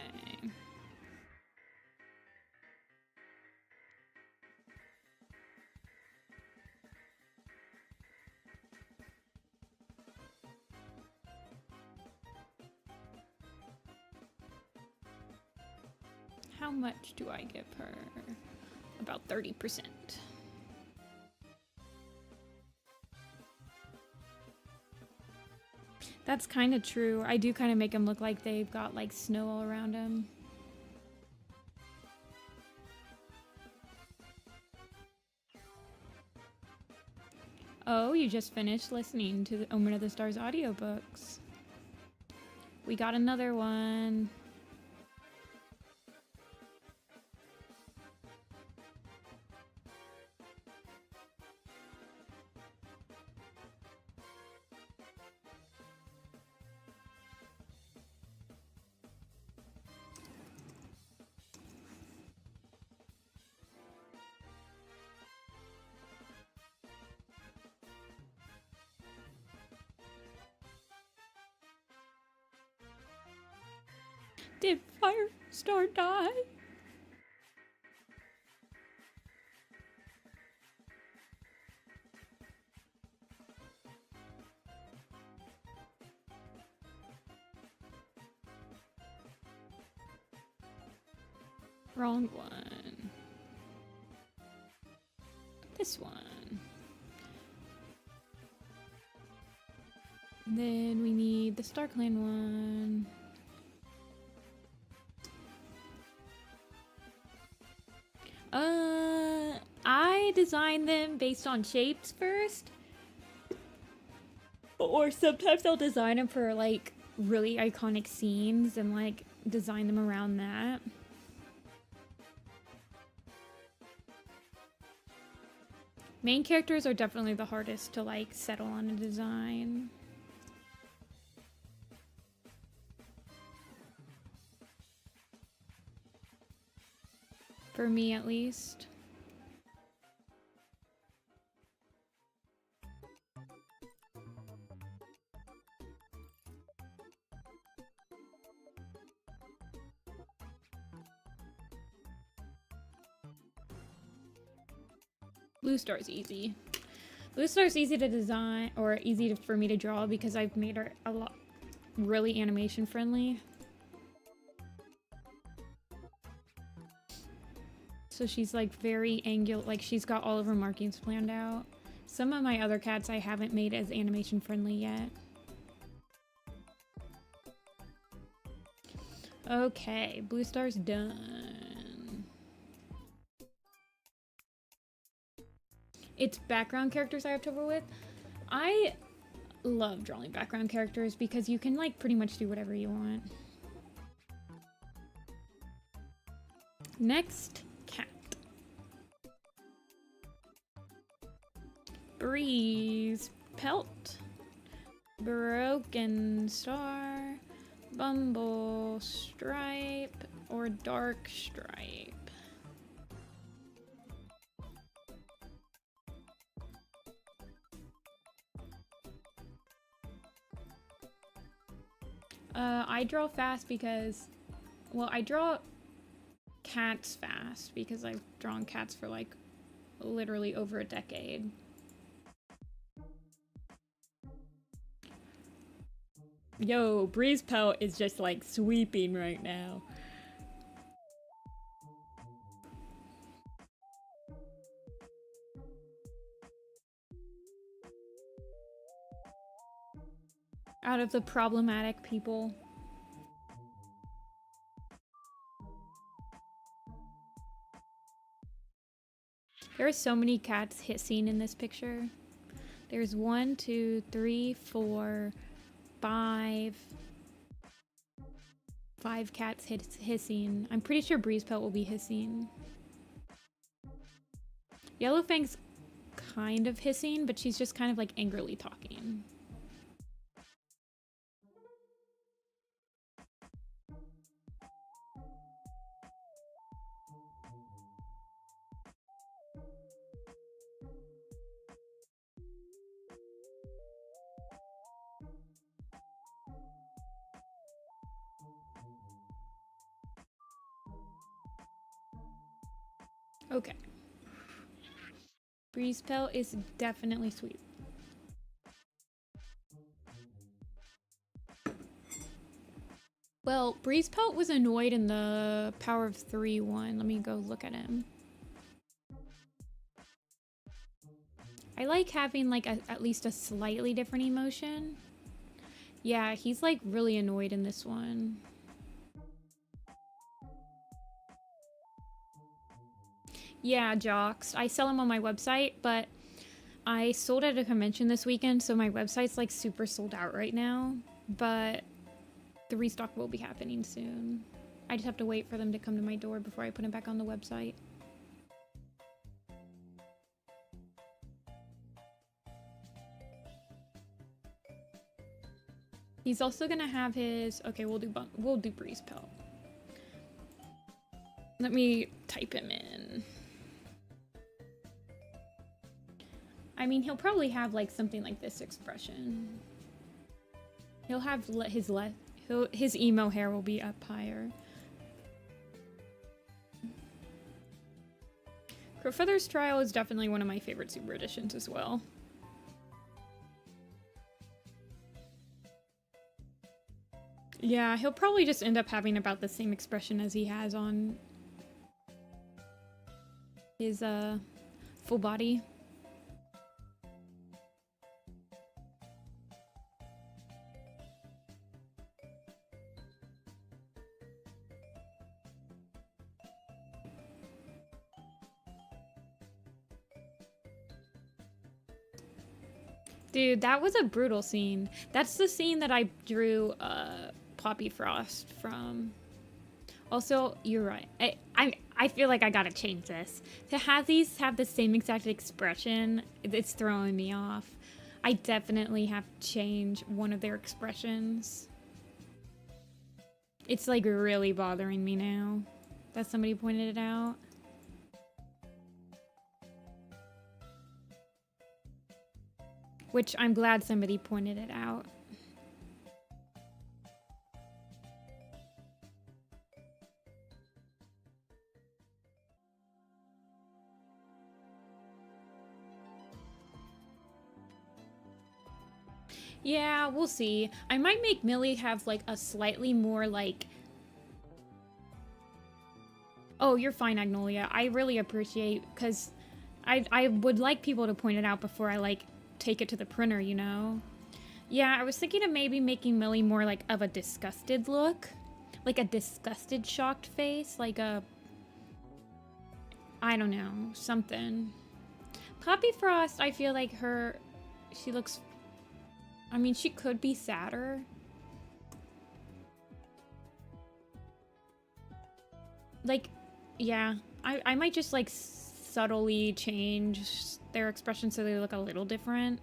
How much do I give her? About 30%. That's kind of true. I do kind of make them look like they've got like snow all around them. Oh, you just finished listening to the Omen of the Stars audiobooks. We got another one. Did Firestar die? Wrong one. This one. Then we need the StarClan one. I designed them based on shapes first. Or sometimes I'll design them for like really iconic scenes and like design them around that. Main characters are definitely the hardest to like settle on a design. For me, at least. Bluestar's easy. Bluestar's easy to design, or easy for me to draw because I've made her a lot really animation friendly. So she's like very angular, like she's got all of her markings planned out. Some of my other cats I haven't made as animation friendly yet. Okay, Bluestar's done. It's background characters I have trouble with. I love drawing background characters because you can like pretty much do whatever you want. Next. Breeze, Pelt, Broken Star, Bumble, Stripe, or Dark Stripe. I draw fast because, well, I draw cats fast because I've drawn cats for like literally over a decade. Yo, Breeze Pelt is just like sweeping right now. Out of the problematic people. There are so many cats hissing in this picture. There's 1, 2, 3, 4, 5. 5 cats hissing. I'm pretty sure Breezepelt will be hissing. Yellowfang's kind of hissing, but she's just kind of like angrily talking. Okay. Breezepelt is definitely sweet. Well, Breezepelt was annoyed in the Power of 3 one. Let me go look at him. I like having like at least a slightly different emotion. Yeah, he's like really annoyed in this one. Yeah, Jocks. I sell them on my website, but I sold at a convention this weekend, so my website's like super sold out right now. But the restock will be happening soon. I just have to wait for them to come to my door before I put them back on the website. He's also gonna have his... Okay, we'll do Breezepelt. Let me type him in. I mean, he'll probably have like something like this expression. He'll have his emo hair will be up higher. Crowfeather's Trial is definitely one of my favorite Super Editions as well. Yeah, he'll probably just end up having about the same expression as he has on his full body. Dude, that was a brutal scene. That's the scene that I drew Poppy Frost from. Also, you're right. I feel like I gotta change this. To have these have the same exact expression, it's throwing me off. I definitely have to change one of their expressions. It's like really bothering me now that somebody pointed it out. Which I'm glad somebody pointed it out. Yeah, we'll see. I might make Millie have like a slightly more like... Oh, you're fine, Agnolia. I really appreciate, because I would like people to point it out before I like take it to the printer, you know? Yeah, I was thinking of maybe making Millie more like of a disgusted look. Like a disgusted, shocked face. Like a... I don't know. Something. Poppy Frost, I feel like she looks... I mean, she could be sadder. Like, yeah. I might just like subtly change their expression so they look a little different.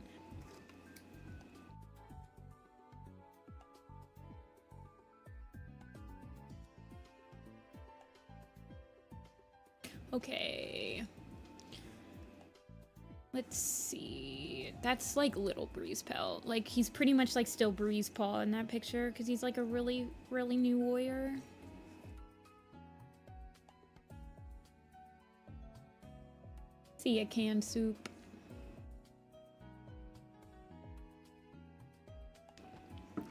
Okay. Let's see. That's like little Breezepelt. Like, he's pretty much like still Breezepaw in that picture because he's like a really, really new warrior. See a canned soup.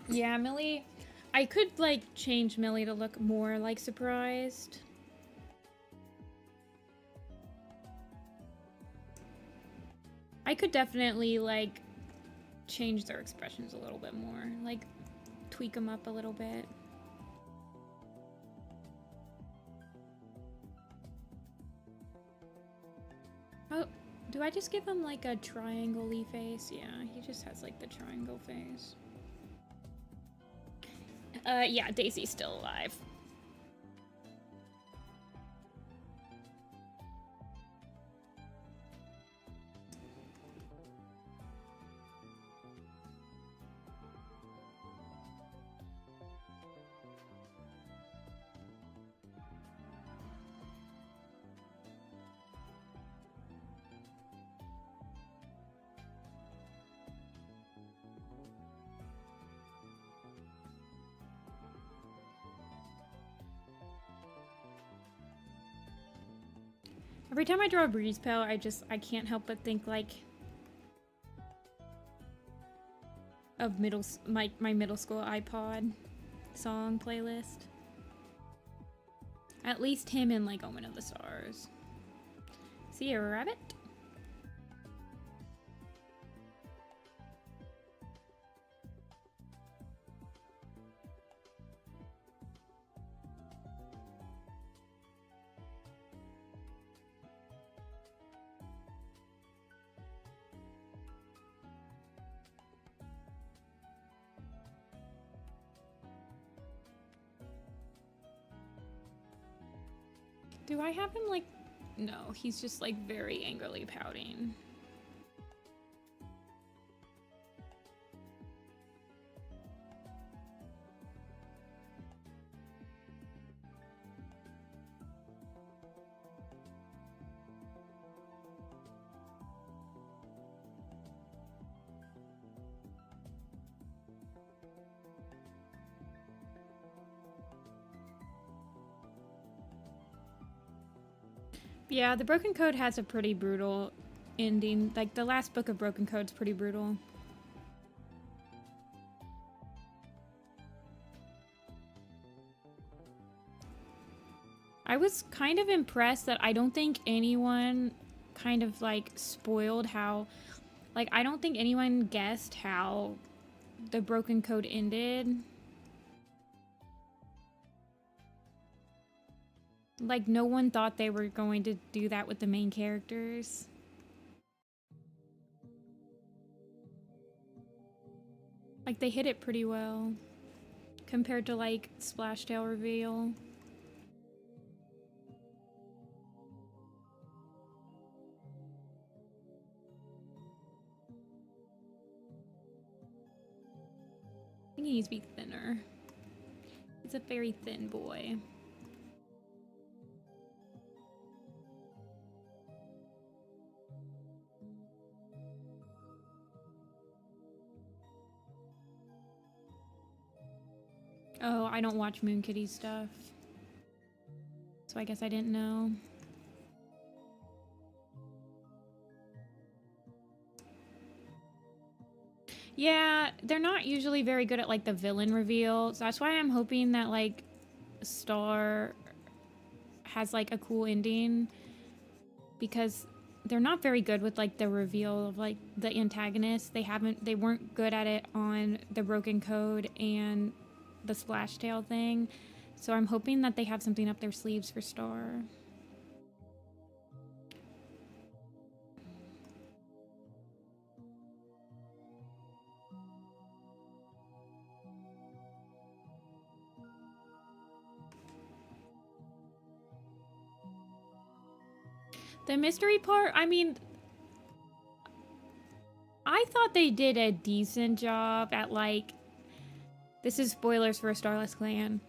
Yeah, Millie. I could like change Millie to look more like surprised. I could definitely like change their expressions a little bit more, like tweak them up a little bit. Oh, do I just give him like a triangle-y face? Yeah, he just has like the triangle face. Yeah, Daisy's still alive. Every time I draw a breeze pal, I can't help but think like of my middle school iPod song playlist. At least him and like Omen of the Stars. See a rabbit? Do I have him like... No, he's just like very angrily pouting. Yeah, the Broken Code has a pretty brutal ending. Like, the last book of Broken Code's pretty brutal. I was kind of impressed that I don't think anyone kind of, like, spoiled how... Like, I don't think anyone guessed how the Broken Code ended. Like, no one thought they were going to do that with the main characters. Like, they hit it pretty well. Compared to, like, Splashtail reveal. I think he needs to be thinner. He's a very thin boy. Oh, I don't watch Moon Kitty stuff. So I guess I didn't know. Yeah, they're not usually very good at like the villain reveal. So that's why I'm hoping that like Star has like a cool ending. Because they're not very good with like the reveal of like the antagonist. They weren't good at it on the Broken Code and the Splashtail thing. So I'm hoping that they have something up their sleeves for Star. The mystery part, I mean, I thought they did a decent job at like, this is spoilers for A Starless Clan.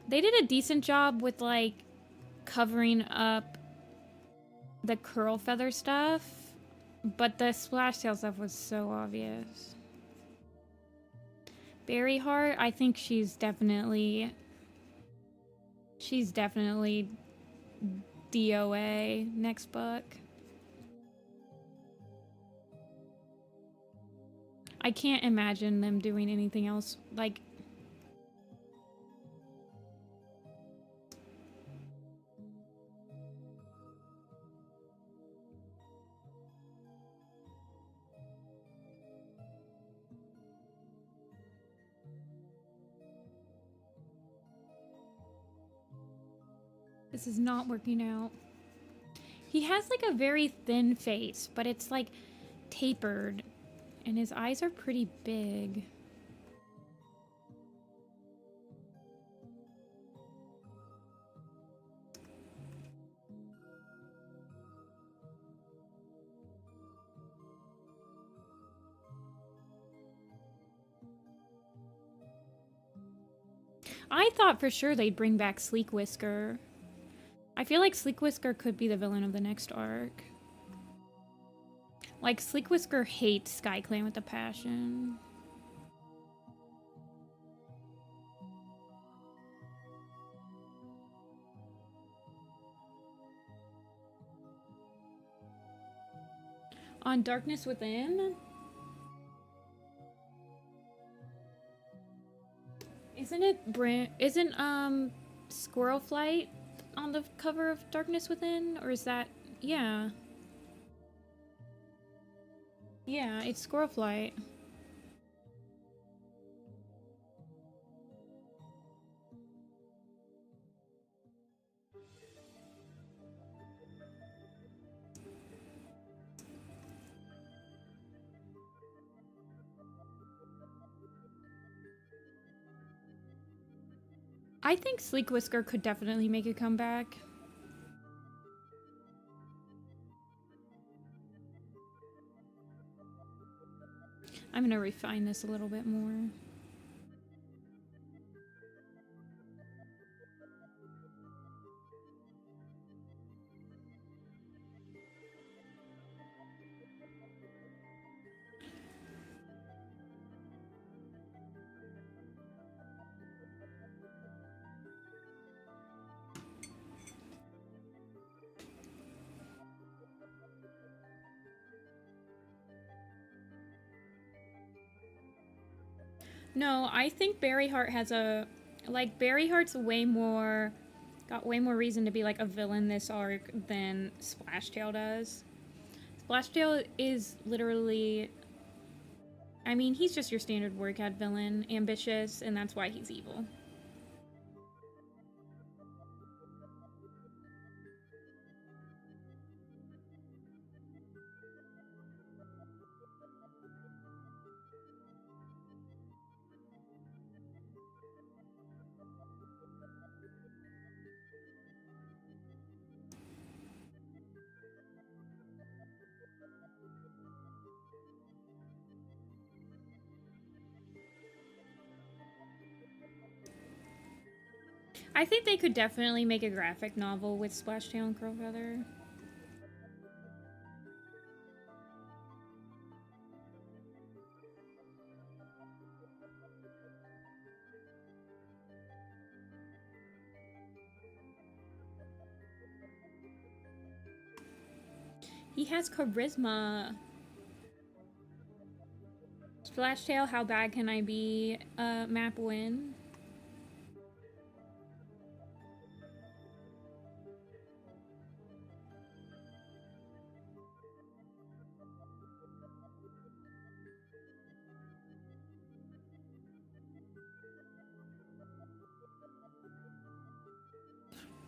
They did a decent job with like covering up the Crowfeather stuff, but the Splashtail stuff was so obvious. Berryheart, I think she's definitely DOA next book. I can't imagine them doing anything else. Like, this is not working out. He has like a very thin face, but it's like tapered, and his eyes are pretty big. I thought for sure they'd bring back Sleek Whisker. I feel like Sleek Whisker could be the villain of the next arc. Like, Sleek Whisker hates SkyClan with a passion. On Darkness Within? Isn't Squirrel Flight on the cover of Darkness Within? Or is that, yeah. Yeah, it's Squirrel Flight. I think Sleek Whisker could definitely make a comeback. I'm gonna refine this a little bit more. No, I think Berryheart has a... Like, Berryheart's got way more reason to be, like, a villain this arc than Splashtail does. Splashtail is literally... I mean, he's just your standard WordCat villain, ambitious, and that's why he's evil. I think they could definitely make a graphic novel with Splashtail and Crowfeather. He has charisma. Splashtail, how bad can I be? Map win.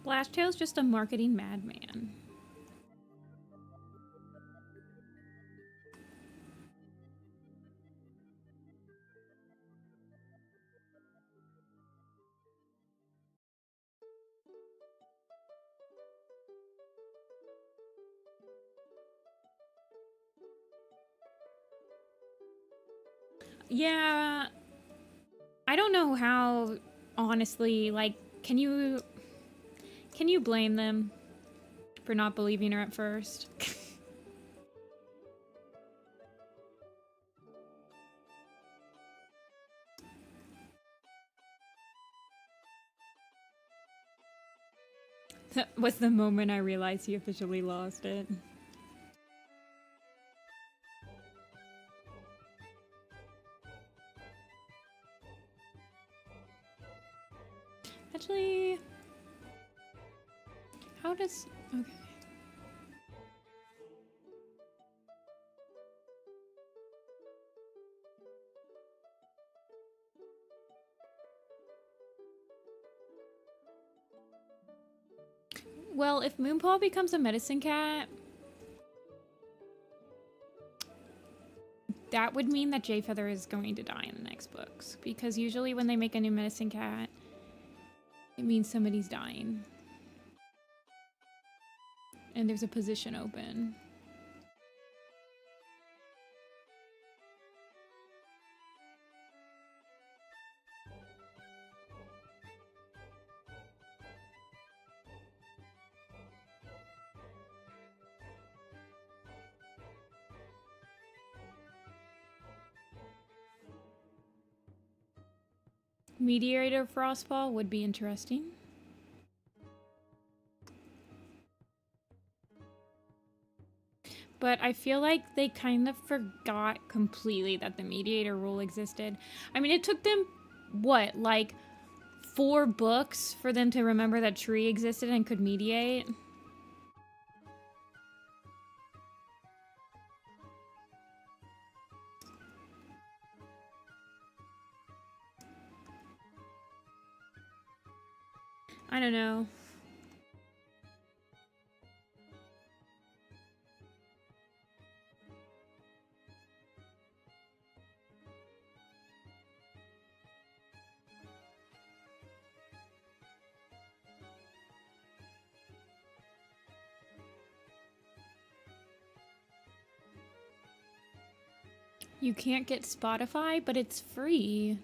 Splashtail's just a marketing madman. Yeah, I don't know how, honestly, like, can you blame them for not believing her at first? That was the moment I realized he officially lost it. Actually, how does... Okay. Well, if Moonpaw becomes a medicine cat, that would mean that Jayfeather is going to die in the next books. Because usually when they make a new medicine cat, it means somebody's dying. And there's a position open. Mediator Frostfall would be interesting. But I feel like they kind of forgot completely that the mediator rule existed. I mean, it took them, what, like 4 books for them to remember that Tree existed and could mediate? I don't know. You can't get Spotify, but it's free.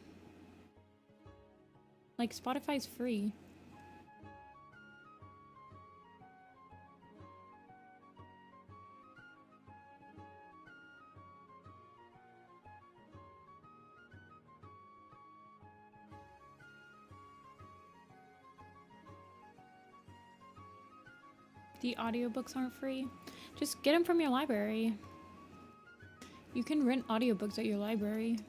Like, Spotify's free. The audiobooks aren't free. Just get them from your library. You can rent audiobooks at your library.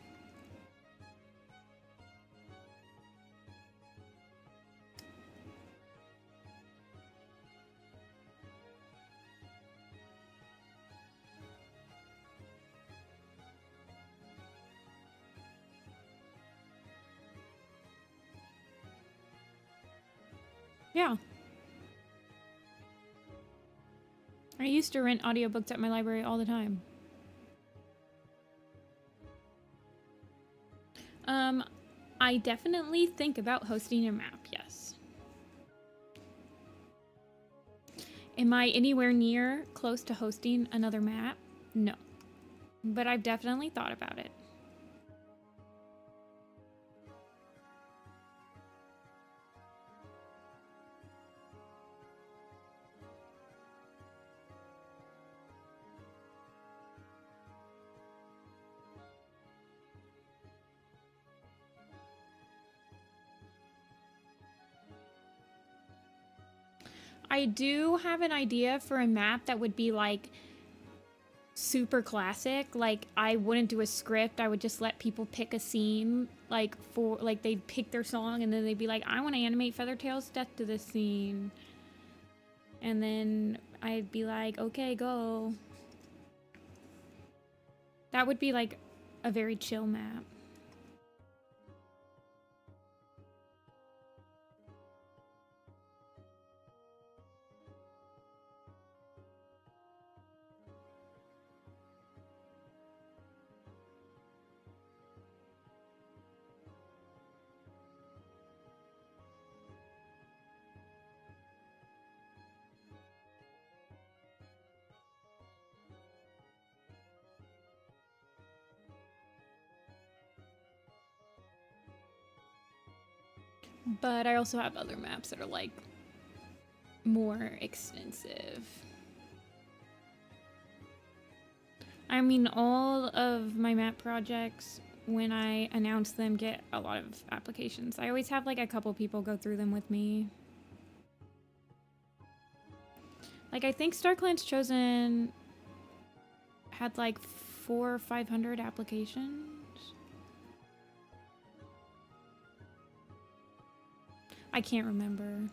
Yeah. I used to rent audiobooks at my library all the time. I definitely think about hosting a map, yes. Am I anywhere near close to hosting another map? No. But I've definitely thought about it. I do have an idea for a map that would be like super classic. Like, I wouldn't do a script. I would just let people pick a scene. Like, they'd pick their song and then they'd be like, I want to animate Feathertail's death to this scene. And then I'd be like, okay, go. That would be like a very chill map. But I also have other maps that are like more extensive. I mean, all of my map projects, when I announce them, get a lot of applications. I always have like a couple people go through them with me. Like, I think StarClan's Chosen had like 400 or 500 applications. I can't remember.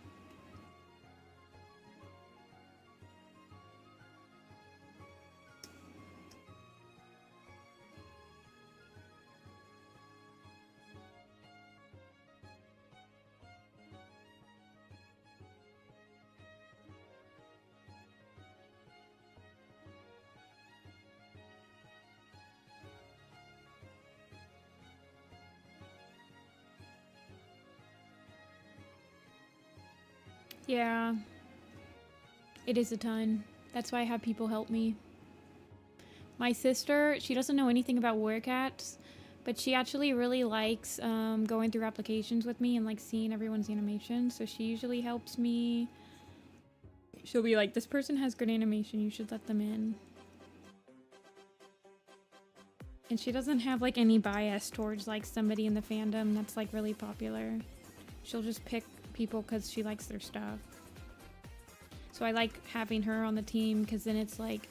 Yeah. It is a ton. That's why I have people help me. My sister, she doesn't know anything about warrior cats, but she actually really likes going through applications with me and like seeing everyone's animation. So she usually helps me. She'll be like, this person has good animation, you should let them in. And she doesn't have like any bias towards like somebody in the fandom that's like really popular. She'll just pick people because she likes their stuff. So I like having her on the team because then it's like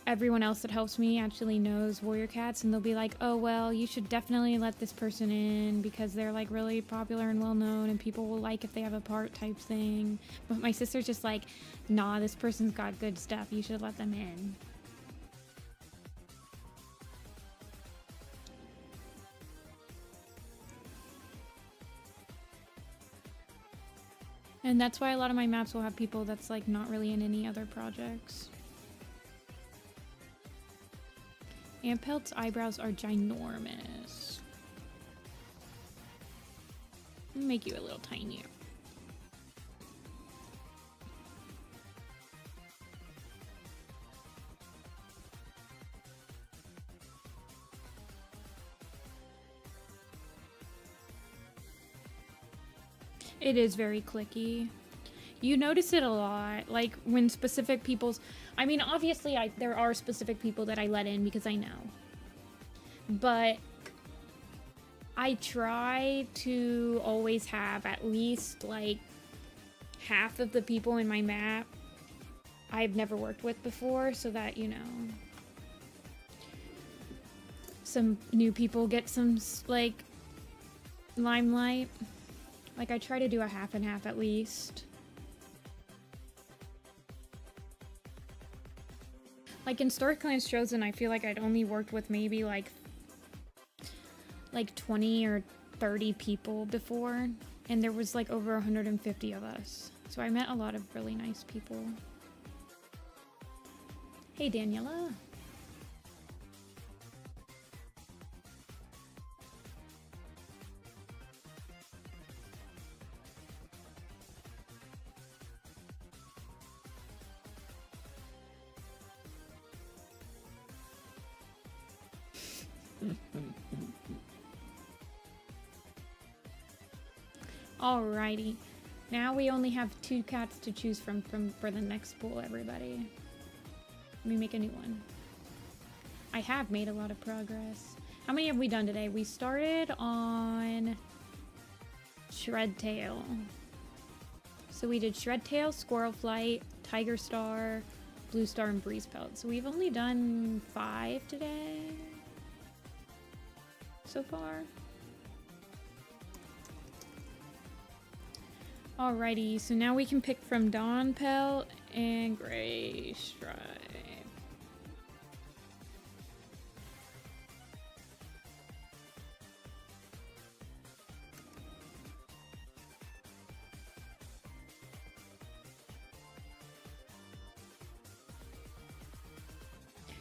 everyone else that helps me actually knows warrior cats, and they'll be like, oh well, you should definitely let this person in because they're like really popular and well known and people will like if they have a part type thing. But my sister's just like, nah, this person's got good stuff, you should let them in. And that's why a lot of my maps will have people that's like not really in any other projects. Ampelt's eyebrows are ginormous. Make you a little tinier. It is very clicky. You notice it a lot, like when specific people's... I mean, obviously there are specific people that I let in because I know. But I try to always have at least like half of the people in my map I've never worked with before, so that, you know, some new people get some like limelight. Like I try to do a half and half at least. Like in Story Clans Chosen, I feel like I'd only worked with maybe like 20 or 30 people before, and there was like over 150 of us. So I met a lot of really nice people. Hey Daniela. Alrighty. Now we only have 2 cats to choose from for the next pool, everybody. Let me make a new one. I have made a lot of progress. How many have we done today? We started on Shredtail. So we did Shredtail, Squirrel Flight, Tiger Star, Bluestar, and Breeze Pelt. So we've only done 5 today so far. Alrighty, so now we can pick from Dawn Pelt and Gray Stripe.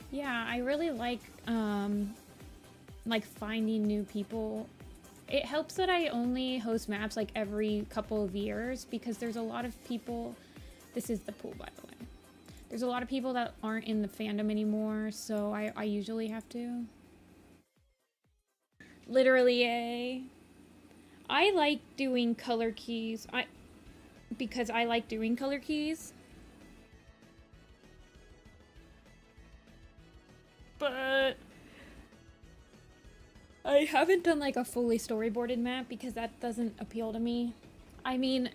Yeah, I really like finding new people. It helps that I only host maps like every couple of years because there's a lot of people. This is the pool, by the way. There's a lot of people that aren't in the fandom anymore, so I usually have to. Literally, I like doing color keys. Because I like doing color keys. But I haven't done like a fully storyboarded map because that doesn't appeal to me. I mean,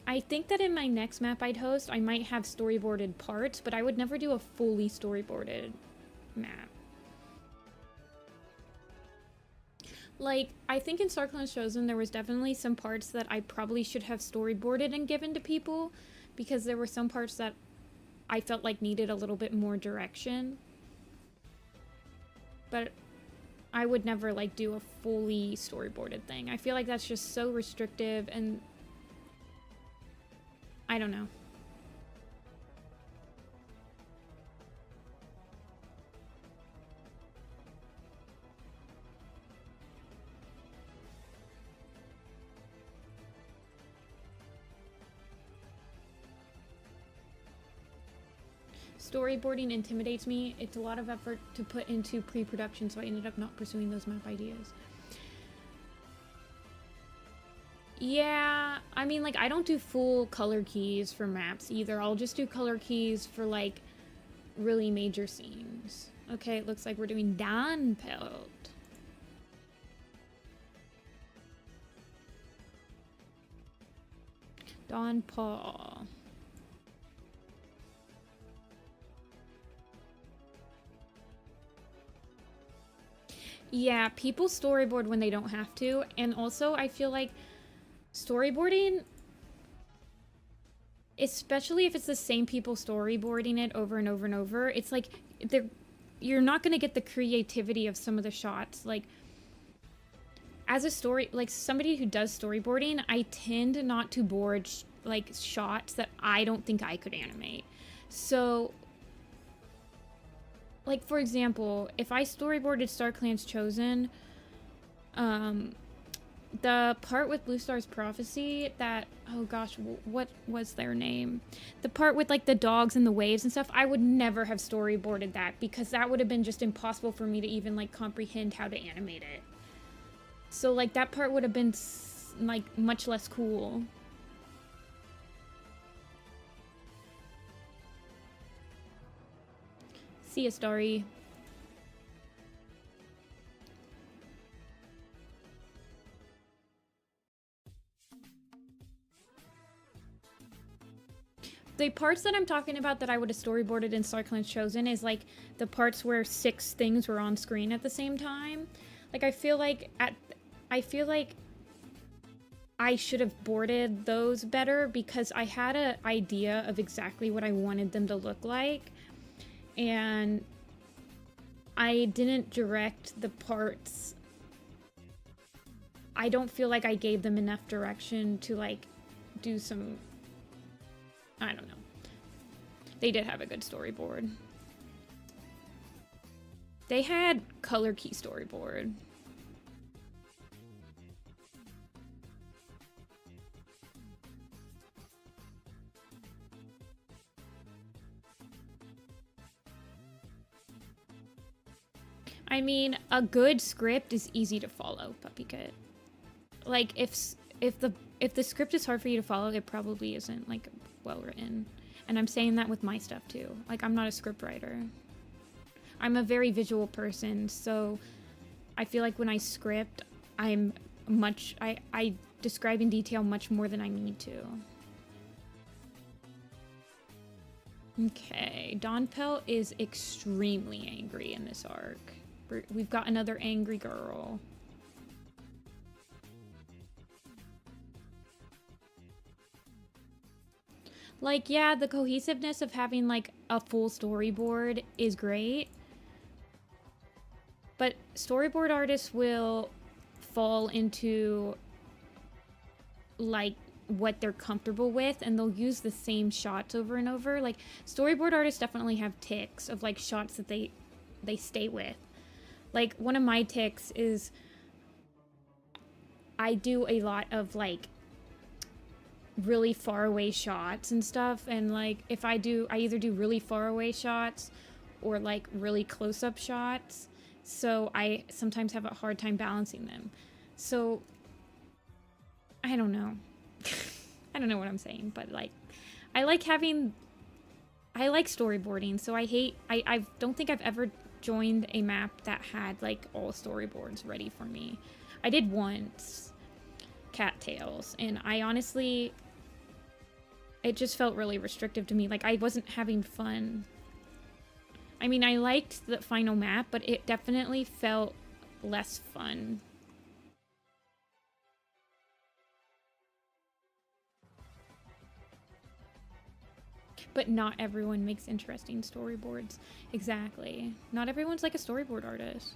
I think that in my next map I'd host, I might have storyboarded parts, but I would never do a fully storyboarded map. Like, I think in Star Clan Chosen there was definitely some parts that I probably should have storyboarded and given to people because there were some parts that I felt like needed a little bit more direction. But I would never like do a fully storyboarded thing. I feel like that's just so restrictive and I don't know. storyboarding intimidates me. It's a lot of effort to put into pre-production, so I ended up not pursuing those map ideas. Yeah, I mean, like, I don't do full color keys for maps either. I'll just do color keys for, like, really major scenes. Okay, it looks like we're doing Dawn Pelt. Dawn Paw. Yeah, people storyboard when they don't have to, and also I feel like storyboarding, especially if it's the same people storyboarding it over and over and over, it's like you're not going to get the creativity of some of the shots. Like, as a story, like somebody who does storyboarding, I tend not to board like shots that I don't think I could animate. So, like, for example, if I storyboarded StarClan's Chosen, the part with Bluestar's prophecy that, oh gosh, what was their name? The part with, like, the dogs and the waves and stuff, I would never have storyboarded that because that would have been just impossible for me to even, like, comprehend how to animate it. So, like, that part would have been, like, much less cool. See ya, Starry. The parts that I'm talking about that I would have storyboarded in StarClan's Chosen is, like, the parts where 6 things were on screen at the same time. Like, I feel like I should have boarded those better because I had an idea of exactly what I wanted them to look like. And I didn't direct the parts. I don't feel like I gave them enough direction to, like, do some... I don't know. They did have a good storyboard. They had color key storyboard. I mean, a good script is easy to follow, Puppykit. Like, if the script is hard for you to follow, it probably isn't, like, well written. And I'm saying that with my stuff too. Like, I'm not a script writer. I'm a very visual person, so I feel like when I script, I describe in detail much more than I need to. Okay, Dawn Pelt is extremely angry in this arc. We've got another angry girl. Like, yeah, the cohesiveness of having, like, a full storyboard is great. But storyboard artists will fall into, like, what they're comfortable with, and they'll use the same shots over and over. Like, storyboard artists definitely have tics of, like, shots that they stay with. Like, one of my tics is I do a lot of, like, really far away shots and stuff, and, like, if I either do really far away shots or, like, really close-up shots, so I sometimes have a hard time balancing them. So, I don't know. I don't know what I'm saying, but, like, I like storyboarding, so I don't think I've ever joined a map that had, like, all storyboards ready for me. I did once, Cattails, and I honestly, it just felt really restrictive to me. Like, I wasn't having fun. I mean, I liked the final map, but it definitely felt less fun. But not everyone makes interesting storyboards. Exactly. Not everyone's like a storyboard artist.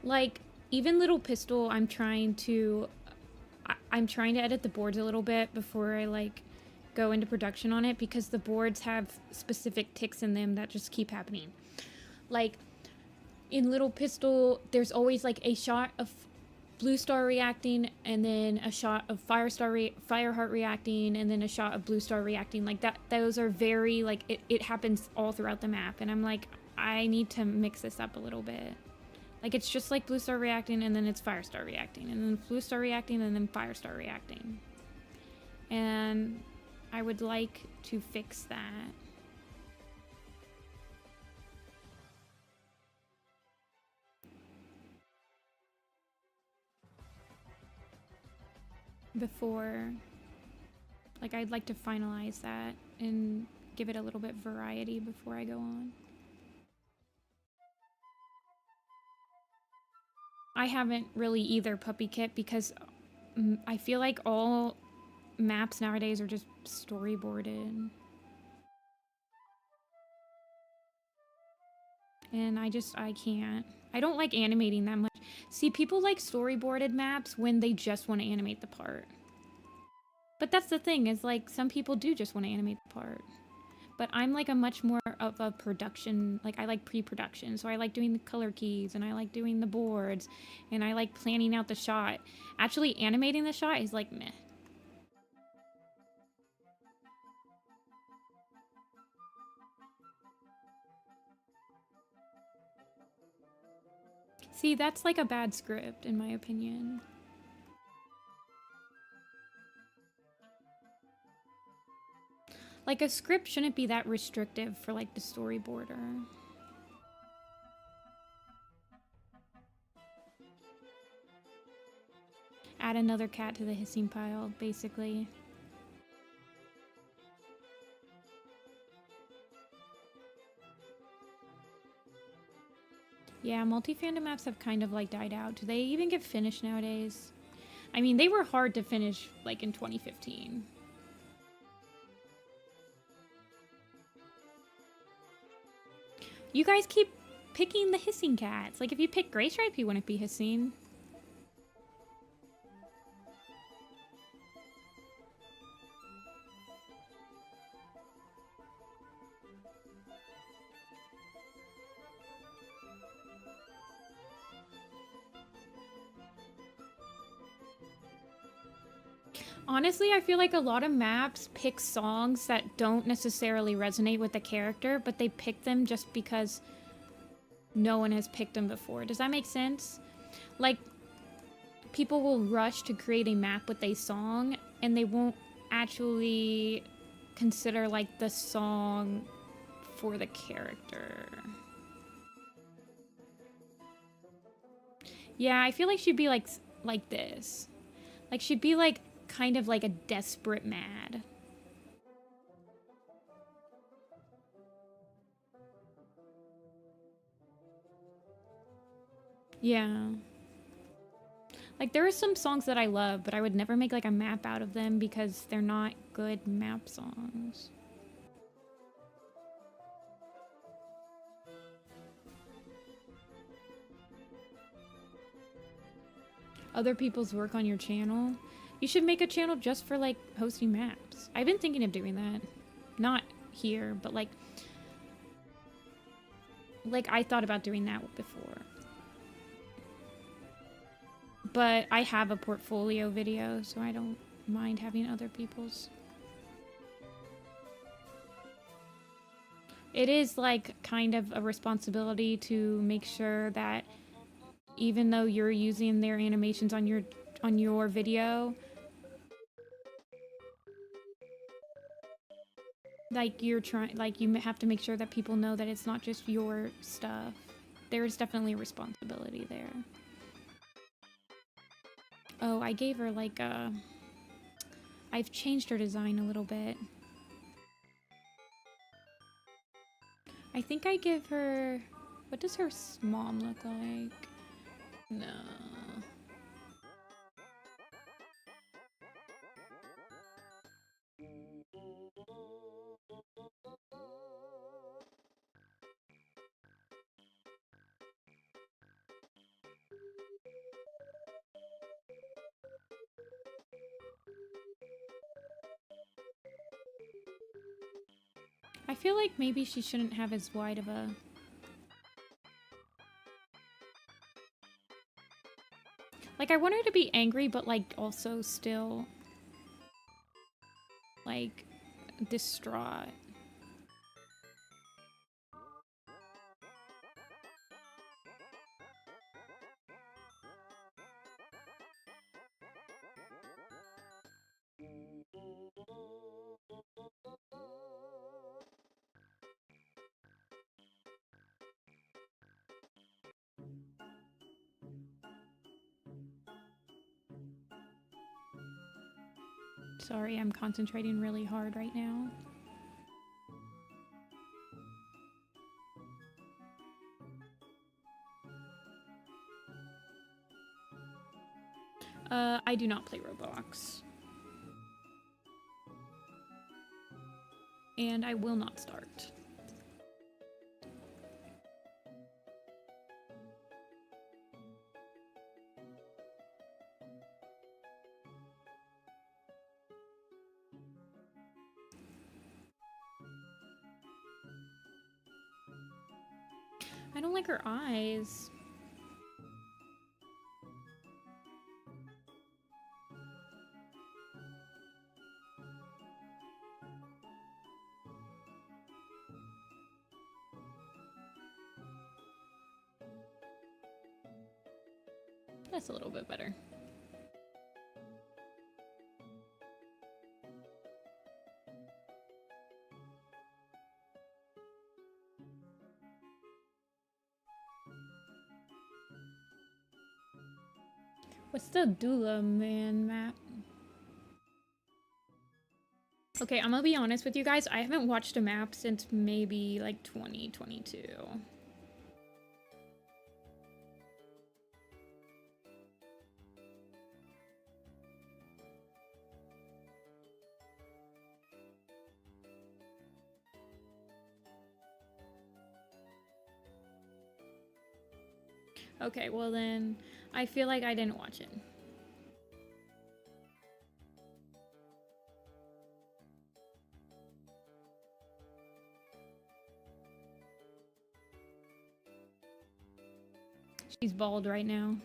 Like, even Little Pistol, I'm trying to edit the boards a little bit before I, like, go into production on it, because the boards have specific tics in them that just keep happening. Like, in Little Pistol, there's always, like, a shot of Bluestar reacting, and then a shot of Fireheart reacting, and then a shot of Bluestar reacting. Like that, those are very, like, it happens all throughout the map. And I'm like, I need to mix this up a little bit. Like, it's just like Bluestar reacting, and then it's Firestar reacting, and then Bluestar reacting, and then Firestar reacting. And I would like to fix that. Before, like, I'd like to finalize that and give it a little bit variety before I go on. I haven't really either, Puppy Kit, because I feel like all maps nowadays are just storyboarded. And I can't. I don't like animating that much. See, people like storyboarded maps when they just want to animate the part. But that's the thing, is like, some people do just want to animate the part. But I'm like a much more of a production, like I like pre-production. So I like doing the color keys, and I like doing the boards, and I like planning out the shot. Actually animating the shot is like meh. See, that's like a bad script, in my opinion. Like, a script shouldn't be that restrictive for, like, the storyboarder. Add another cat to the hissing pile, basically. Yeah, multi-fandom maps have kind of, like, died out. Do they even get finished nowadays? I mean, they were hard to finish, like, in 2015. You guys keep picking the hissing cats. Like, if you pick Gray Stripe, you wouldn't be hissing. Honestly, I feel like a lot of maps pick songs that don't necessarily resonate with the character, but they pick them just because no one has picked them before. Does that make sense? Like, people will rush to create a map with a song, and they won't actually consider, like, the song for the character. Yeah, I feel like she'd be like this. Like, she'd be like kind of like a desperate mad. Yeah. Like, there are some songs that I love, but I would never make like a map out of them because they're not good map songs. Other people's work on your channel? You should make a channel just for, like, hosting maps. I've been thinking of doing that. Not here, but, like, I thought about doing that before. But I have a portfolio video, so I don't mind having other people's. It is, like, kind of a responsibility to make sure that even though you're using their animations on your video, like, you have to make sure that people know that it's not just your stuff. There's definitely a responsibility there. Oh, I gave her like I've changed her design a little bit. I think I give her, what does her mom look like? No. I feel like maybe she shouldn't have as wide of a... Like, I want her to be angry, but, like, also still, like, distraught. Sorry, I'm concentrating really hard right now. I do not play Roblox. And I will not start. I don't like her eyes. That's a little bit better. What's the Doula Man map? Okay, I'm gonna be honest with you guys. I haven't watched a map since maybe like 2022. Okay, well then, I feel like I didn't watch it. She's bald right now.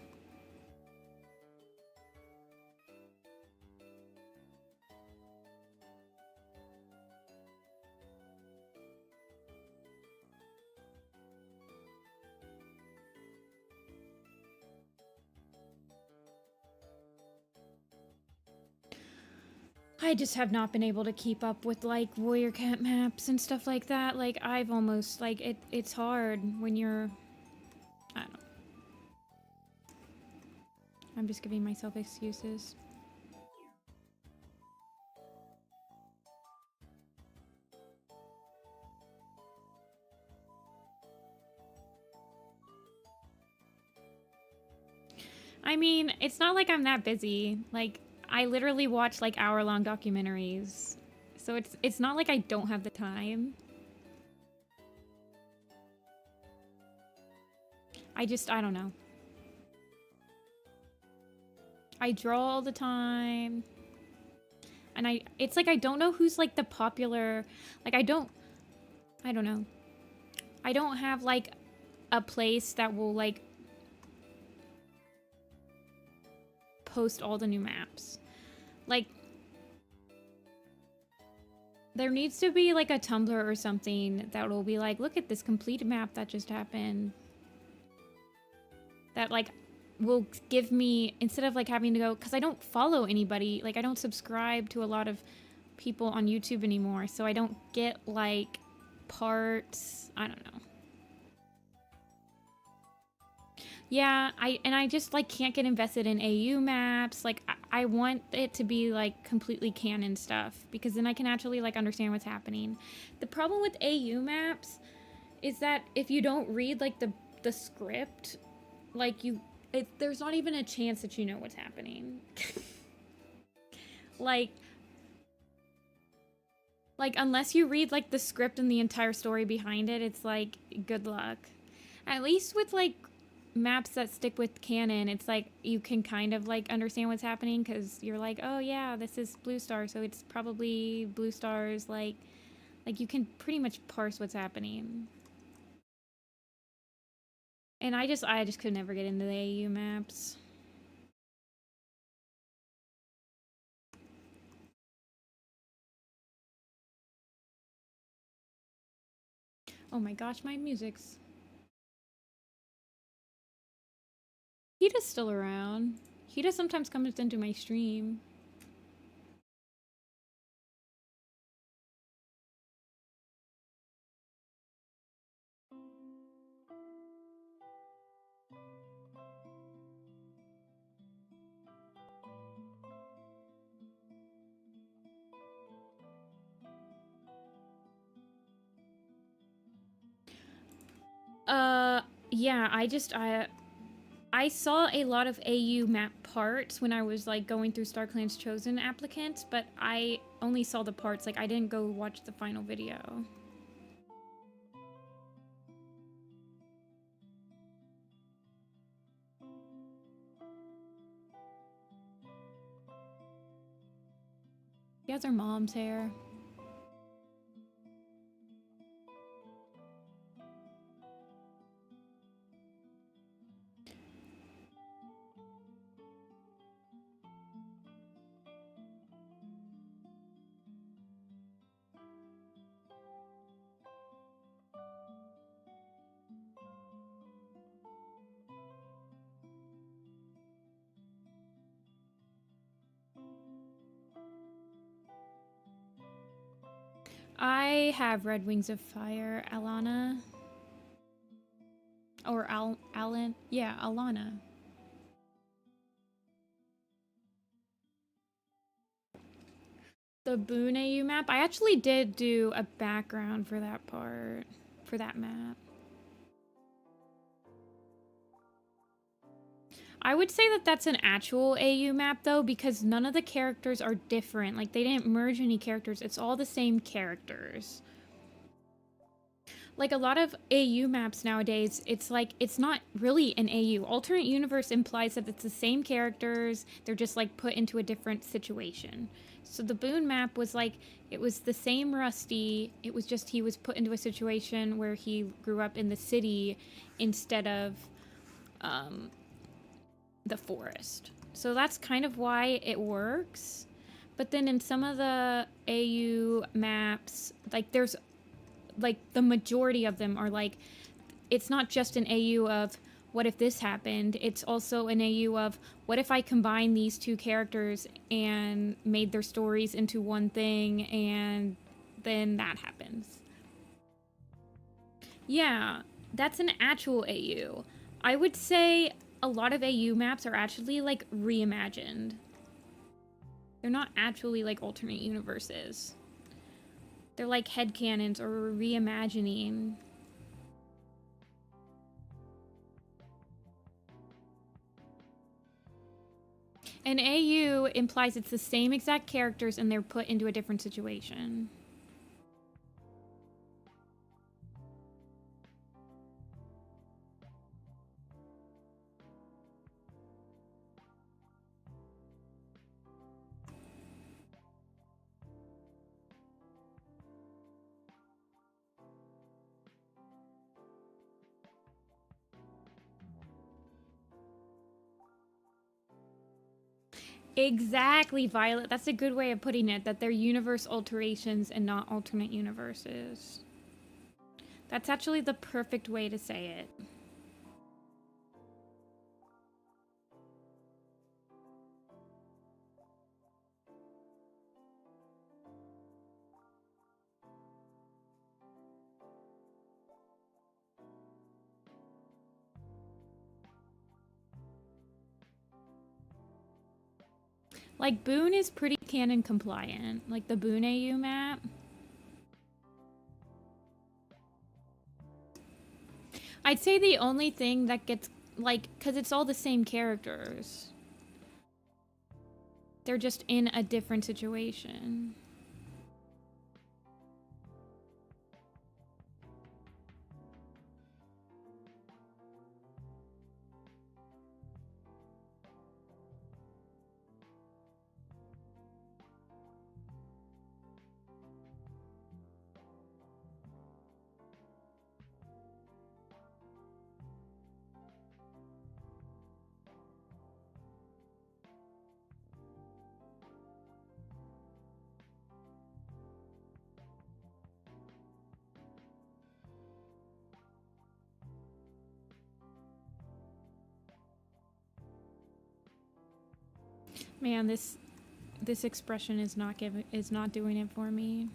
I just have not been able to keep up with like warrior cat maps and stuff like that. Like I've almost like it's hard when you're, I don't know. I'm just giving myself excuses. I mean, it's not like I'm that busy. Like I literally watch like hour-long documentaries. So it's not like I don't have the time. I don't know. I draw all the time. And it's like I don't know who's like the popular, like I don't know. I don't have like a place that will like post all the new maps. Like there needs to be like a Tumblr or something that will be like, look at this complete map that just happened. That like will give me, instead of like having to go, because I don't follow anybody, like I don't subscribe to a lot of people on YouTube anymore, so I don't get like parts, I don't know. Yeah, I just like can't get invested in AU maps. Like I want it to be like completely canon stuff because then I can actually like understand what's happening. The problem with AU maps is that if you don't read like the script, like there's not even a chance that you know what's happening. like unless you read like the script and the entire story behind it, it's like good luck. At least with like maps that stick with canon, it's like you can kind of like understand what's happening because you're like, oh yeah, this is Bluestar, so it's probably Bluestar's like you can pretty much parse what's happening. And I just could never get into the AU maps. Oh my gosh, my music's... Hita's still around. Hita sometimes comes into my stream. Yeah, I saw a lot of AU map parts when I was like going through StarClan's Chosen applicants, but I only saw the parts, like I didn't go watch the final video. She has her mom's hair. I have Red Wings of Fire, Alana. Or Alan. Yeah, Alana. The Boone AU map. I actually did do a background for that part. For that map. I would say that that's an actual AU map though, because none of the characters are different. Like they didn't merge any characters. It's all the same characters. Like a lot of AU maps nowadays, it's like, it's not really an AU. Alternate universe implies that it's the same characters. They're just like put into a different situation. So the Boone map was like, it was the same Rusty. It was just he was put into a situation where he grew up in the city instead of the forest. So that's kind of why it works. But then in some of the AU maps, like there's like the majority of them are like, it's not just an AU of what if this happened, it's also an AU of what if I combine these two characters and made their stories into one thing and then that happens. Yeah, that's an actual AU. I would say a lot of AU maps are actually like reimagined. They're not actually like alternate universes. They're like headcanons or reimagining. An AU implies it's the same exact characters and they're put into a different situation. Exactly, Violet. That's a good way of putting it, that they're universe alterations and not alternate universes. That's actually the perfect way to say it. Like, Boone is pretty canon compliant. Like, the Boone AU map. I'd say the only thing that gets, like, because it's all the same characters. They're just in a different situation. Man, this expression is not doing it for me.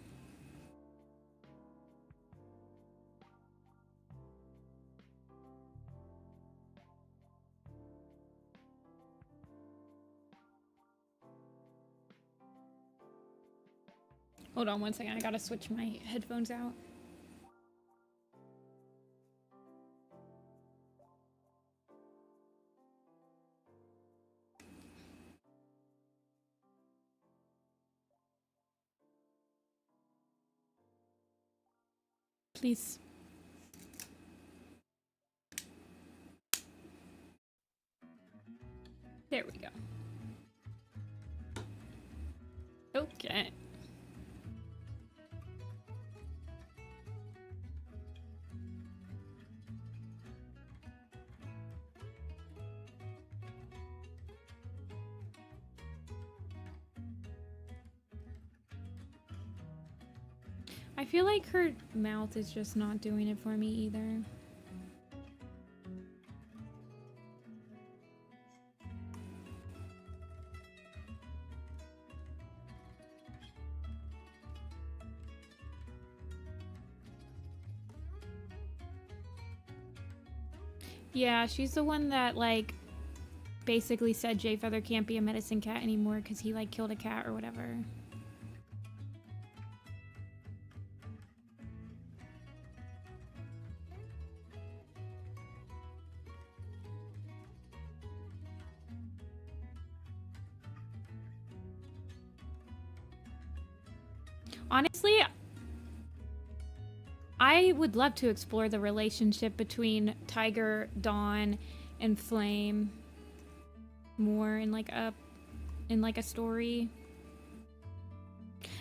Hold on one second, I gotta switch my headphones out. Please. There we go. Okay. I feel like her mouth is just not doing it for me either. Yeah, she's the one that, like, basically said Jay Feather can't be a medicine cat anymore because he, like, killed a cat or whatever. Honestly, I would love to explore the relationship between Tiger, Dawn, and Flame more in like a story.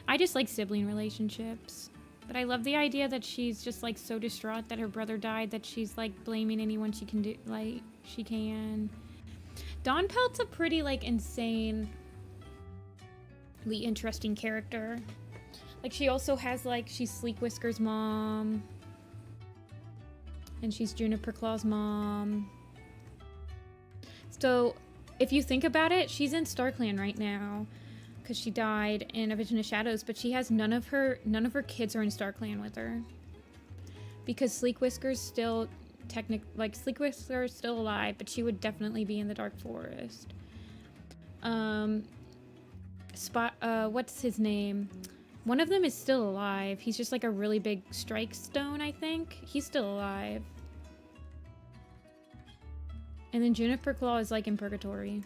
I just like sibling relationships. But I love the idea that she's just like so distraught that her brother died that she's like blaming anyone she can do, like she can. Dawn Pelt's a pretty like insanely interesting character. Like, she also has, like, she's Sleek Whisker's mom. And she's Juniper Claw's mom. So, if you think about it, she's in StarClan right now. Because she died in A Vision of Shadows. But she has none of her kids are in StarClan with her. Because Sleek Whisker's still, Sleek Whisker's still alive. But she would definitely be in the Dark Forest. What's his name? One of them is still alive. He's just like a really big strike stone, I think. He's still alive. And then Juniper Claw is like in purgatory.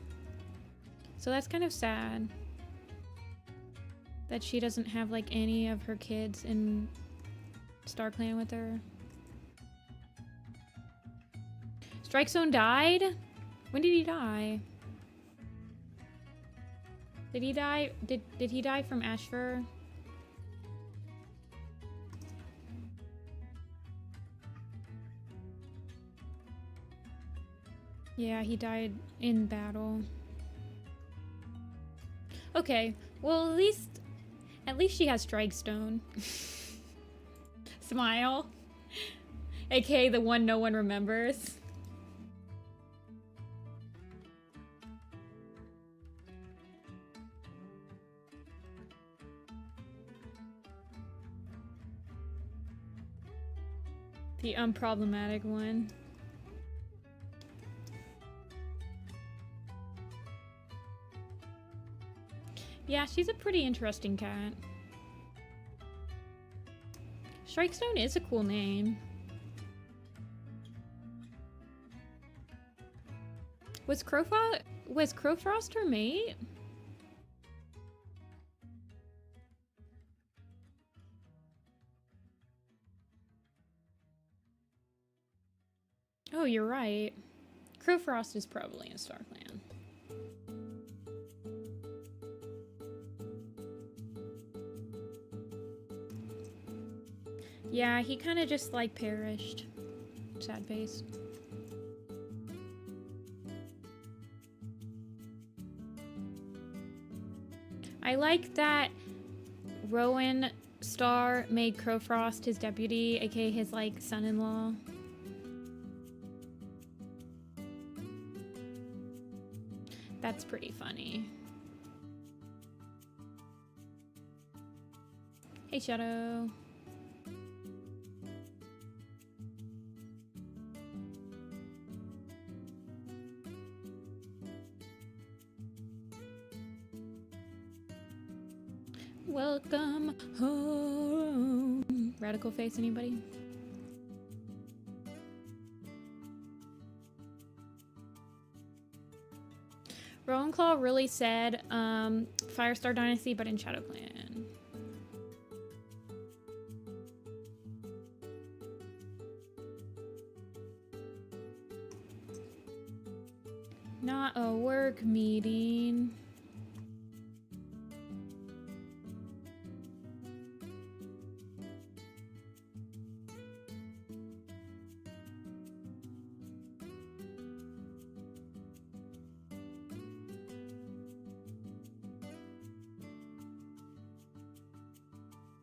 So that's kind of sad. That she doesn't have like any of her kids in StarClan with her. Strike Stone died? When did he die? Did he die? Did he die from Ashfur? Yeah, he died in battle. Okay, well at least she has Strike Stone. Smile. AKA the one no one remembers. The unproblematic one. Yeah, she's a pretty interesting cat. Strikestone is a cool name. Was Crowfrost her mate? Oh, you're right. Crowfrost is probably in StarClan. Yeah, he kind of just, like, perished. Sad face. I like that Rowan Star made Crowfrost his deputy, aka his, like, son-in-law. That's pretty funny. Hey, Shadow. Welcome home. Radical face, anybody? Rowan really said Firestar Dynasty, but in Shadow Clan. Not a work meeting.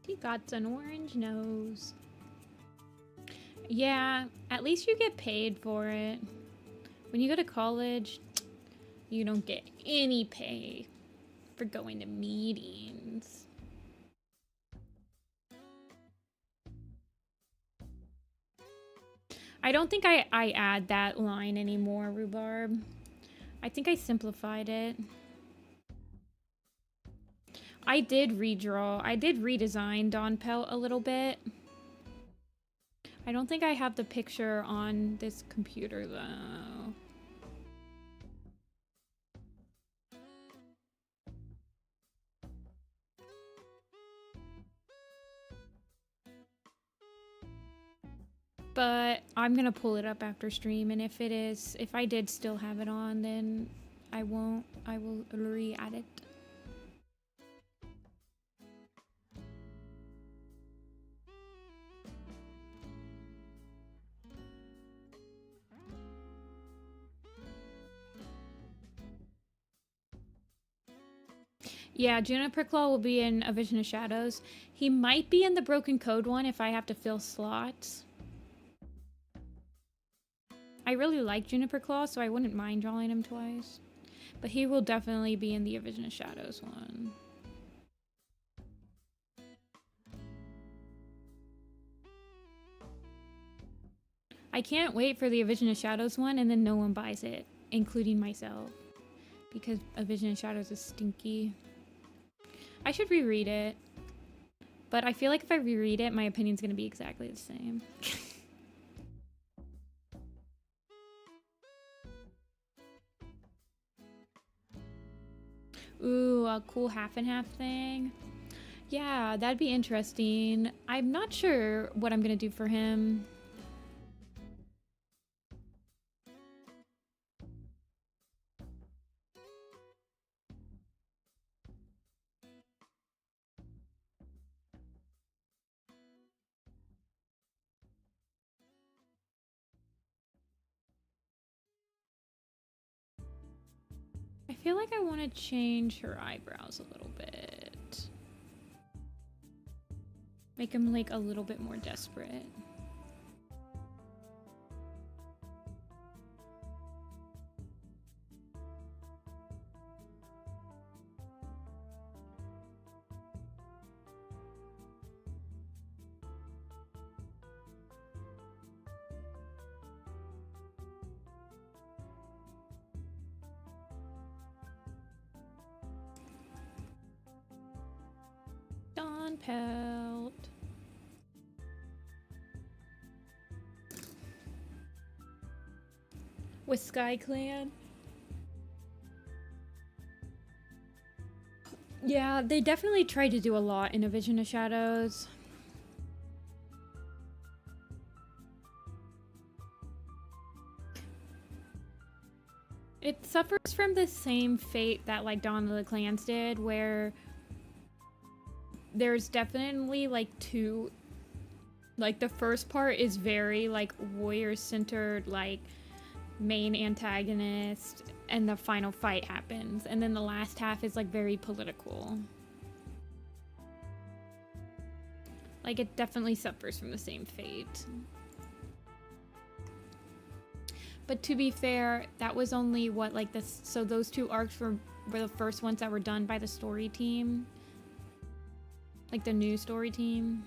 He got an orange nose. Yeah, at least you get paid for it. When you go to college, you don't get any pay for going to meetings. I don't think I add that line anymore, Rhubarb. I think I simplified it. I did redesign Dawn Pelt a little bit. I don't think I have the picture on this computer though. But I'm gonna pull it up after stream, and if I did still have it on, then I will re-add it. Yeah, Juniper Claw will be in A Vision of Shadows. He might be in the Broken Code one if I have to fill slots. I really like Juniper Claw, so I wouldn't mind drawing him twice. But he will definitely be in the A Vision of Shadows one. I can't wait for the A Vision of Shadows one, and then no one buys it, including myself. Because A Vision of Shadows is stinky. I should reread it. But I feel like if I reread it, my opinion's gonna be exactly the same. Ooh, a cool half and half thing. Yeah, that'd be interesting. I'm not sure what I'm gonna do for him. I feel like I want to change her eyebrows a little bit. Make him like a little bit more desperate. Dawn Pelt. With Sky Clan. Yeah, they definitely tried to do a lot in A Vision of Shadows. It suffers from the same fate that like Dawn of the Clans did, where there's definitely like two, like the first part is very like warrior centered, like main antagonist, and the final fight happens, and then the last half is like very political. Like it definitely suffers from the same fate. But to be fair, that was only what, like this, so those two arcs were the first ones that were done by the story team. Like the new story team.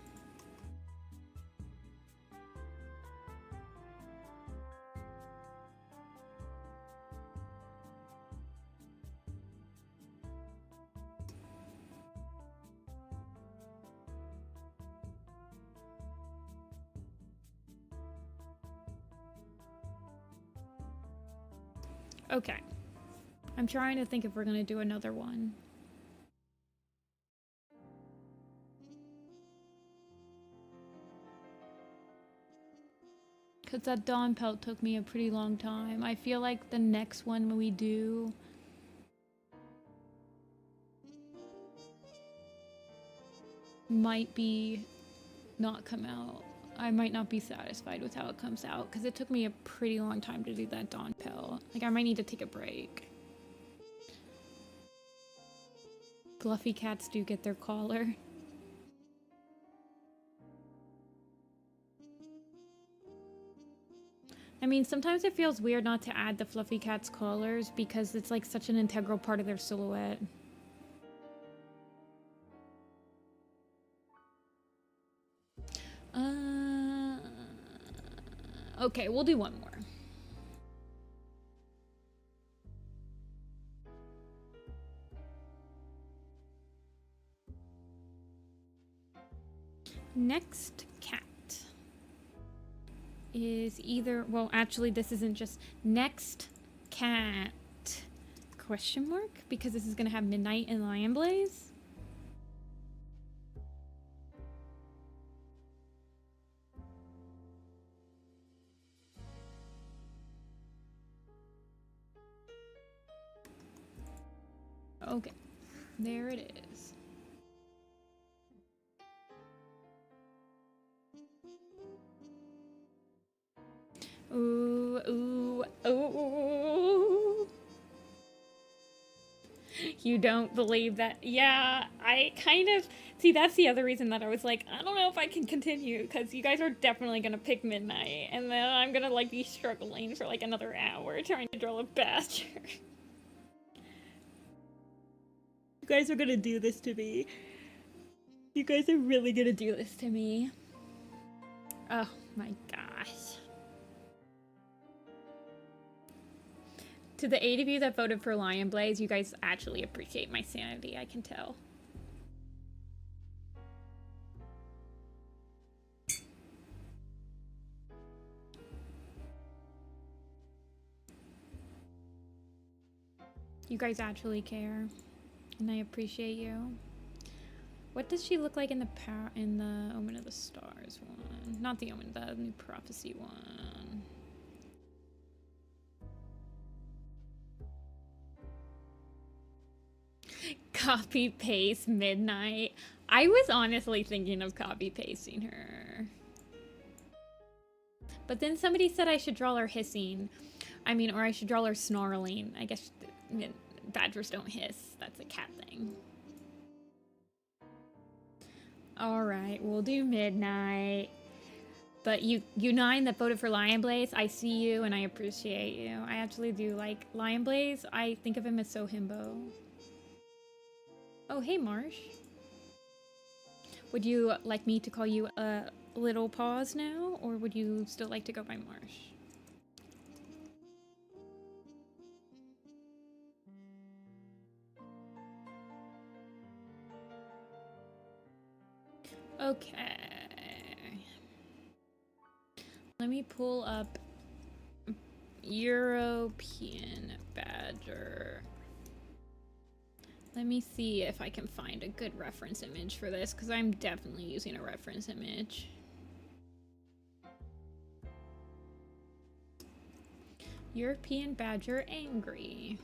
Okay. I'm trying to think if we're gonna do another one. Because that Dawn Pelt took me a pretty long time. I feel like the next one we do... might be not come out. I might not be satisfied with how it comes out because it took me a pretty long time to do that Dawn Pelt. Like, I might need to take a break. Fluffy cats do get their collar. I mean, sometimes it feels weird not to add the fluffy cat's collars because it's like such an integral part of their silhouette. Okay, we'll do one more. Next cat is either, well, actually this isn't just next cat question mark because this is gonna have Midnight and Lion Blaze. Okay, there it is. Ooh, ooh, ooh. You don't believe that? Yeah, I kind of... See, that's the other reason that I was like, I don't know if I can continue, because you guys are definitely going to pick Midnight, and then I'm going to, like, be struggling for, like, another hour trying to draw a Badger. You guys are going to do this to me. You guys are really going to do this to me. Oh, my gosh. To the 8 of you that voted for Lion Blaze, you guys actually appreciate my sanity, I can tell. You guys actually care, and I appreciate you. What does she look like in the Omen of the Stars one? Not the Omen, the New Prophecy one. Copy paste Midnight. I was honestly thinking of copy pasting her. But then somebody said I should draw her hissing. I mean, or I should draw her snarling. I guess badgers don't hiss. That's a cat thing. Alright, we'll do Midnight. But you 9 that voted for Lion Blaze, I see you and I appreciate you. I actually do like Lion Blaze. I think of him as so himbo. Oh, hey, Marsh. Would you like me to call you Little Paws now, or would you still like to go by Marsh? Okay. Let me pull up European Badger. Let me see if I can find a good reference image for this, because I'm definitely using a reference image. European Badger angry.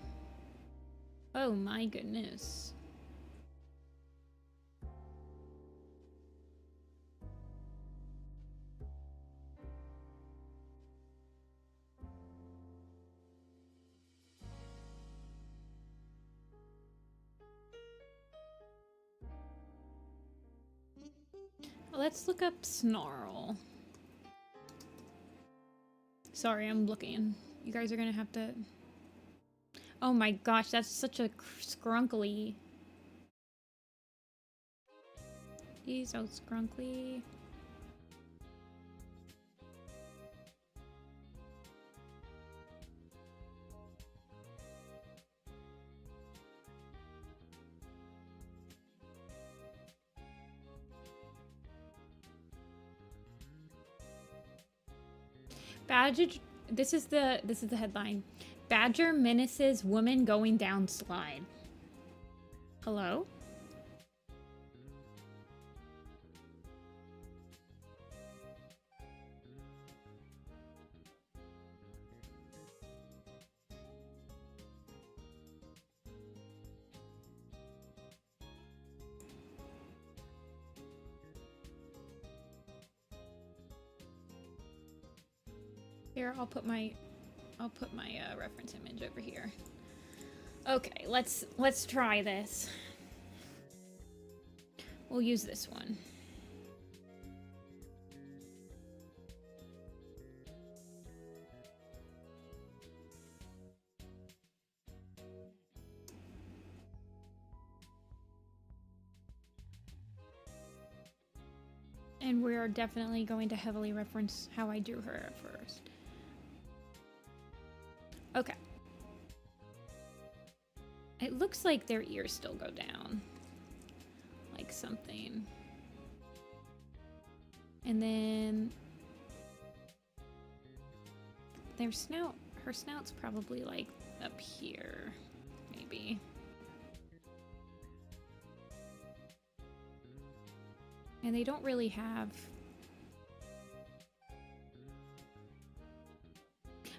Oh my goodness. Let's look up Snarl. Sorry, I'm looking. You guys are gonna have to... Oh my gosh, that's such a scrunkly... He's so scrunkly. Badger, this is the headline. Badger menaces woman going down slide. Hello? Here, I'll put my reference image over here. Okay, let's try this. We'll use this one. And we're definitely going to heavily reference how I drew her at first. Okay. It looks like their ears still go down. Like something. And then their snout, her snout's probably like up here, maybe. And they don't really have...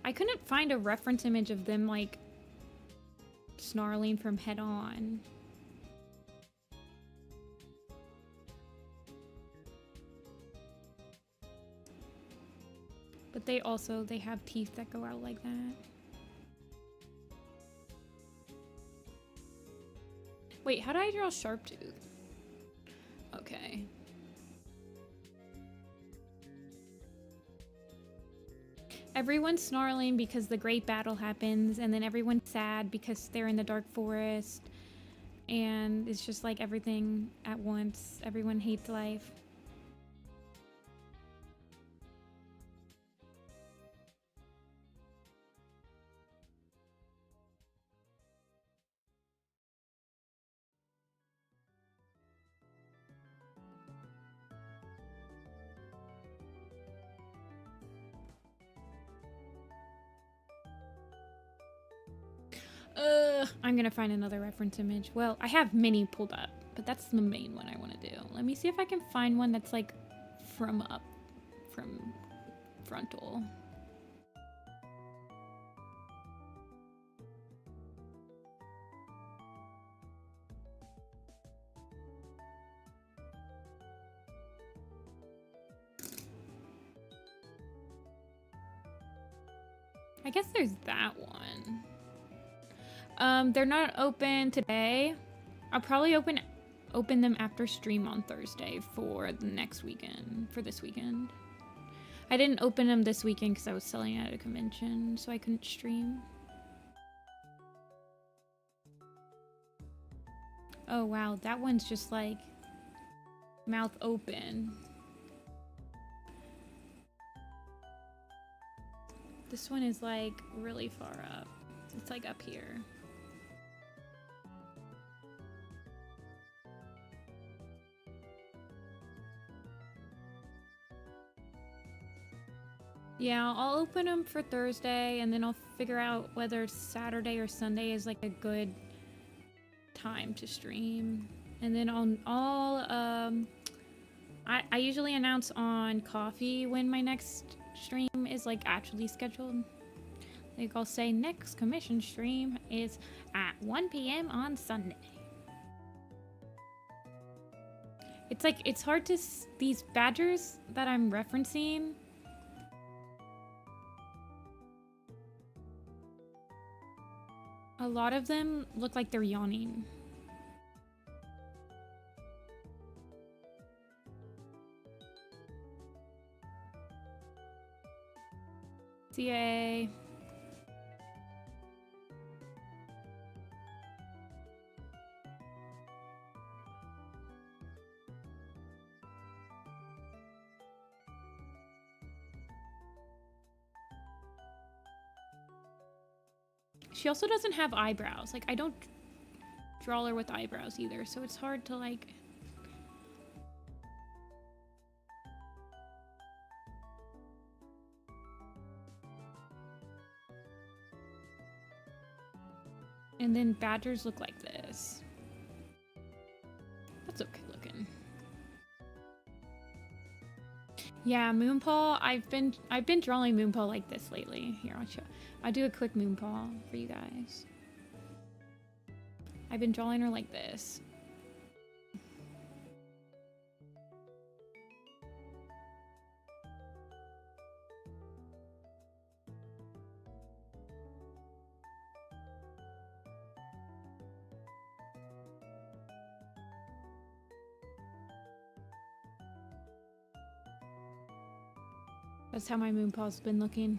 I couldn't find a reference image of them, like, snarling from head on. But they have teeth that go out like that. Wait, how do I draw Sharptooth? Okay. Everyone's snarling because the great battle happens, and then everyone's sad because they're in the dark forest, and it's just like everything at once. Everyone hates life. I'm gonna find another reference image. Well, I have Mini pulled up, but that's the main one I want to do. Let me see if I can find one that's like from frontal. I guess there's that one. They're not open today. I'll probably open them after stream on Thursday for the next weekend, for this weekend. I didn't open them this weekend because I was selling at a convention, so I couldn't stream. Oh wow, that one's just like mouth open. This one is like really far up. It's like up here. Yeah, I'll open them for Thursday, and then I'll figure out whether Saturday or Sunday is like a good time to stream. And then I usually announce on Coffee when my next stream is like actually scheduled. Like I'll say next commission stream is at 1 p.m. on Sunday. It's like, it's hard to, these badgers that I'm referencing, a lot of them look like they're yawning. CA. She also doesn't have eyebrows. Like, I don't draw her with eyebrows either, so it's hard to, like... And then badgers look like this. That's okay looking. Yeah, Moonpaw. I've been drawing Moonpaw like this lately. Here, I'll do a quick Moonpaw for you guys. I've been drawing her like this. That's how my Moonpaw's been looking.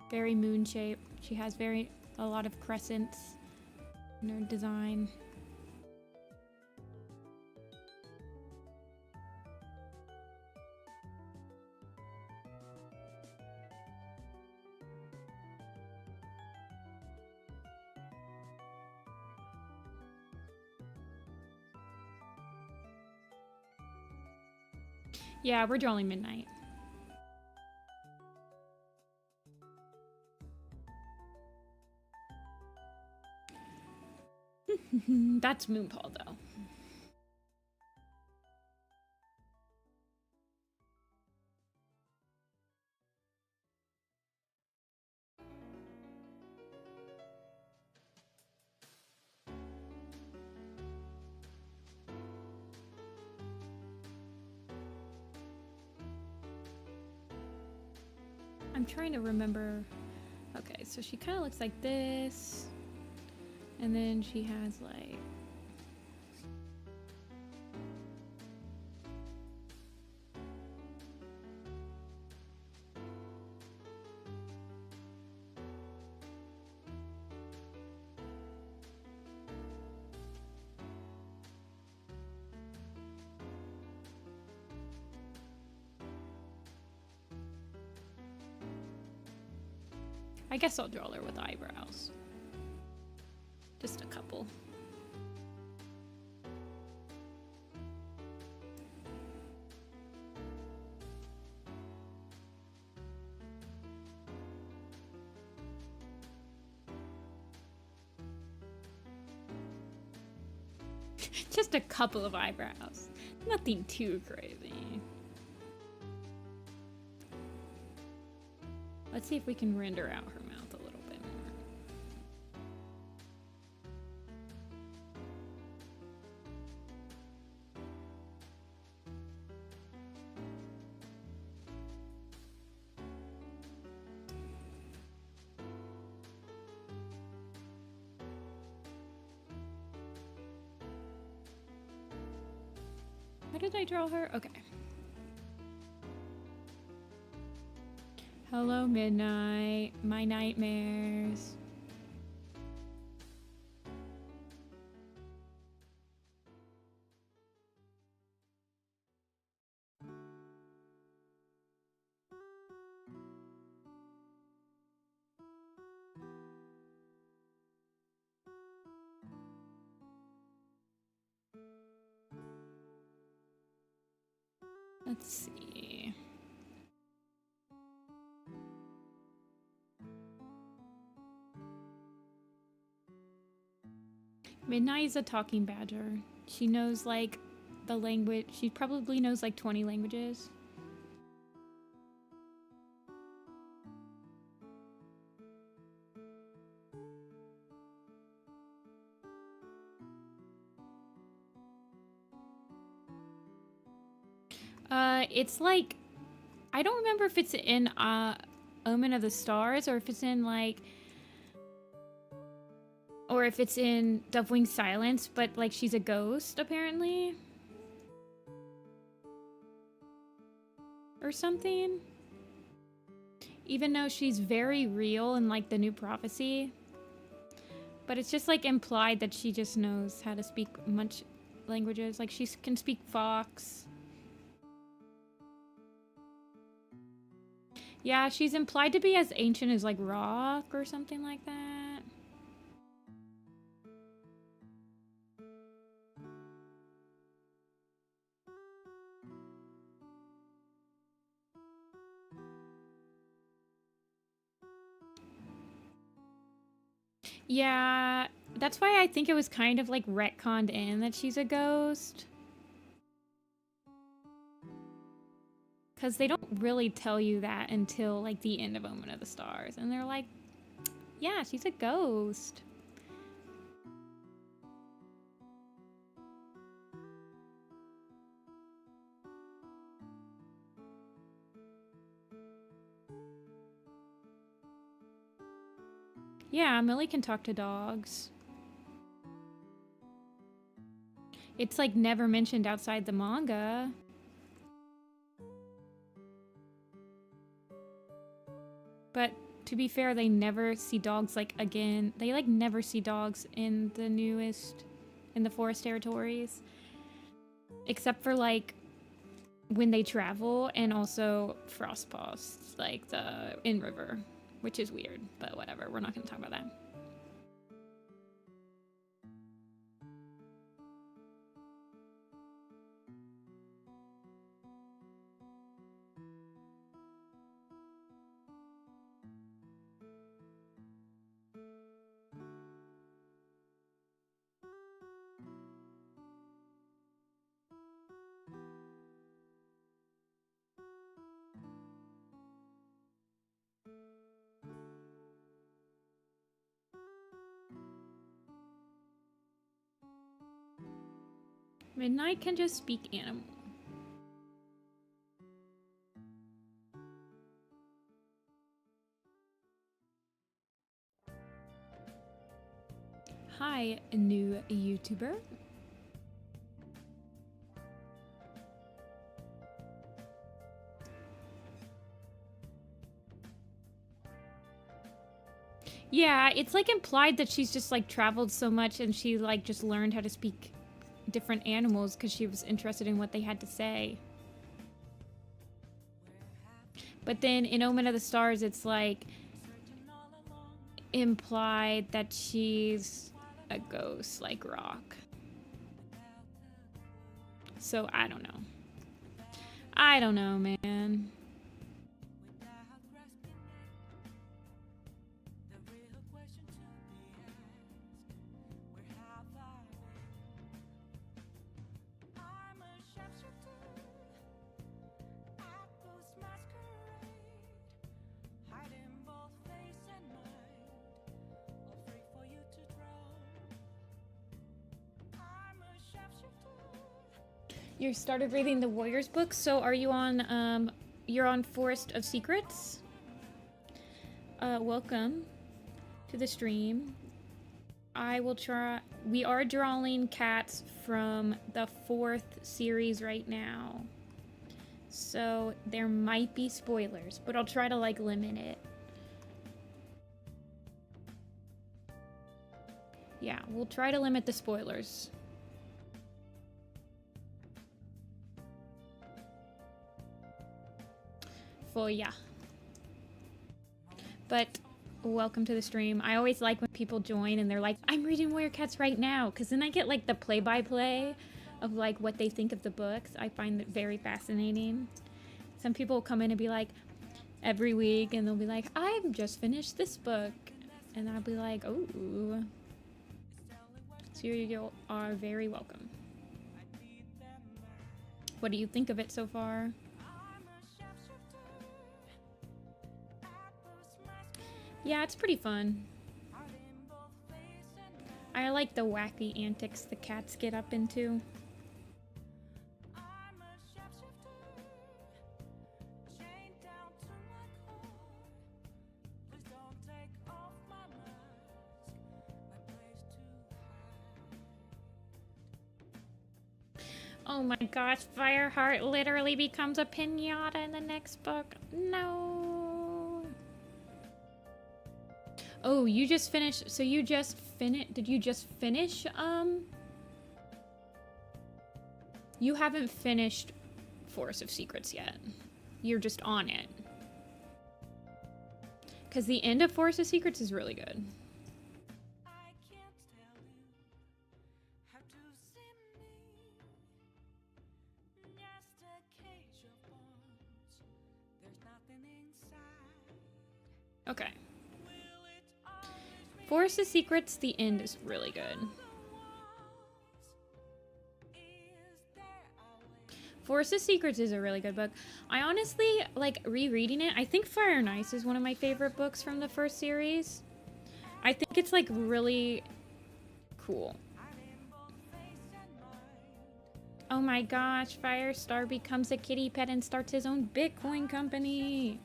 Very moon shape. She has a lot of crescents in her design. Yeah, we're drawing midnight. That's Moonpaw, though. I'm trying to remember. Okay, so she kind of looks like this. And then she has like... I guess I'll draw her with eyebrows. Just a couple. Just a couple of eyebrows. Nothing too crazy. Let's see if we can render out her mouth a little bit more. How did I draw her? Okay. Hello, Midnight. My nightmares. Let's see. Midnight is a talking badger. She knows like the language. She probably knows like 20 languages. It's like, I don't remember if it's in Omen of the Stars or if it's in like, or if it's in Dove-Wing Silence, but like she's a ghost apparently. Or something. Even though she's very real in like the New Prophecy. But it's just like implied that she just knows how to speak much languages. Like she can speak Fox. Yeah, she's implied to be as ancient as, like, rock or something like that. Yeah, that's why I think it was kind of, like, retconned in that she's a ghost. Because they don't really tell you that until, like, the end of Omen of the Stars. And they're like, yeah, she's a ghost. Yeah, Millie can talk to dogs. It's, like, never mentioned outside the manga. But to be fair, they never see dogs, like, again. They, like, never see dogs in the newest, in the forest territories. Except for, like, when they travel, and also Frostpaws, like, the in river, which is weird, but whatever. We're not going to talk about that. Midnight can just speak animal. Hi, new YouTuber. Yeah, it's like implied that she's just like traveled so much and she like just learned how to speak different animals because she was interested in what they had to say. But then in Omen of the Stars, it's like implied that she's a ghost like Rock. So I don't know. I don't know, man. You started reading the Warriors book, so are you on, you're on Forest of Secrets? Welcome to the stream. I will try, we are drawing cats from the 4th series right now. So there might be spoilers, but I'll try to like limit it. Yeah, we'll try to limit the spoilers. Yeah, but welcome to the stream. I always like when people join and they're like, I'm reading Warrior Cats right now, because then I get like the play-by-play of like what they think of the books. I find it very fascinating. Some people will come in and be like every week and they'll be like, I've just finished this book, and I'll be like, oh, so you are very welcome. What do you think of it so far? Yeah, it's pretty fun. I like the wacky antics the cats get up into. Oh my gosh, Fireheart literally becomes a pinata in the next book. No. Oh, you just finished, so you just finished, did you just finish, you haven't finished Forest of Secrets yet. You're just on it. Because the end of Forest of Secrets is really good. Okay. Forest of Secrets, the end is really good. Forest of Secrets is a really good book. I honestly like rereading it. I think Fire and Ice is one of my favorite books from the first series. I think it's like really cool. Oh my gosh, Firestar becomes a kitty pet and starts his own Bitcoin company.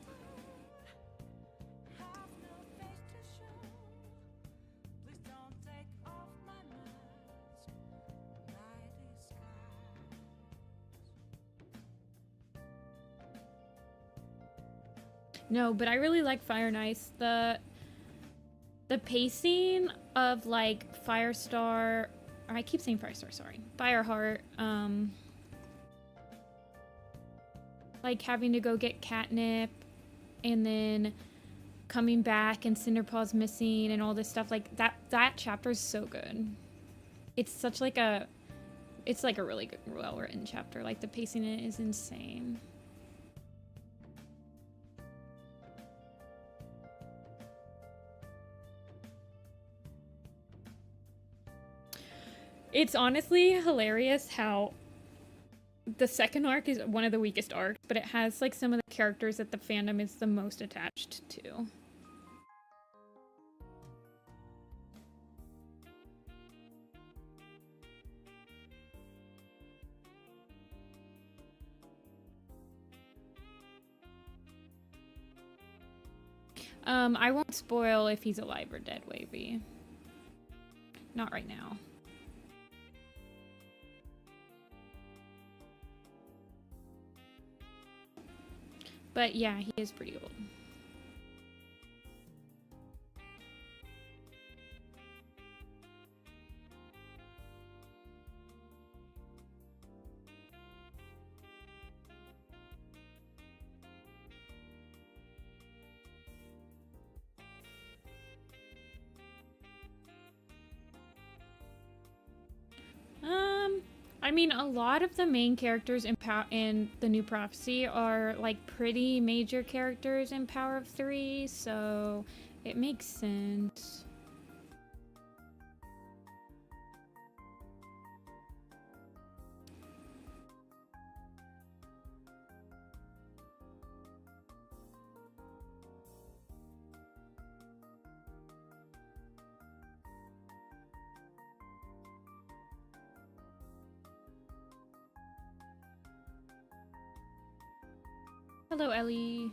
No, but I really like Fire and Ice. The pacing of like Firestar, or I keep saying Firestar, sorry. Fireheart, like having to go get catnip and then coming back and Cinderpaw's missing and all this stuff, like that chapter is so good. It's such like it's like a really good, well written chapter. Like the pacing in it is insane. It's honestly hilarious how the second arc is one of the weakest arcs, but it has like some of the characters that the fandom is the most attached to. I won't spoil if he's alive or dead, Wavy. Not right now. But yeah, he is pretty old. I mean, a lot of the main characters in the New Prophecy are like pretty major characters in Power of Three, so it makes sense. Hello, Ellie.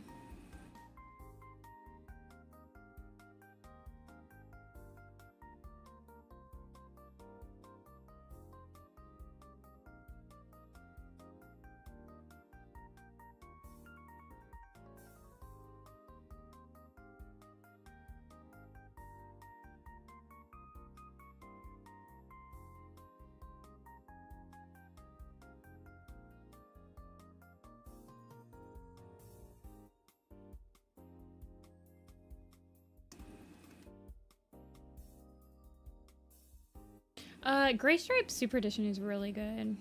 Gray Stripe Super Edition is really good.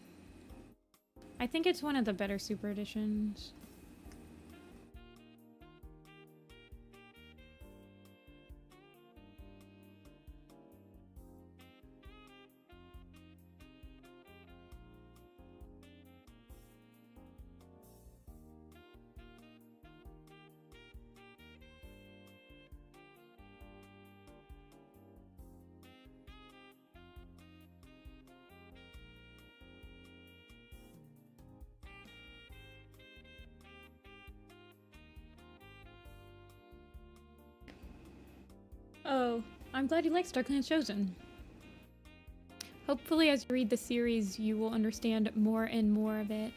I think it's one of the better Super Editions. Oh, I'm glad you like StarClan Chosen. Hopefully as you read the series, you will understand more and more of it.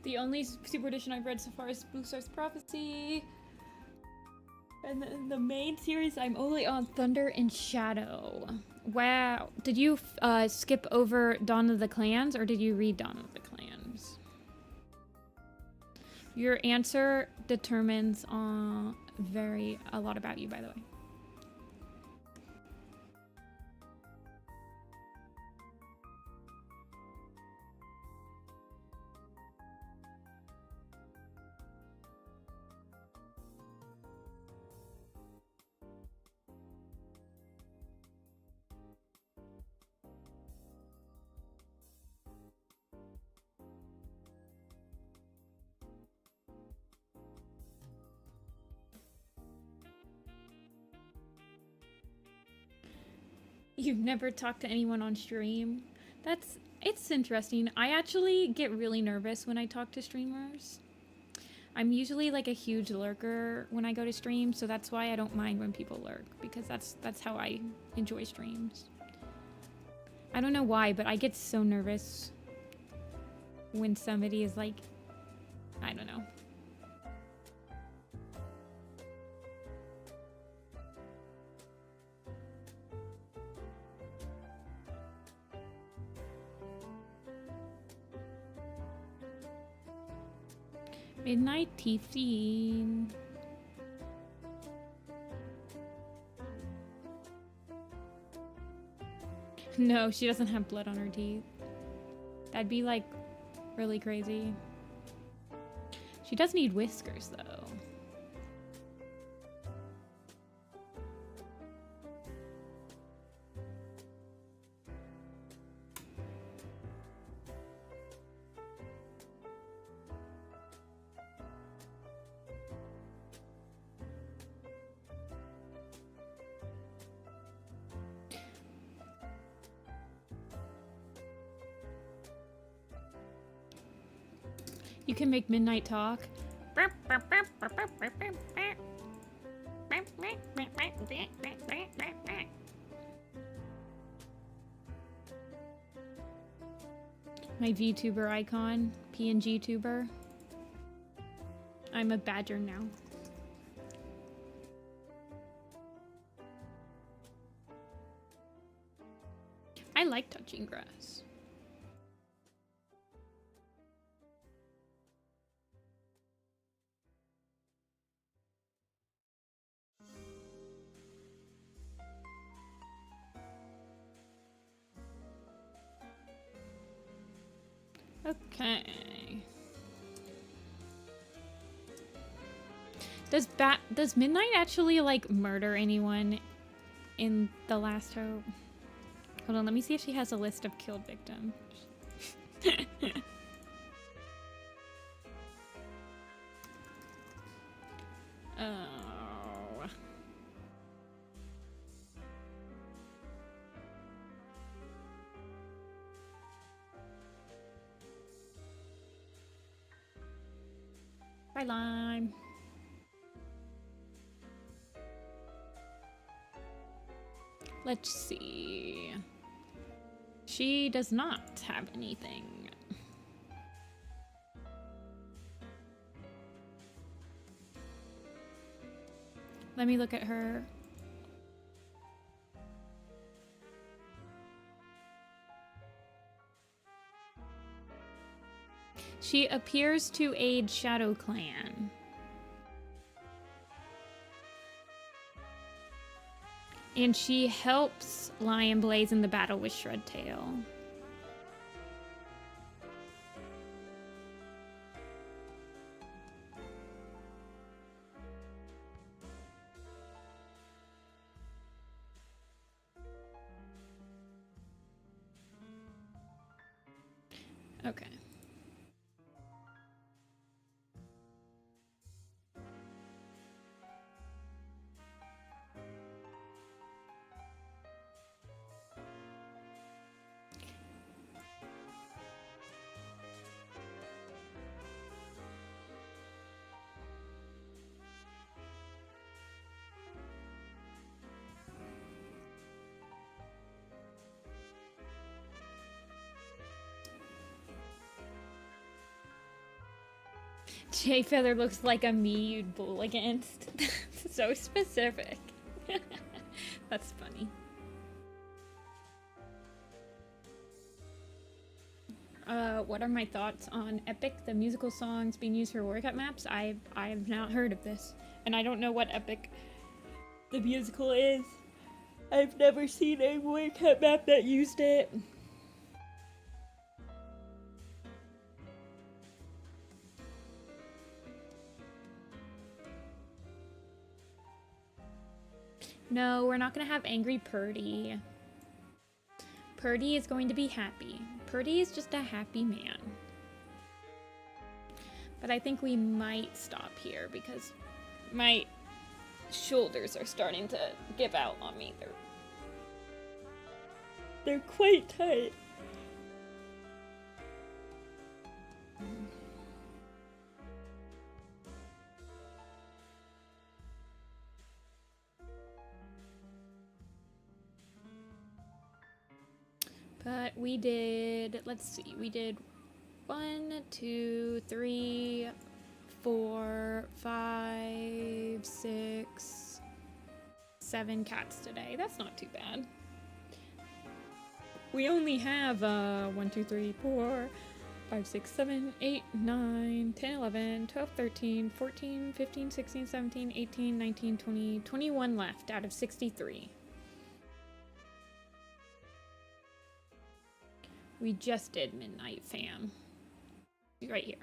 The only super edition I've read so far is Bluestar's Prophecy. And then the main series, I'm only on Thunder and Shadow. Wow. Did you skip over Dawn of the Clans, or did you read Dawn of the Clans? Your answer determines a lot about you, by the way. You've never talked to anyone on stream? It's interesting. I actually get really nervous when I talk to streamers. I'm usually like a huge lurker when I go to stream, so that's why I don't mind when people lurk, because that's how I enjoy streams. I don't know why, but I get so nervous when somebody is like, I don't know. Midnight Tiffin. No, she doesn't have blood on her teeth. That'd be like really crazy. She does need whiskers though. You can make Midnight talk. My VTuber icon, PNG tuber. I'm a badger now. I like touching grass. Okay. Does Midnight actually like murder anyone in The Last Hope? Hold on, let me see if she has a list of killed victims. Oh. Bye, Lime. Let's see. She does not have anything. Let me look at her. She appears to aid Shadow Clan. And she helps Lion Blaze in the battle with Shredtail. Okay. Jay Feather looks like a me you'd bull against. So specific. That's funny. What are my thoughts on Epic, the musical songs being used for workout maps? I've not heard of this. And I don't know what Epic the musical is. I've never seen a workout map that used it. No, we're not gonna have angry Purdy. Purdy is going to be happy. Purdy is just a happy man. But I think we might stop here because my shoulders are starting to give out on me. They're quite tight. But we did, let's see, we did 1, 2, 3, 4, 5, 6, 7 cats today. That's not too bad. We only have 1, 2, 3, 4, 5, 6, 7, 8, 9, 10, 11, 12, 13, 14, 15, 16, 17, 18, 19, 20, 21 left out of 63. We just did Midnight Fam. Right here.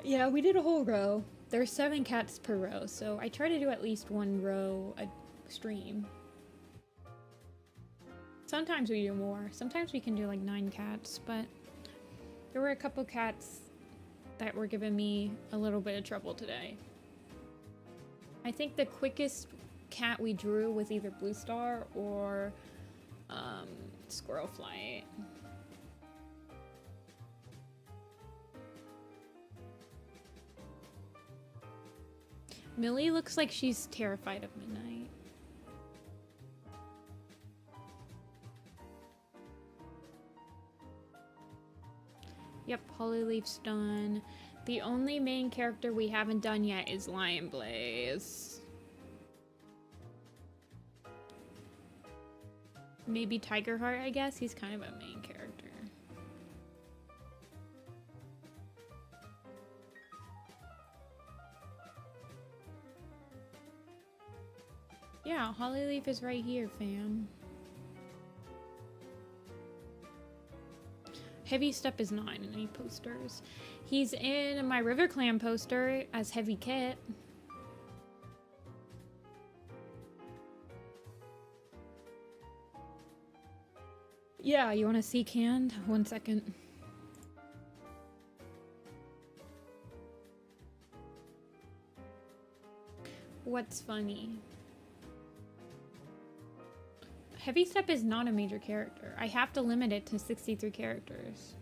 Yeah, we did a whole row. There's 7 cats per row, so I try to do at least 1 row a stream. Sometimes we do more. Sometimes we can do like 9 cats, but there were a couple cats that were giving me a little bit of trouble today. I think the quickest cat we drew was either Bluestar or Squirrel Flight. Millie looks like she's terrified of midnight. Yep, Hollyleaf's done. The only main character we haven't done yet is Lion Blaze. Maybe Tigerheart, I guess. He's kind of a main character. Yeah, Hollyleaf is right here, fam. Heavy Step is not in any posters. He's in my River Clan poster as Heavy Kit. Yeah, you want to see canned? 1 second. What's funny? Heavy Step is not a major character. I have to limit it to 63 characters.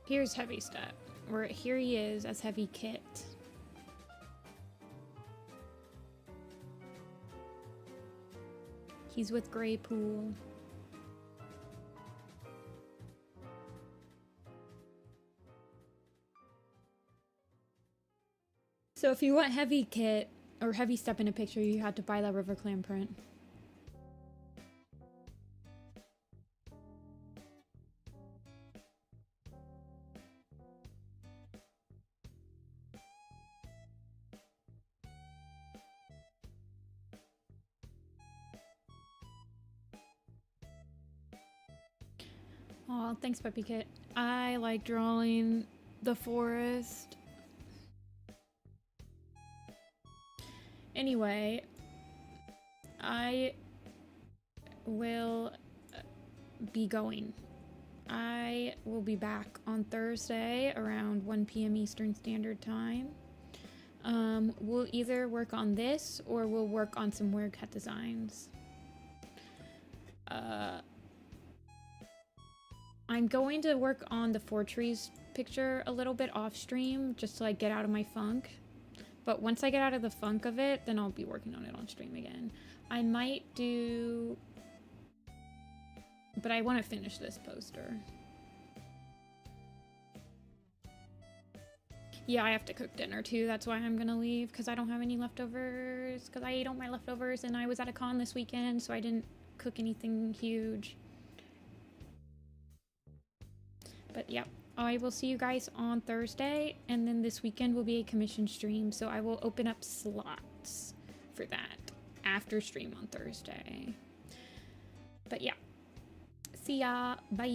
Here's Heavy Step, where here he is as Heavy Kit. He's with Grey Pool. So if you want Heavy Kit or Heavy Step in a picture, you have to buy that River Clan print. Aw, thanks, Puppy Kit. I like drawing the forest. Anyway, I will be going. I will be back on Thursday around 1 p.m. Eastern Standard Time. We'll either work on this or we'll work on some weird cut designs. I'm going to work on the 4 trees picture a little bit off stream just to like get out of my funk. But once I get out of the funk of it, then I'll be working on it on stream again. I might do... But I want to finish this poster. Yeah, I have to cook dinner too. That's why I'm gonna leave, because I don't have any leftovers. Because I ate all my leftovers and I was at a con this weekend, so I didn't cook anything huge. But yeah, I will see you guys on Thursday, and then this weekend will be a commission stream, so I will open up slots for that after stream on Thursday. But yeah, see ya, bye.